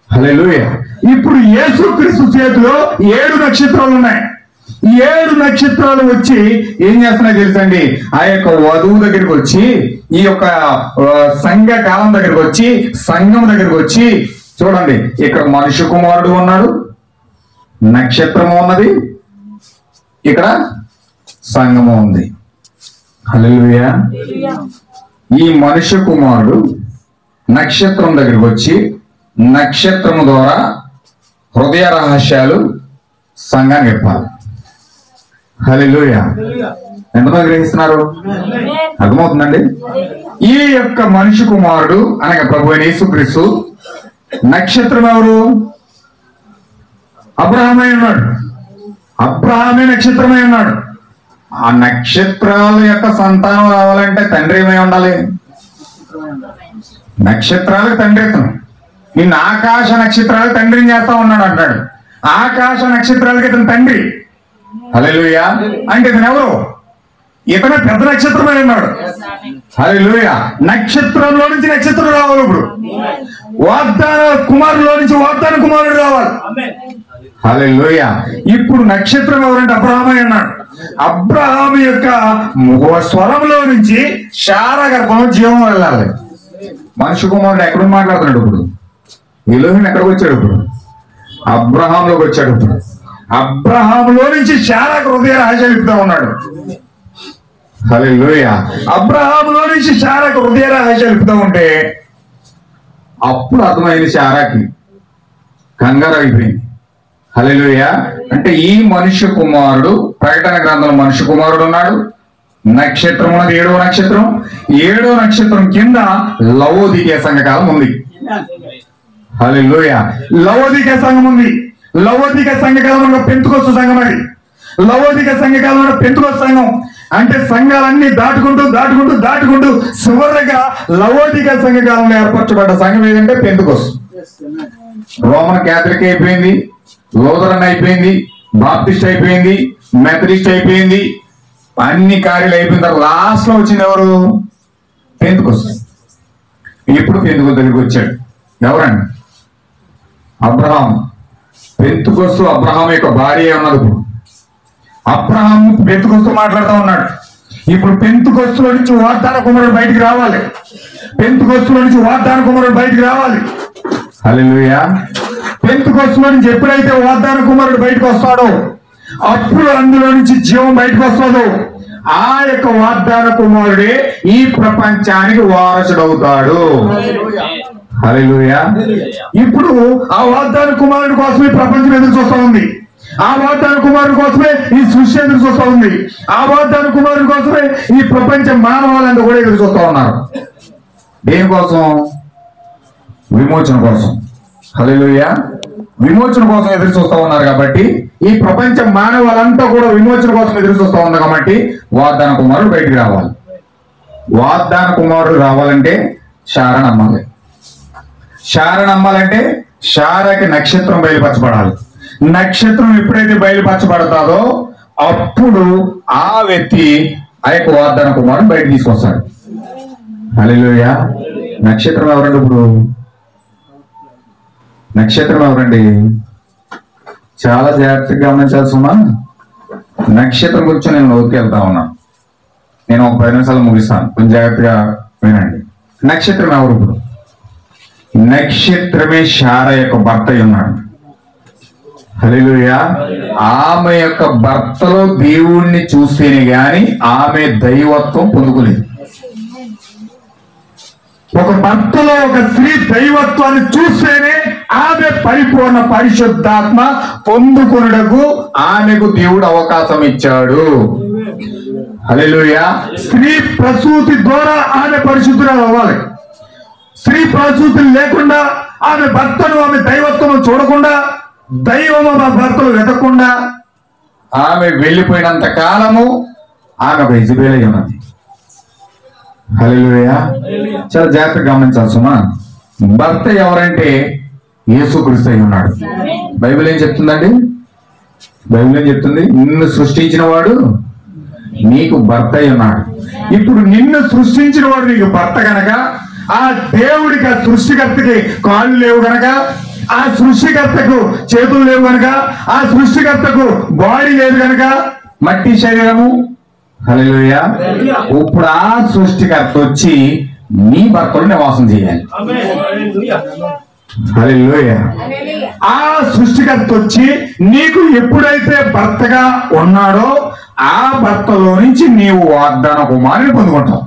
హల్లెలూయా. ఇప్పుడు యేసు క్రీస్తు చేతిలో 7 నక్షత్రాలు ఉన్నాయి. 7 నక్షత్రాలు వచ్చి ఏం చేస్తున్నాయి తెలుసండి? ఆ యొక్క వధువు దగ్గరికి వచ్చి, ఈ యొక్క సంఘ కాలం దగ్గరికి వచ్చి, సంఘం దగ్గరికి వచ్చి, చూడండి ఇక్కడ మనుష్య కుమారుడు ఉన్నాడు, నక్షత్రము ఉన్నది, ఇక్కడ సంఘము ఉంది. హల్లెలూయా. ఈ మనుష్య కుమారుడు నక్షత్రం దగ్గరికి వచ్చి నక్షత్రము ద్వారా హృదయ రహస్యాలు సంఘాన్ని చెప్పాలి. హల్లెలూయా. ఎంతమంది గ్రహిస్తున్నారు? అర్థమవుతుందండి? ఈ యొక్క మనిషి కుమారుడు అనగా ప్రభువైన యేసుక్రీస్తు నక్షత్రం ఎవరు? అబ్రహామే ఉన్నాడు. అబ్రహామే నక్షత్రమై ఉన్నాడు. ఆ నక్షత్రాల యొక్క సంతానం రావాలంటే తండ్రి ఏమై ఉండాలి? నక్షత్రాలకు తండ్రి ఇతను. నిన్ను ఆకాశ నక్షత్రాలు తండ్రిని చేస్తా ఉన్నాడు అంటాడు. ఆకాశ నక్షత్రాలకి ఇతను తండ్రి. హల్లెలూయా. అంటే ఇతను ఎవరు? ఇతను పెద్ద నక్షత్రమై ఉన్నాడు. హల్లెలూయా. నక్షత్రంలో నుంచి నక్షత్రం రావాలి. ఇప్పుడు వాగ్దాన కుమారులో నుంచి వాగ్దాన కుమారుడు రావాలి. హల్లెలూయా. ఇప్పుడు నక్షత్రం ఎవరంటే అబ్రహామే అన్నాడు. అబ్రహాము యొక్క స్వరంలో నుంచి శారా గర్భంలో జీవం వెళ్ళాలి. మనుష్య కుమారుడు ఎక్కడ మాట్లాడుతున్నాడు? ఇప్పుడు ఎలోహిం ఎక్కడికి వచ్చాడు? ఇప్పుడు అబ్రహాంలోకి వచ్చాడు. ఇప్పుడు అబ్రహాములో నుంచి శారాకు హృదయ రహస్యాలు చెప్తా ఉన్నాడు. హల్లెలూయా. అబ్రహాములో నుంచి శారాకు హృదయ రహస్యాలు చెప్తా ఉంటే అప్పుడు అర్థమైంది శారాకి, కంగారు అయిపోయింది. హల్లెలూయా. అంటే ఈ మనుష్య కుమారుడు, ప్రకటన గ్రంథంలో మనుష్య కుమారుడు ఉన్నాడు. నక్షత్రం ఉన్నది 7వ నక్షత్రం. 7వ నక్షత్రం కింద లవోదికీయ సంఘకాలం ఉంది. హల్లెలూయా. లవోదికీయ సంఘం ఉంది. లవోదికీయ సంఘకాలం పెంతుకొస్తు సంఘం. అది లవోదికీయ సంఘకాలం పెంతుకొస్తు సంఘం. అంటే సంఘాలన్నీ దాటుకుంటూ చివరిగా లవోదికీయ సంఘకాలంలో ఏర్పరచబడ్డ సంఘం ఏదంటే పెంతుకొస్తు. రోమన్ క్యాథలిక్ అయిపోయింది, లూథరన్ అయిపోయింది, బాప్టిస్ట్ అయిపోయింది, మెథడిస్ట్ అయిపోయింది, అన్ని కార్యాలు అయిపోయిన తర్వాత లాస్ట్ లో వచ్చింది ఎవరు? పెంతుకొస్తు. ఇప్పుడు పెంతుకొస్తు దగ్గరికి వచ్చాడు. ఎవరండి? అబ్రహాం. పెంతుకొస్తు అబ్రహాం యొక్క భార్య ఉన్నది. ఇప్పుడు అబ్రహాం పెంతుకొస్తు మాట్లాడుతూ ఉన్నాడు. ఇప్పుడు పెంతుకొస్తులో నుంచి వాగ్దాన కుమారుడు బయటికి రావాలి. పెంతుకొస్తులో నుంచి వాగ్దాన కుమారుడు బయటికి రావాలి. హల్లెలూయా. పెంతుకొస్తులో నుంచి ఎప్పుడైతే వాగ్దాన కుమారుడు బయటకు వస్తాడో అప్పుడు అందులో నుంచి జీవం బయటకు వస్తాడు. ఆ యొక్క వాగ్దాన కుమారుడే ఈ ప్రపంచానికి వారసుడవుతాడు. హల్లెలూయా. ఇప్పుడు ఆ వాగ్దాన కుమారుడి కోసమే ప్రపంచం ఎదురు చూస్తా ఉంది. ఆ వాగ్దాన కుమారుడి కోసమే ఈ సృష్టి ఎదురు చూస్తా ఉంది. ఆ వాగ్దాన కుమారుడి కోసమే ఈ ప్రపంచ మానవాళ్ళంతా కూడా ఎదురు చూస్తా ఉన్నారు. దేనికోసం? విమోచన కోసం. హల్లెలూయా. విమోచన కోసం ఎదురు చూస్తూ ఉన్నారు కాబట్టి, ఈ ప్రపంచ మానవాళ్ళంతా కూడా విమోచన కోసం ఎదురు చూస్తూ ఉన్నారు కాబట్టి వాగ్దాన కుమారుడు బయటికి రావాలి. వాగ్దాన కుమారుడు రావాలంటే శారా నమ్మాలి. శారా నమ్మాలంటే శారాకి నక్షత్రం బయలుపరచబడాలి. నక్షత్రం ఎప్పుడైతే బయలుపరచబడతాదో అప్పుడు ఆ వ్యక్తి ఆ యొక్క వాగ్దాన కుమారుడు బయట తీసుకొస్తాడు. హల్లెలూయా. నక్షత్రం ఎవరండి? ఇప్పుడు నక్షత్రం ఎవరండి? చాలా జాగ్రత్తగా గమనించాల్సిన నక్షత్రం గురించి నేను లోతుకి వెళ్తా ఉన్నా. నేను ఒక 10 నిమిషాలు ముగిస్తాను, కొంచెం జాగ్రత్తగా వినండి. నక్షత్రం ఎవరు? ఇప్పుడు నక్షత్రమే శారా యొక్క భర్త ఉన్నాడు. హల్లెలూయా. ఆమె యొక్క భర్తలో దేవుణ్ణి చూస్తేనే గాని ఆమె దైవత్వం పొందుకోలేదు. ఒక భర్తలో ఒక స్త్రీ దైవత్వాన్ని చూస్తేనే ఆమె పరిపూర్ణ పరిశుద్ధాత్మ పొందుకొనుటకు ఆమెకు దేవుడు అవకాశం ఇచ్చాడు. హల్లెలూయా. స్త్రీ ప్రసూతి ద్వారా ఆమె పరిశుద్ధురాలు అవ్వాలి. స్త్రీ ప్రసూతి లేకుండా ఆమె భర్తను, ఆమె దైవత్వం చూడకుండా, దైవం ఆ భర్తలు వెతకుండా ఆమె వెళ్ళిపోయినంత కాలము ఆమె ఒక యెజబెల్ అయి ఉన్నది. హల్లెలూయా. చాలా జాగ్రత్తగా గమనించాల్సిన భర్త ఎవరంటే యేసుక్రీస్తు అయి ఉన్నాడు. బైబిల్ ఏం చెప్తుందండి? బైబిల్ ఏం చెప్తుంది? నిన్ను సృష్టించిన వాడు నీకు భర్త అయి ఉన్నాడు. ఇప్పుడు నిన్ను సృష్టించిన వాడు నీకు భర్త గనక, ఆ దేవుడికి, ఆ సృష్టికర్తకి కాళ్ళు లేవు గనక, ఆ సృష్టికర్తకు చేతులు లేవు గనక, ఆ సృష్టికర్తకు బాడీ లేదు గనక, మట్టి శరీరము. హల్లెలూయా. ఇప్పుడు ఆ సృష్టికర్త వచ్చి నీ భర్తలు నివాసం చేయాలి. హల్లెలూయా. ఆ సృష్టికర్త వచ్చి నీకు ఎప్పుడైతే భర్తగా ఉన్నాడో ఆ భర్తలో నుంచి నీవు వాగ్దాన కుమారుని పొందుకుంటావు.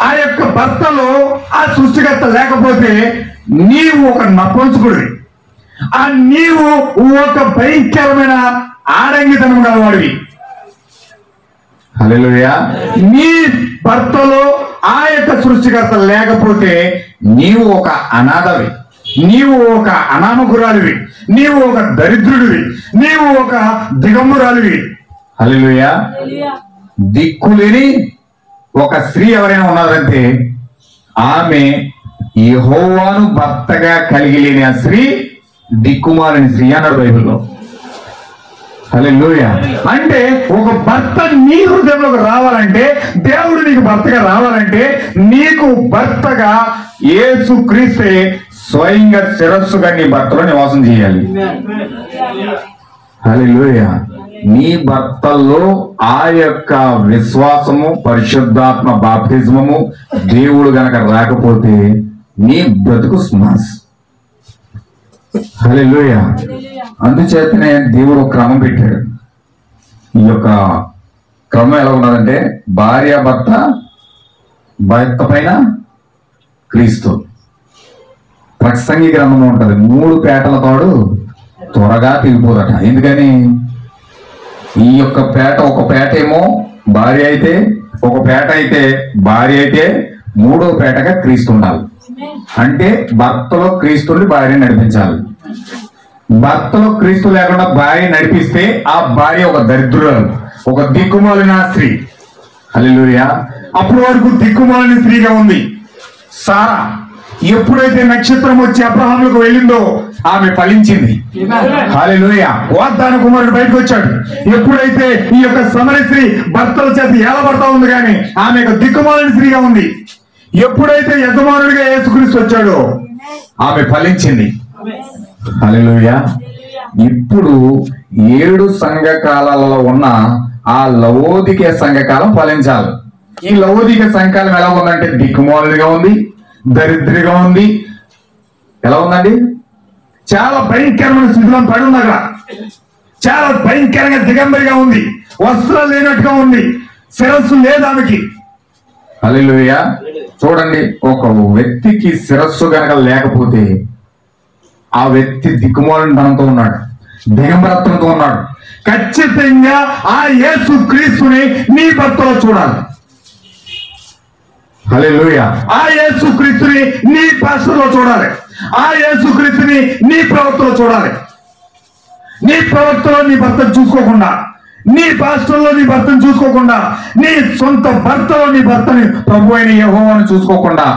ఆ యొక్క భర్తలో ఆ సృష్టికర్త లేకపోతే నీవు ఒక నపుంసకుడివి. ఆ నీవు ఒక భయంకరమైన ఆడంగితనం గలవాడివి. హల్లెలూయా. నీ భర్తలో ఆ యొక్క సృష్టికర్త లేకపోతే నీవు ఒక అనాథవి, నీవు ఒక అనామకురాలివి, నీవు ఒక దరిద్రుడివి, నీవు ఒక దిగంబరాలివి. హల్లెలూయా. దిక్కులేని ఒక స్త్రీ ఎవరైనా ఉన్నారంటే ఆమె యెహోవాను భర్తగా కలిగి లేని ఆ స్త్రీ దిక్కుమాలిన స్త్రీ అన్నాడు బైబిల్లో. హల్లెలూయా. అంటే ఒక భర్త నీ హృదయంలోకి రావాలంటే, దేవుడు నీకు భర్తగా రావాలంటే, నీకు భర్తగా యేసుక్రీస్తే స్వయంగా శిరస్సుగా నీ భర్తలో నివాసం చేయాలి. హల్లెలూయా. నీ భర్తల్లో ఆ యొక్క విశ్వాసము, పరిశుద్ధాత్మ బాప్తిజమము దేవుడు గనక రాకపోతే నీ బ్రతుకు స్మాస్. హల్లెలూయా. అందుచేతనే దేవుడు ఒక క్రమం పెట్టాడు. ఈ యొక్క క్రమం ఎలా ఉన్నదంటే, భార్య భర్త పైన క్రీస్తు. ప్రసంగి గ్రంథం ఉంటది, 3 పేటల తోడు త్వరగా తిరిగిపోదట. ఎందుకని? ఈ యొక్క పేట, ఒక పేట ఏమో భార్య అయితే, ఒక పేట అయితే భార్య అయితే, 3వ పేటగా క్రీస్తు ఉండాలి. అంటే భర్తలో క్రీస్తుని భార్య నడిపించాలి. భర్తలో క్రీస్తు లేకుండా భార్య నడిపిస్తే ఆ భార్య ఒక దరిద్రురాలు, ఒక దిక్కుమాలిన స్త్రీ. హల్లెలూయా. అప్పటి వరకు దిక్కుమాలిన స్త్రీగా ఉంది సారా. ఎప్పుడైతే నక్షత్రం వచ్చి అబ్రహాములకు వెళ్ళిందో ఆమె ఫలించింది. హల్లెలూయా. వాగ్దాన కుమారుడు బయటకు వచ్చాడు. ఎప్పుడైతే ఈ యొక్క సమరయ స్త్రీ భర్తల చేత ఏలబడతా ఉంది కానీ ఆమె ఒక దిక్కుమాలిన స్త్రీగా ఉంది. ఎప్పుడైతే యజమానుడిగా యేసుక్రీస్తు వచ్చాడో ఆమె ఫలించింది. హల్లెలూయా. ఇప్పుడు 7 సంఘకాలలో ఉన్న ఆ లవోదికే సంఘకాలం ఫలించాలి. ఈ లవోదికే సంఘకాలం ఎలా ఉందంటే దిక్కుమాలుగా ఉంది, దరిద్రిగా ఉంది. ఎలా ఉందండి? చాలా భయంకరమైన స్థితిలో పడి ఉంది. అక్కడ చాలా భయంకరంగా దిగంబరిగా ఉంది, వస్త్రాలు లేనట్టుగా ఉంది, శిరస్సు లేదు ఆమెకి. హల్లెలూయా. చూడండి, ఒక వ్యక్తికి శిరస్సు గనక లేకపోతే ఆ వ్యక్తి దిక్కుమాలినతనంతో ఉన్నాడు, దిగంబరత్వంతో ఉన్నాడు. ఖచ్చితంగా ఆ యేసు క్రీస్తుని నీ భర్తలో చూడాలి. హల్లెలూయా. ఆ యేసు క్రీస్తుని నీ పాస్టర్లో చూడాలి. ఆ యేసుక్రీస్తుని నీ ప్రవర్తనలో చూడాలి. నీ ప్రవర్తనలో నీ భర్తను చూసుకోకుండా, నీ పాస్టర్లో నీ భర్తను చూసుకోకుండా, నీ సొంత భర్తలో నీ భర్తని ప్రభు అయిన యెహోవాను చూసుకోకుండా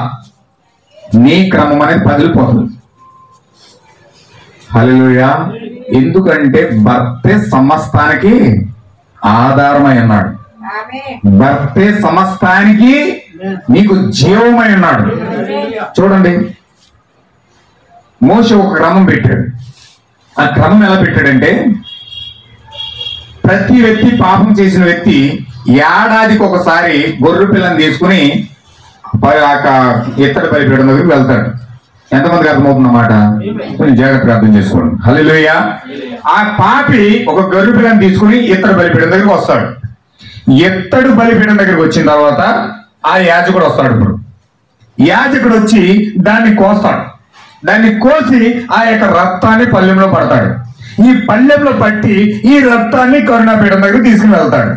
నీ క్రమం అనేది పగిలిపోతుంది. హల్లెలూయా. ఎందుకంటే భర్తే సమస్తానికి ఆధారమై ఉన్నాడు. భర్తే సమస్తానికి నీకు జీవమై ఉన్నాడు. చూడండి, మోషే ఒక క్రమం పెట్టాడు. ఆ క్రమం ఎలా పెట్టాడంటే, ప్రతి వ్యక్తి, పాపం చేసిన వ్యక్తి ఏడాదికి ఒకసారి గొర్రె పిల్లని తీసుకుని ఇత్తడి బలిపీఠం దగ్గరికి వెళ్తాడు. ఎంతమందికి అర్థమవుతుందన్నమాట? కొంచెం జాగ్రత్తగా అర్థం చేసుకోండి. హల్లెలూయా. ఆ పాపి ఒక గొర్రె పిల్లని తీసుకుని ఇత్తడి బలిపీఠం దగ్గరికి వస్తాడు. ఇత్తడి బలిపీఠం దగ్గరికి వచ్చిన తర్వాత ఆ యాజకుడు వస్తాడు. ఇప్పుడు యాజకుడు వచ్చి దాన్ని కోస్తాడు. దాన్ని కోసి ఆ యొక్క రక్తాన్ని పళ్ళెంలో పడతాడు. ఈ పళ్ళెంలో పట్టి ఈ రక్తాన్ని కరుణాపీఠం దగ్గర తీసుకుని వెళ్తాడు.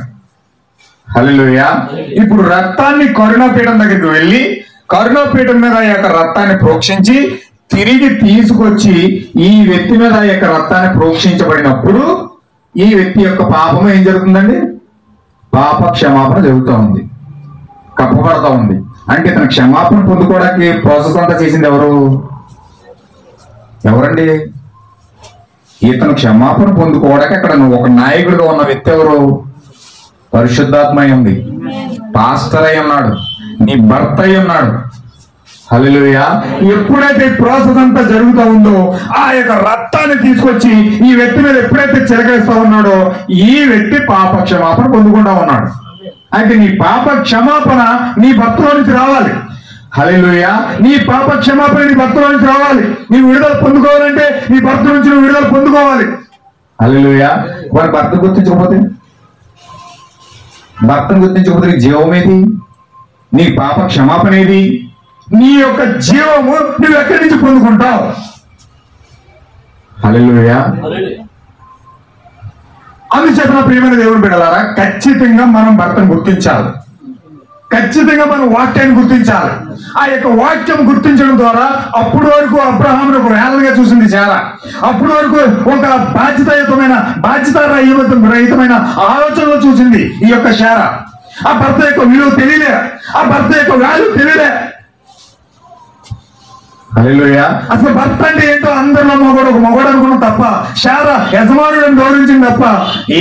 హల్లెలూయా. ఇప్పుడు రక్తాన్ని కరుణాపీఠం దగ్గరికి వెళ్ళి కరుణాపీఠం మీద ఆ యొక్క రక్తాన్ని ప్రోక్షించి తిరిగి తీసుకొచ్చి ఈ వ్యక్తి మీద ఆ యొక్క రక్తాన్ని ప్రోక్షించబడినప్పుడు ఈ వ్యక్తి యొక్క పాపం ఏం జరుగుతుందండి? పాప క్షమాపణ జరుగుతూ ఉంది, కప్పబడతా ఉంది. అంటే తన క్షమాపణ పొందుకోవడానికి ప్రాసెస్ అంతా చేసింది ఎవరండి? ఇతను క్షమాపణ పొందుకోవడానికి అక్కడ నువ్వు ఒక నాయకుడిగా ఉన్న వ్యక్తి ఎవరు? పరిశుద్ధాత్మ అయి ఉంది, పాస్టర్ అయి ఉన్నాడు, నీ భర్త అయి ఉన్నాడు. హల్లెలూయా. ఎప్పుడైతే ప్రాసెస్ అంతా జరుగుతూ ఉందో ఆ యొక్క రక్తాన్ని తీసుకొచ్చి ఈ వ్యక్తి మీద ఎప్పుడైతే చిలకరిస్తా ఉన్నాడో ఈ వ్యక్తి పాప క్షమాపణ పొందుకుంటా ఉన్నాడు. అయితే నీ పాప క్షమాపణ నీ భర్తలో నుంచి రావాలి. హల్లెలూయా. నీ పాప క్షమాపణ నీ భర్తలో నుంచి రావాలి. నీ విడుదల పొందుకోవాలంటే నీ భర్త నుంచి నువ్వు విడుదల పొందుకోవాలి. హల్లెలూయా. వారి భర్త గుర్తించకపోతే, భర్తను గుర్తించకపోతే నీ జీవం ఏది? నీ పాప క్షమాపణ ఏది? నీ యొక్క జీవము నువ్వు ఎక్కడి నుంచి పొందుకుంటావు? హల్లెలూయా. అందుచేత ప్రియమైన దేవుని బిడ్డలారా, ఖచ్చితంగా మనం భర్తను గుర్తించాలి. ఖచ్చితంగా మనం వాక్యాన్ని గుర్తించాలి. ఆ యొక్క వాక్యం గుర్తించడం ద్వారా అప్పుడు వరకు అబ్రహామును ఒక రేలగా చూసింది శారా. అప్పుడు వరకు ఒక బాధ్యతారహితమైన ఆలోచనలో చూసింది ఈ యొక్క శారా. ఆ భర్త యొక్క విలువ తెలియలే, ఆ భర్త యొక్క వాల్యూ తెలియలే. హల్లెలూయా. అసలు భర్త అంటే ఏంటో అందరిలో ఒక మొగడు అనుకున్నాం తప్ప, శారా యజమానులను గౌరవించింది తప్ప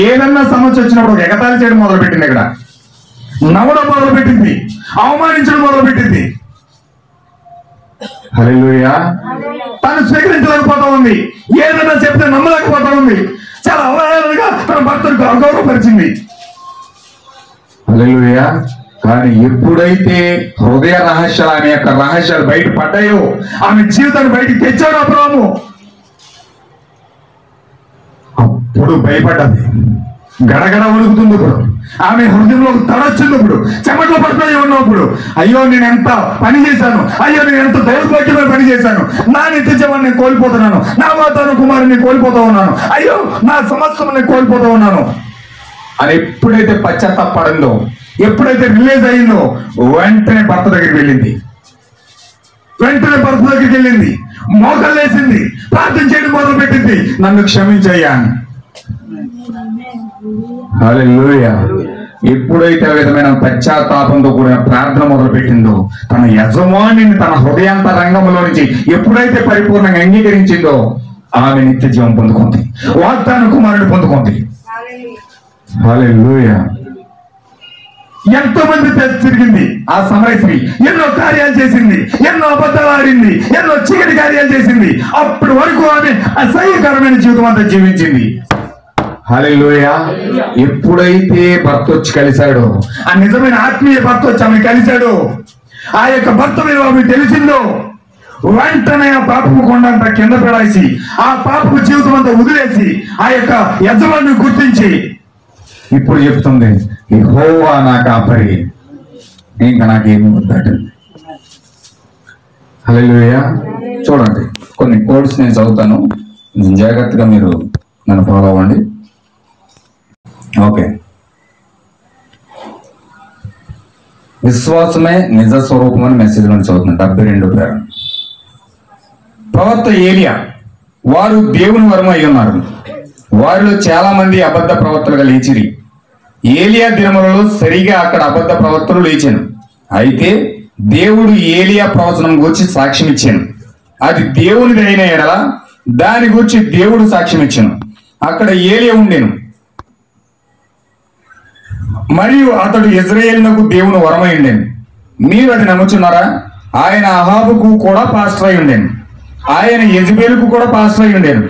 ఏదన్నా సమస్య వచ్చినప్పుడు ఒక ఎగతాళి చేయడం మొదలుపెట్టింది. ఇక్కడ నవ్వడం మొదలుపెట్టింది, అవమానించడం మొదలుపెట్టింది. హల్లెలూయా. తను స్వీకరించలేకపోతా ఉంది, ఏదైనా చెప్తే నమ్మలేకపోతా ఉంది. చాలా అవహేళనగా తన భర్తను అగౌరవపరిచింది. హల్లెలూయా. కానీ ఎప్పుడైతే హృదయ రహస్యాలు, ఆమె యొక్క రహస్యాలు బయట పడ్డాయో, ఆమె జీవితాన్ని బయటికి తెచ్చాడు అబ్రాహాము, అప్పుడు భయపడ్డది. గడగడ వణుకుతుంది. ఇప్పుడు ఆమె హృదయంలో తడొచ్చింది. ఇప్పుడు చెమట్లో పడిపోయి ఉన్నప్పుడు, అయ్యో నేను ఎంత పని చేశాను, అయ్యో నేను ఎంత దౌర్భాగ్యమైన పని చేశాను, నా నిత్యజీవాన్ని నేను కోల్పోతున్నాను, నా వాతావరణ కుమారుని కోల్పోతా ఉన్నాను, అయ్యో నా సమస్యను నేను కోల్పోతా ఉన్నాను అని ఎప్పుడైతే పశ్చాత్తాపడిందో, ఎప్పుడైతే రిలీజ్ అయిందో వెంటనే భర్త దగ్గరికి వెళ్ళింది. మోకలేసింది, ప్రార్థన చేయడం మొదలు పెట్టింది, నన్ను క్షమించయ్యా అని. హల్లెలూయా. ఎప్పుడైతే ఆ విధమైన పశ్చాత్తాపంతో కూడిన ప్రార్థన మొదలు పెట్టిందో, తన యజమానిని తన హృదయాంతరంగంలో నుంచి ఎప్పుడైతే పరిపూర్ణంగా అంగీకరించిందో ఆమె నిత్య జీవం పొందుకుంది, వాగ్దాన కుమారుని పొందుకుంది. హల్లెలూయా. ఎంతో మంది తిరిగింది ఆ సమరయ స్త్రీ, ఎన్నో కార్యాలు చేసింది, ఎన్నో అబద్ధాలు ఆడింది, ఎన్నో చీకటి కార్యాలు చేసింది. అప్పటి వరకు ఆమె అసహ్యకరమైన జీవితం అంతా జీవించింది. హల్లెలూయా. ఎప్పుడైతే భర్త వచ్చి కలిశాడో, ఆ నిజమైన ఆత్మీయ భర్త వచ్చి ఆమె కలిశాడో, ఆ యొక్క భర్త మీద ఆమె తెలిసిందో, వెంటనే ఆ పాపపు కొండంతా కింద పడేసి, ఆ పాపపు జీవితం అంతా వదిలేసి, ఆ యొక్క యజమాన్ని గుర్తించి ఇప్పుడు చెప్తుంది, యెహోవా నా కాపరి, ఇంకా నాకేమి వద్దంటుంది. హల్లెలూయా. చూడండి, కొన్ని కోడ్స్ నేను చదువుతాను, జాగ్రత్తగా మీరు నన్ను ఫాలో అవ్వండి. ఓకే. విశ్వాసమే నిజ స్వరూపం అని మెసేజ్ లో చదువుతున్నాను, 72 పేరు. ప్రవక్త ఏలియా, వారు దేవుని వరం అయి ఉన్నారు. వారిలో చాలా మంది అబద్ధ ప్రవక్తలుగా లేచిరి. ఏలియా దినములలో సరిగా అక్కడ అబద్ధ ప్రవక్తలు లేచాను. అయితే దేవుడు ఏలియా ప్రవచనం గురించి సాక్ష్యం ఇచ్చాను. అది దేవునిది అయిన ఎడల దాని గురించి దేవుడు సాక్ష్యం ఇచ్చాను. అక్కడ ఏలియా ఉండేను, మరియు అతడు ఇజ్రాయేలునకు దేవుని వరమై ఉండేను. మీరు అది నమ్ముచున్నారా? ఆయన అహాబుకు కూడా పాస్టర్ అయి ఉండేను. ఆయన యెజబెలుకు కూడా పాస్టర్ అయి ఉండేను.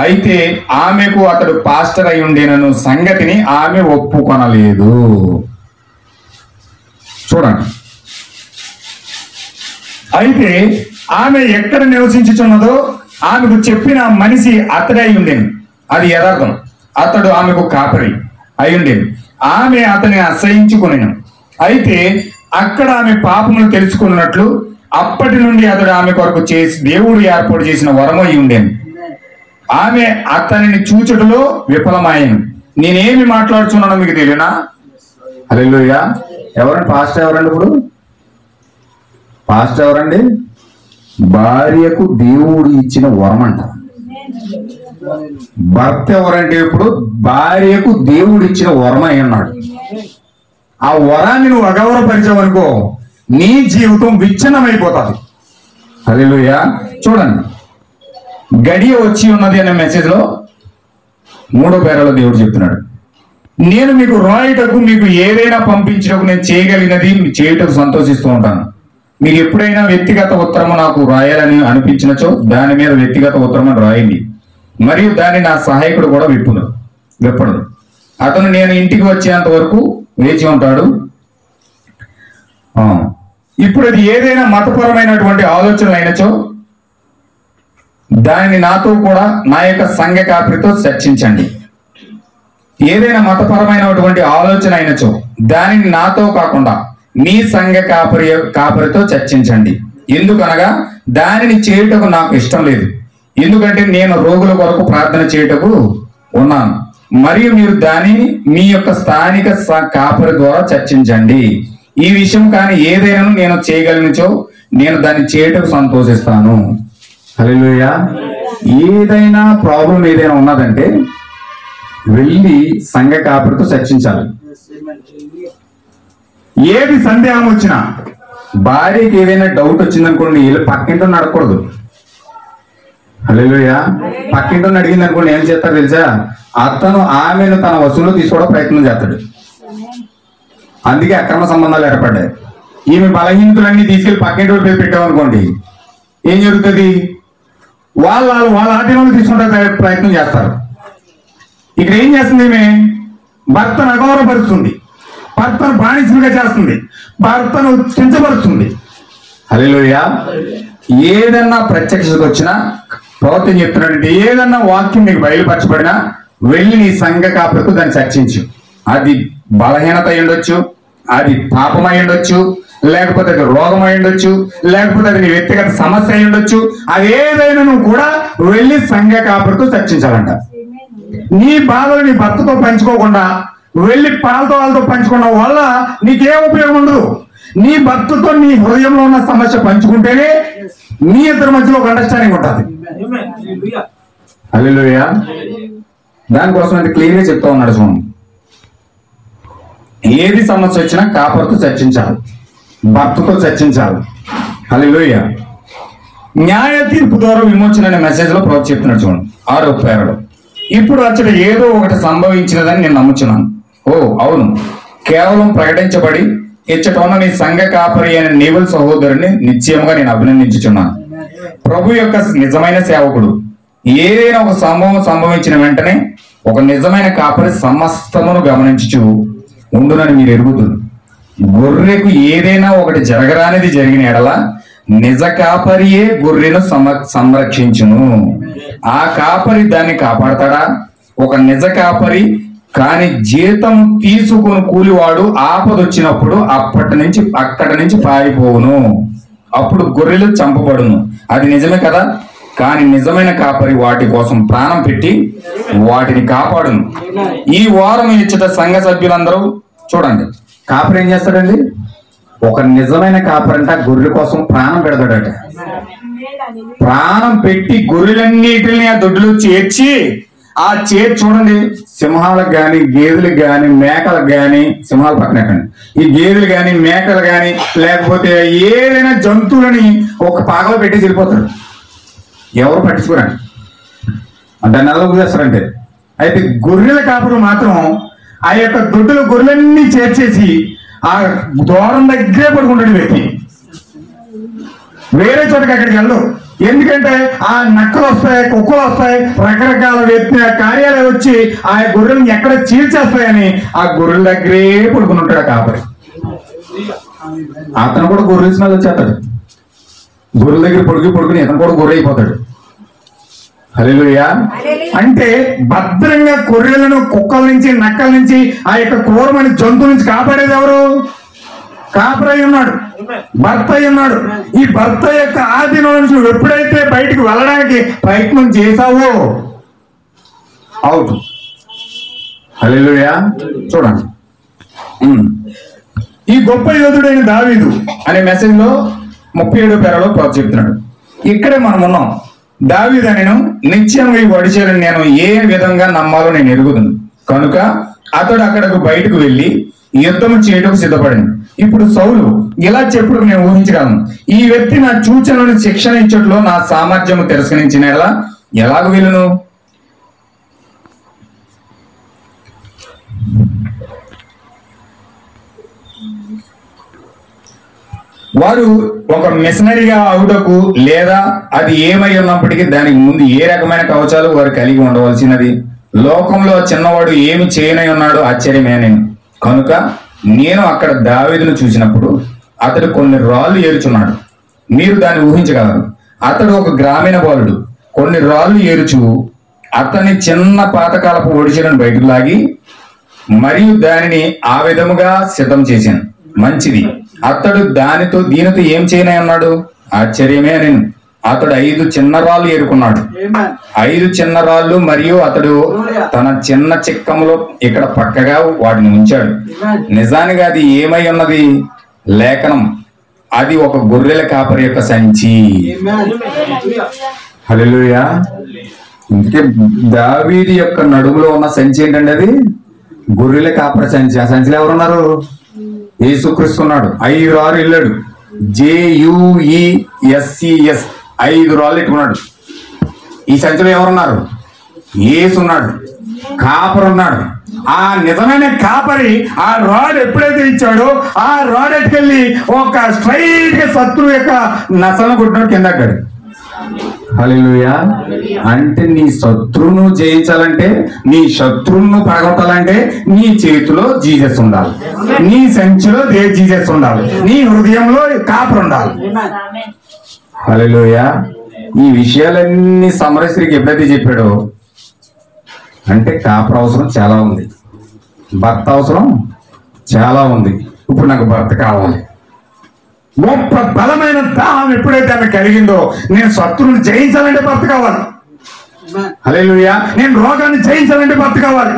అయితే ఆమెకు అతడు పాస్టర్ అయి ఉండేనను సంగతిని ఆమె ఒప్పుకొనలేదు. చూడండి, అయితే ఆమె ఎక్కడ నివసించుచున్నదో ఆమెకు చెప్పిన మనిషి అతడే అయి ఉండేను. అది యథార్థం. అతడు ఆమెకు కాపరి అయి ఉండేను. ఆమె అతని అసహించుకొనెను. అయితే అక్కడ ఆమె పాపమును తెలుసుకున్నట్లు అప్పటి నుండి అతడు ఆమె కొరకు చేసి దేవుడు ఏర్పాటు చేసిన వరమై ఉండేను. ఆమె అతనిని చూచుటలో విఫలమాయను. నేనేమి మాట్లాడుచున్నానో మీకు తెలియనా? హల్లెలూయా. ఎవరండి పాస్టర్? ఎవరండి ఇప్పుడు పాస్టర్? ఎవరండి? భార్యకు దేవుడు ఇచ్చిన వరం అంట. భర్త ఎవరంటే ఇప్పుడు భార్యకు దేవుడు ఇచ్చిన వరం అయి ఉన్నాడు. ఆ వరాన్ని నువ్వు అగౌరవపరిచావనుకో నీ జీవితం విచ్ఛిన్నమైపోతుంది. హల్లెలూయా. చూడండి, గడియ వచ్చి ఉన్నది అనే మెసేజ్ లో 3వ పేరాలో దేవుడు చెప్తున్నాడు, నేను మీకు రాయుటకు మీకు ఏదైనా పంపించటకు నేను చేయగలిగినది చేయుటకు సంతోషిస్తూ ఉంటాను. మీకు ఎప్పుడైనా వ్యక్తిగత ఉత్తరము నాకు రాయాలని అనిపించినచో దాని మీద వ్యక్తిగత ఉత్తరము రాయండి, మరియు దాన్ని నా సహాయకుడు కూడా విప్పడు. అతను నేను ఇంటికి వచ్చేంత వరకు వేచి ఉంటాడు. ఇప్పుడు అది ఏదైనా మతపరమైనటువంటి ఆలోచనలు అయినచో దానిని నాతో కూడా నా యొక్క సంఘ కాపరితో చర్చించండి. ఏదైనా మతపరమైనటువంటి ఆలోచన అయినచో దానిని నాతో కాకుండా మీ సంఘ కాపరితో చర్చించండి. ఎందుకనగా దానిని చేయుటకు నాకు ఇష్టం లేదు. ఎందుకంటే నేను రోగుల కొరకు ప్రార్థన చేయుటకు ఉన్నాను. మరియు మీరు దానిని మీ యొక్క స్థానిక కాపరి ద్వారా చర్చించండి. ఈ విషయం కానీ ఏదైనా నేను చేయగలిగినచో నేను దాన్ని చేయటకు సంతోషిస్తాను. హల్లెలూయా. ఏదైనా ప్రాబ్లం ఏదైనా ఉన్నదంటే వెళ్ళి సంఘ కాపరితో చర్చించాలి. ఏది సందేహం వచ్చినా, భార్యకి ఏదైనా డౌట్ వచ్చిందనుకోండి వీళ్ళు పక్కింటో నడకూడదు. హల్లెలూయా. పక్కింటో అడిగింది అనుకోండి ఏం చేస్తాడు తెలుసా? అతను ఆమెను తన వసూలు తీసుకోవడం ప్రయత్నం చేస్తాడు. అందుకే అక్రమ సంబంధాలు ఏర్పడ్డాయి. ఈమె బలహీనతలన్నీ తీసుకెళ్లి పక్కింటి పేరు పెట్టామనుకోండి ఏం జరుగుతుంది? వాళ్ళ ఆధీనంలో తీసుకుంటే ప్రయత్నం చేస్తారు. ఇక్కడ ఏం చేస్తుంది? ఈమె భర్తను అగౌరవపరుస్తుంది, భర్తను బానిసలుగా చేస్తుంది, భర్తను కించపరుస్తుంది. హల్లెలూయా. ఏదన్నా ప్రత్యక్షతకు వచ్చినా ప్రవర్తన చెప్తున్నాడంటే ఏదన్నా వాక్యం నీకు బయలుపరచబడినా వెళ్ళి నీ సంఘ కాపరితో దాన్ని చర్చించు. అది బలహీనత అయి ఉండొచ్చు, అది పాపం అయి ఉండొచ్చు, లేకపోతే అది రోగం అయి ఉండొచ్చు, లేకపోతే అది నీ వ్యక్తిగత సమస్య అయి ఉండొచ్చు. అది ఏదైనా నువ్వు కూడా వెళ్ళి సంఘ కాపరితో చర్చించాలంట. నీ బాధలు నీ భర్తతో పంచుకోకుండా వెళ్ళి వాళ్ళతో పంచుకోవడం వల్ల నీకే ఉపయోగం ఉండదు. నీ భర్తతో నీ హృదయంలో ఉన్న సమస్య పంచుకుంటేనే మీ ఇద్దరి మధ్యలో ఒక అండర్స్టాండింగ్ ఉంటుంది. హల్లెలూయా. దానికోసం అంటే క్లియర్ గా చెప్తా ఉన్నాడు. చూడండి, ఏది సమస్య వచ్చినా కాపరితో చర్చించాలి, భర్తతో చర్చించాలి. హల్లెలూయా. న్యాయ తీర్పు ద్వారా విమోచన అనే మెసేజ్ లో ప్రభు చెప్తున్నాడు. చూడండి 6వ పేరాలో, ఇప్పుడు అచ్చట ఏదో ఒకటి సంభవించినదని నేను నమ్ముచున్నాను. ఓ అవును, కేవలం ప్రకటించబడి ఇచ్చట ఉన్న నీ సంఘ కాపరి అయిన నీవల్ సహోదరుని నిశ్చయంగా నేను అభినందించుచున్నాను. ప్రభు యొక్క నిజమైన సేవకుడు. ఏదైనా ఒక సంభవం సంభవించిన వెంటనే ఒక నిజమైన కాపరి సమస్తమును గమనించుచు ఉండునని మీరు ఎరుగుతున్నారు. గొర్రెకు ఏదైనా ఒకటి జరగరానిది జరిగిన ఎడల నిజ కాపరియే గొర్రెను సంరక్షించును. ఆ కాపరి దాన్ని కాపాడతాడా? ఒక నిజ కాపరి కానీ జీతం తీసుకుని కూలివాడు ఆపదొచ్చినప్పుడు అక్కడి నుంచి పారిపోవును. అప్పుడు గొర్రెలు చంపబడును. అది నిజమే కదా. కానీ నిజమైన కాపరి వాటి కోసం ప్రాణం పెట్టి వాటిని కాపాడును. ఈ వారం ఇచ్చట సంఘ సభ్యులందరూ చూడండి, కాపరి ఏం చేస్తాడండి? ఒక నిజమైన కాపరి అంటే గొర్రెల కోసం ప్రాణం పెడతాడట. ప్రాణం పెట్టి గొర్రెలన్నిటిని ఆ దొడ్డులో చేర్చి చూడండి, సింహాలకు గాని గేదెలకు గాని మేకలకు గాని, సింహాలు పక్కనెక్కండి, ఈ గేదెలు గాని మేకలు గాని లేకపోతే ఏదైనా జంతువులని ఒక పాకలో పెట్టి వెళ్ళిపోతారు. ఎవరు పట్టించుకోరండి, దాన్ని ఎలా వదిలేస్తారంటే. అయితే గొర్రెల కాపురు మాత్రం ఆ యొక్క దొడ్డులో గొర్రెలన్నీ చేర్చేసి ఆ దూరం దగ్గరే పడుకుంటాడు వ్యక్తి. వేరే చోటకి అక్కడికి వెళ్ళు. ఎందుకంటే ఆ నక్కలు వస్తాయి, కుక్కలు వస్తాయి, రకరకాల వ్యక్తి కార్యాలు వచ్చి ఆ గొర్రెలను ఎక్కడ చీల్చేస్తాయని ఆ గొర్రెల దగ్గరే పడుకుని ఉంటాడు కాపరి. అతను కూడా గొర్రెల స్మెల్ వచ్చేస్తాడు. గొర్రెల దగ్గర పడుకుని ఇతను కూడా గొర్రె అయిపోతాడు. హల్లెలూయా. అంటే భద్రంగా గొర్రెలను కుక్కల నుంచి నక్కల నుంచి ఆ యొక్క క్రూరమైన జంతువు నుంచి కాపాడేది ఎవరు? కాపరై ఉన్నాడు, భర్త అయి ఉన్నాడు. ఈ భర్త యొక్క ఆధీనం నుంచి నువ్వు ఎప్పుడైతే బయటికి వెళ్ళడానికి ప్రయత్నం చేశావో అవుట్. హల్లెలూయా. చూడండి, ఈ గొప్ప యోధుడైన దావీదు అనే మెసేజ్ లో 37వ పేరాలో చెప్తున్నాడు. ఇక్కడే మనం ఉన్నాం. దావీదు నేను నిత్యంగా ఈ వడిచేలను నేను ఏ విధంగా నమ్మాలో నేను ఎరుగుదును కనుక అతడు అక్కడకు బయటకు వెళ్లి యుద్ధం చేయటకు సిద్ధపడింది. ఇప్పుడు సౌలు ఇలా చెప్పుడు నేను ఊహించగలను, ఈ వ్యక్తి నా సూచనలను శిక్షణ ఇచ్చట్లో నా సామర్థ్యము తిరస్కరించిన ఎలాగ వీలును? వారు ఒక మిషనరీగా అవుటకు లేదా అది ఏమై ఉన్నప్పటికీ దానికి ముందు ఏ రకమైన కవచాలు వారు కలిగి ఉండవలసినది. లోకంలో చిన్నవాడు ఏమి చేయనై ఉన్నాడు ఆశ్చర్యమే నేను. కనుక నేను అక్కడ దావీదును చూసినప్పుడు అతడు కొన్ని రాళ్ళు ఏరుచున్నాడు. మీరు దాన్ని ఊహించగలరు. అతడు ఒక గ్రామీణ బాలుడు. కొన్ని రాళ్ళు ఏరుచు అతని చిన్న పాతకాలపు ఒడిచెలను బయటకు లాగి మరియు దానిని ఆ విధముగా సిద్ధం చేశాను. మంచిది. అతడు దీనితో ఏం చేయనై అన్నాడు? ఆశ్చర్యమే నేను. అతడు 5 చిన్న రాళ్ళు ఏరుకున్నాడు. 5 చిన్న రాళ్ళు మరియు అతడు తన చిన్న చిక్కములో ఇక్కడ పక్కగా వాటిని ఉంచాడు. నిజానికి అది ఏమై ఉన్నది? లేఖనం. అది ఒక గొర్రెల కాపరి యొక్క సంచి. హల్లెలూయా. ఇంకే దావీదు యొక్క నడుములో ఉన్న సంచి ఏంటండి? అది గొర్రెల కాపరి సంచి. ఆ సంచిలో ఎవరున్నారు? యేసుక్రీస్తు ఉన్నాడు. 5 రాళ్ళు వెళ్ళాడు. JUESCS 5 రాళ్ళు ఎట్టుకున్నాడు. ఈ సంచిలో ఎవరున్నారు? యేసు ఉన్నాడు, కాపరి ఉన్నాడు. ఆ నిజమైన కాపరి ఆ రాడ్ ఎప్పుడైతే ఇచ్చాడో ఆ రాడ్ ఎట్టుకెళ్ళి ఒక స్ట్రైట్ గా శత్రువు యొక్క నసలను కొట్టినాడు కింద అక్కడ. హల్లెలూయా. అంటే నీ శత్రువును జయించాలంటే, నీ శత్రువును పడగొట్టాలంటే నీ చేతిలో జీసస్ ఉండాలి, నీ సంచిలో జీసస్ ఉండాలి, నీ హృదయంలో కాపరి ఉండాలి. హల్లెలూయా. ఈ విషయాలన్నీ సమరశ్రీకి ఎప్పుడైతే చెప్పాడో అంటే కాపరి అవసరం చాలా ఉంది, భర్త అవసరం చాలా ఉంది. ఇప్పుడు నాకు భర్త కావాలి. గొప్ప బలమైన దాహం ఎప్పుడైతే ఆమె కలిగిందో, నేను శత్రువుని జయించాలంటే భర్త కావాలి. హల్లెలూయా. నేను రోగాన్ని జయించాలంటే భర్త కావాలి.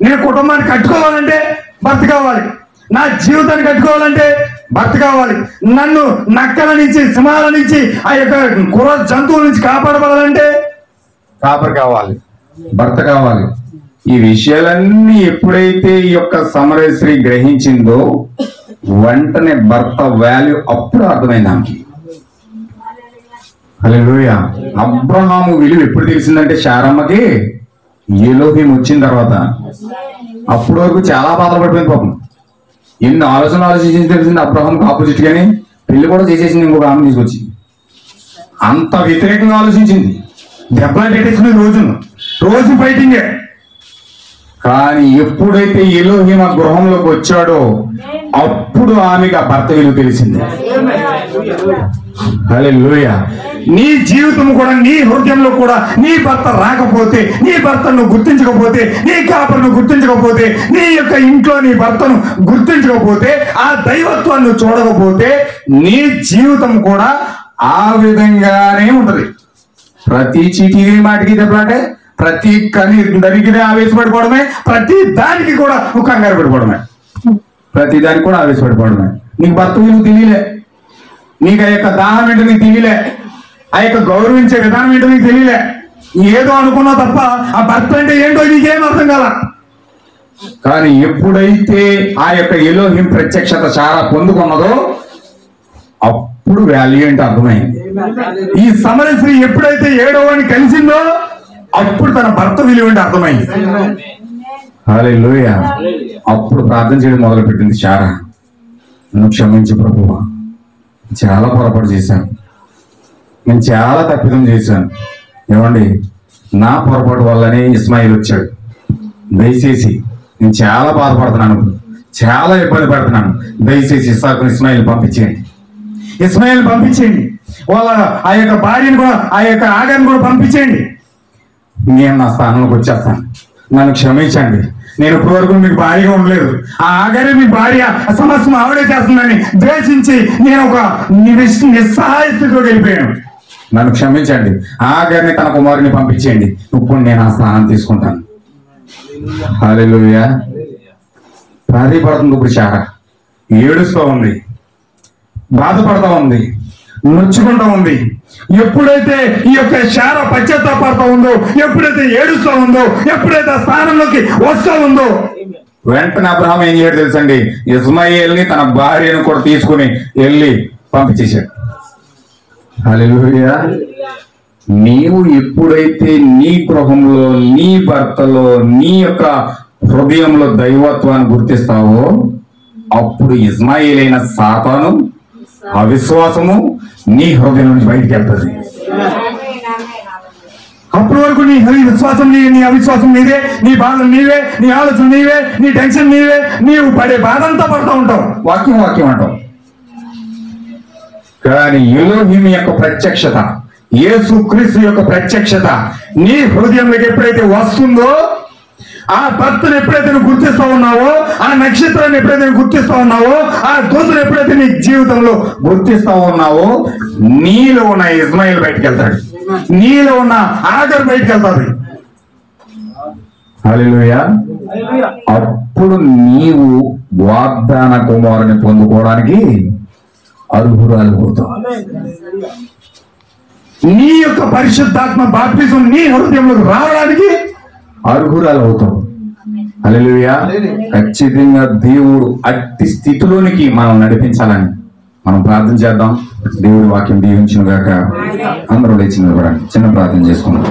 నేను కుటుంబాన్ని కట్టుకోవాలంటే భర్త కావాలి. నా జీవితాన్ని కట్టుకోవాలంటే భర్త కావాలి. నన్ను నక్కల నుంచి, సింహాల నుంచి, ఆ యొక్క క్రూర జంతువుల నుంచి కాపాడబడాలంటే కాపరి కావాలి, భర్త కావాలి. ఈ విషయాలన్నీ ఎప్పుడైతే ఈ యొక్క సమరశ్రీ గ్రహించిందో వెంటనే భర్త వాల్యూ అప్పుడు అర్థమైంది ఆమెకి. హల్లెలూయా. అబ్రహాము విలువ ఎప్పుడు తెలిసిందంటే శారమ్మకి ఎలోహిం వచ్చిన తర్వాత. అప్పటి వరకు చాలా బాధలు పడిపోయింది పాపం. ఎన్ని ఆలోచించి తెలిసింది అబ్రహాంకి ఆపోజిట్ గాని పెళ్లి కూడా చేసేసింది ఇంకొక ఆమె తీసుకొచ్చి. అంత వ్యతిరేకంగా ఆలోచించింది. దెబ్బలు పెట్టేసుకునే రోజు ఫైటింగే. కానీ ఎప్పుడైతే ఎలోహిం ఆ గృహంలోకి వచ్చాడో అప్పుడు ఆమెకి ఆ భర్త విలువ తెలిసింది. హల్లెలూయా. నీ జీవితం కూడా, నీ హృదయంలో కూడా నీ భర్త రాకపోతే, నీ భర్తను గుర్తించకపోతే, నీ కాపరిని గుర్తించకపోతే, నీ యొక్క ఇంట్లో నీ భర్తను గుర్తించకపోతే, ఆ దైవత్వాన్ని చూడకపోతే నీ జీవితం కూడా ఆ విధంగానే ఉంటది. ప్రతి చీటీ మాటికి దెబ్బలాటే, ప్రతి కని దరికినే ఆవేశపడిపోవడమే, ప్రతి దానికి కూడా కంగారు పడిపోవడమే, ప్రతి దానికి కూడా ఆవేశపడిపోవడమే. నీకు భర్త విలువ తెలియలే, నీకు ఆ యొక్క దాహం ఏంటో నీకు తెలియలే. ఆ యొక్క గౌరవించే విధానం ఏంటో నీకు తెలియలే. ఏదో అనుకున్నావు తప్ప ఆ భర్త అంటే ఏంటో నీకేం అర్థం కాల. కానీ ఎప్పుడైతే ఆ యొక్క ఎలోహిం ప్రత్యక్షత చాలా పొందుకున్నదో అప్పుడు వాల్యూ ఏంటో అర్థమైంది. ఈ సమర స్త్రీ ఎప్పుడైతే 7వ కలిసిందో అప్పుడు తన భర్త విలువ ఏంటో అర్థమైంది. హల్లెలూయా. అప్పుడు ప్రార్థన చేయడం మొదలు పెట్టింది శారా. నన్ను క్షమించు ప్రభువా, చాలా పొరపాటు చేశాను, నేను చాలా తప్పిదం చేశాను. ఏమండి, నా పొరపాటు వల్లనే ఇస్మాయిల్ వచ్చాడు. దయచేసి నేను చాలా బాధపడుతున్నాను, చాలా ఇబ్బంది పడుతున్నాను. దయచేసి ఇస్మాయిల్ పంపించేయండి, ఇస్మాయిల్ పంపించేయండి. వాళ్ళ ఆ యొక్క భార్యను కూడా, ఆ యొక్క ఆగాన్ని కూడా పంపించేయండి. నేను నా స్థానంలోకి వచ్చేస్తాను, నన్ను క్షమించండి. నేను ఇప్పటి వరకు మీకు భార్యగా ఉండలేదు, ఆ ఆగారే మీ భార్య, సమస్య ఆవిడే చేస్తుందని ద్వేషించి నేను ఒక నిస్సహాయ స్థితిలోకి వెళ్ళిపోయాను. నన్ను క్షమించండి, ఆగారిని తన కుమారుని పంపించేయండి. ఇప్పుడు నేను ఆ స్థానం తీసుకుంటాను. హల్లెలూయా. ప్రాధేయపడుతుంది ఇప్పుడు శారా, ఏడుస్తూ ఉంది, బాధపడతా ఉంది, నొచ్చుకుంటా ఉంది. ఎప్పుడైతే ఈ యొక్క శారా పశ్చాత్తాపడుతూ ఉందో, ఎప్పుడైతే ఏడుస్తూ ఉందో, ఎప్పుడైతే ఆ స్థానంలోకి వస్తూ ఉందో, వెంటనే అబ్రహాం ఏం చేయడు తెలుసండి, ఇస్మాయిల్ని తన భార్యను కూడా తీసుకుని వెళ్ళి పంపించేశాడు. హల్లెలూయా. నీవు ఎప్పుడైతే నీ గృహంలో, నీ భర్తలో, నీ యొక్క హృదయంలో దైవత్వాన్ని గుర్తిస్తావో అప్పుడు ఇస్మాయిల్ అయిన సాతాను, అవిశ్వాసము నీ హృదయం నుంచి బయటికి వెళ్తుంది. అప్పటి వరకు నీ విశ్వాసం నీ అవిశ్వాసం నీదే, నీ బాధ నీవే, నీ ఆలోచన నీవే, నీ టెన్షన్ నీవే, నీవు పడే బాధ అంతా పడుతూ ఉంటావు, వాక్యం అంటావు. కానీ ఎలోహిం యొక్క ప్రత్యక్షత, యేసు క్రీస్తు యొక్క ప్రత్యక్షత నీ హృదయంలోకి ఎప్పుడైతే వస్తుందో, ఆ భర్తను ఎప్పుడైతే నువ్వు గుర్తిస్తూ ఉన్నావో, ఆ నక్షత్రాన్ని ఎప్పుడైతే నువ్వు గుర్తిస్తూ ఉన్నావో, ఆ దూతను ఎప్పుడైతే నీ జీవితంలో గుర్తిస్తూ ఉన్నావో, నీలో ఉన్న ఇస్మాయిల్ బయటకు వెళ్తాడు, నీలో ఉన్న ఆగర్ బయటకు వెళ్తాడు. హల్లెలూయా. అప్పుడు నీవు వాగ్దాన కుమారుని పొందుకోవడానికి అర్హురాలు అవుతావు. నీ యొక్క పరిశుద్ధాత్మ బాప్తిజం నీ హృదయంలోకి రావడానికి అర్హురాలు అవుతావు. హల్లెలూయా. ఖచ్చితంగా దేవుడు అట్టి స్థితిలోనికి మనం నడిపించాలని మనం ప్రార్థన చేద్దాం. దేవుడి వాక్యం దీవించును గాక. అందరూ లేచి నిలబడండి, చిన్న ప్రార్థన చేసుకుందాం.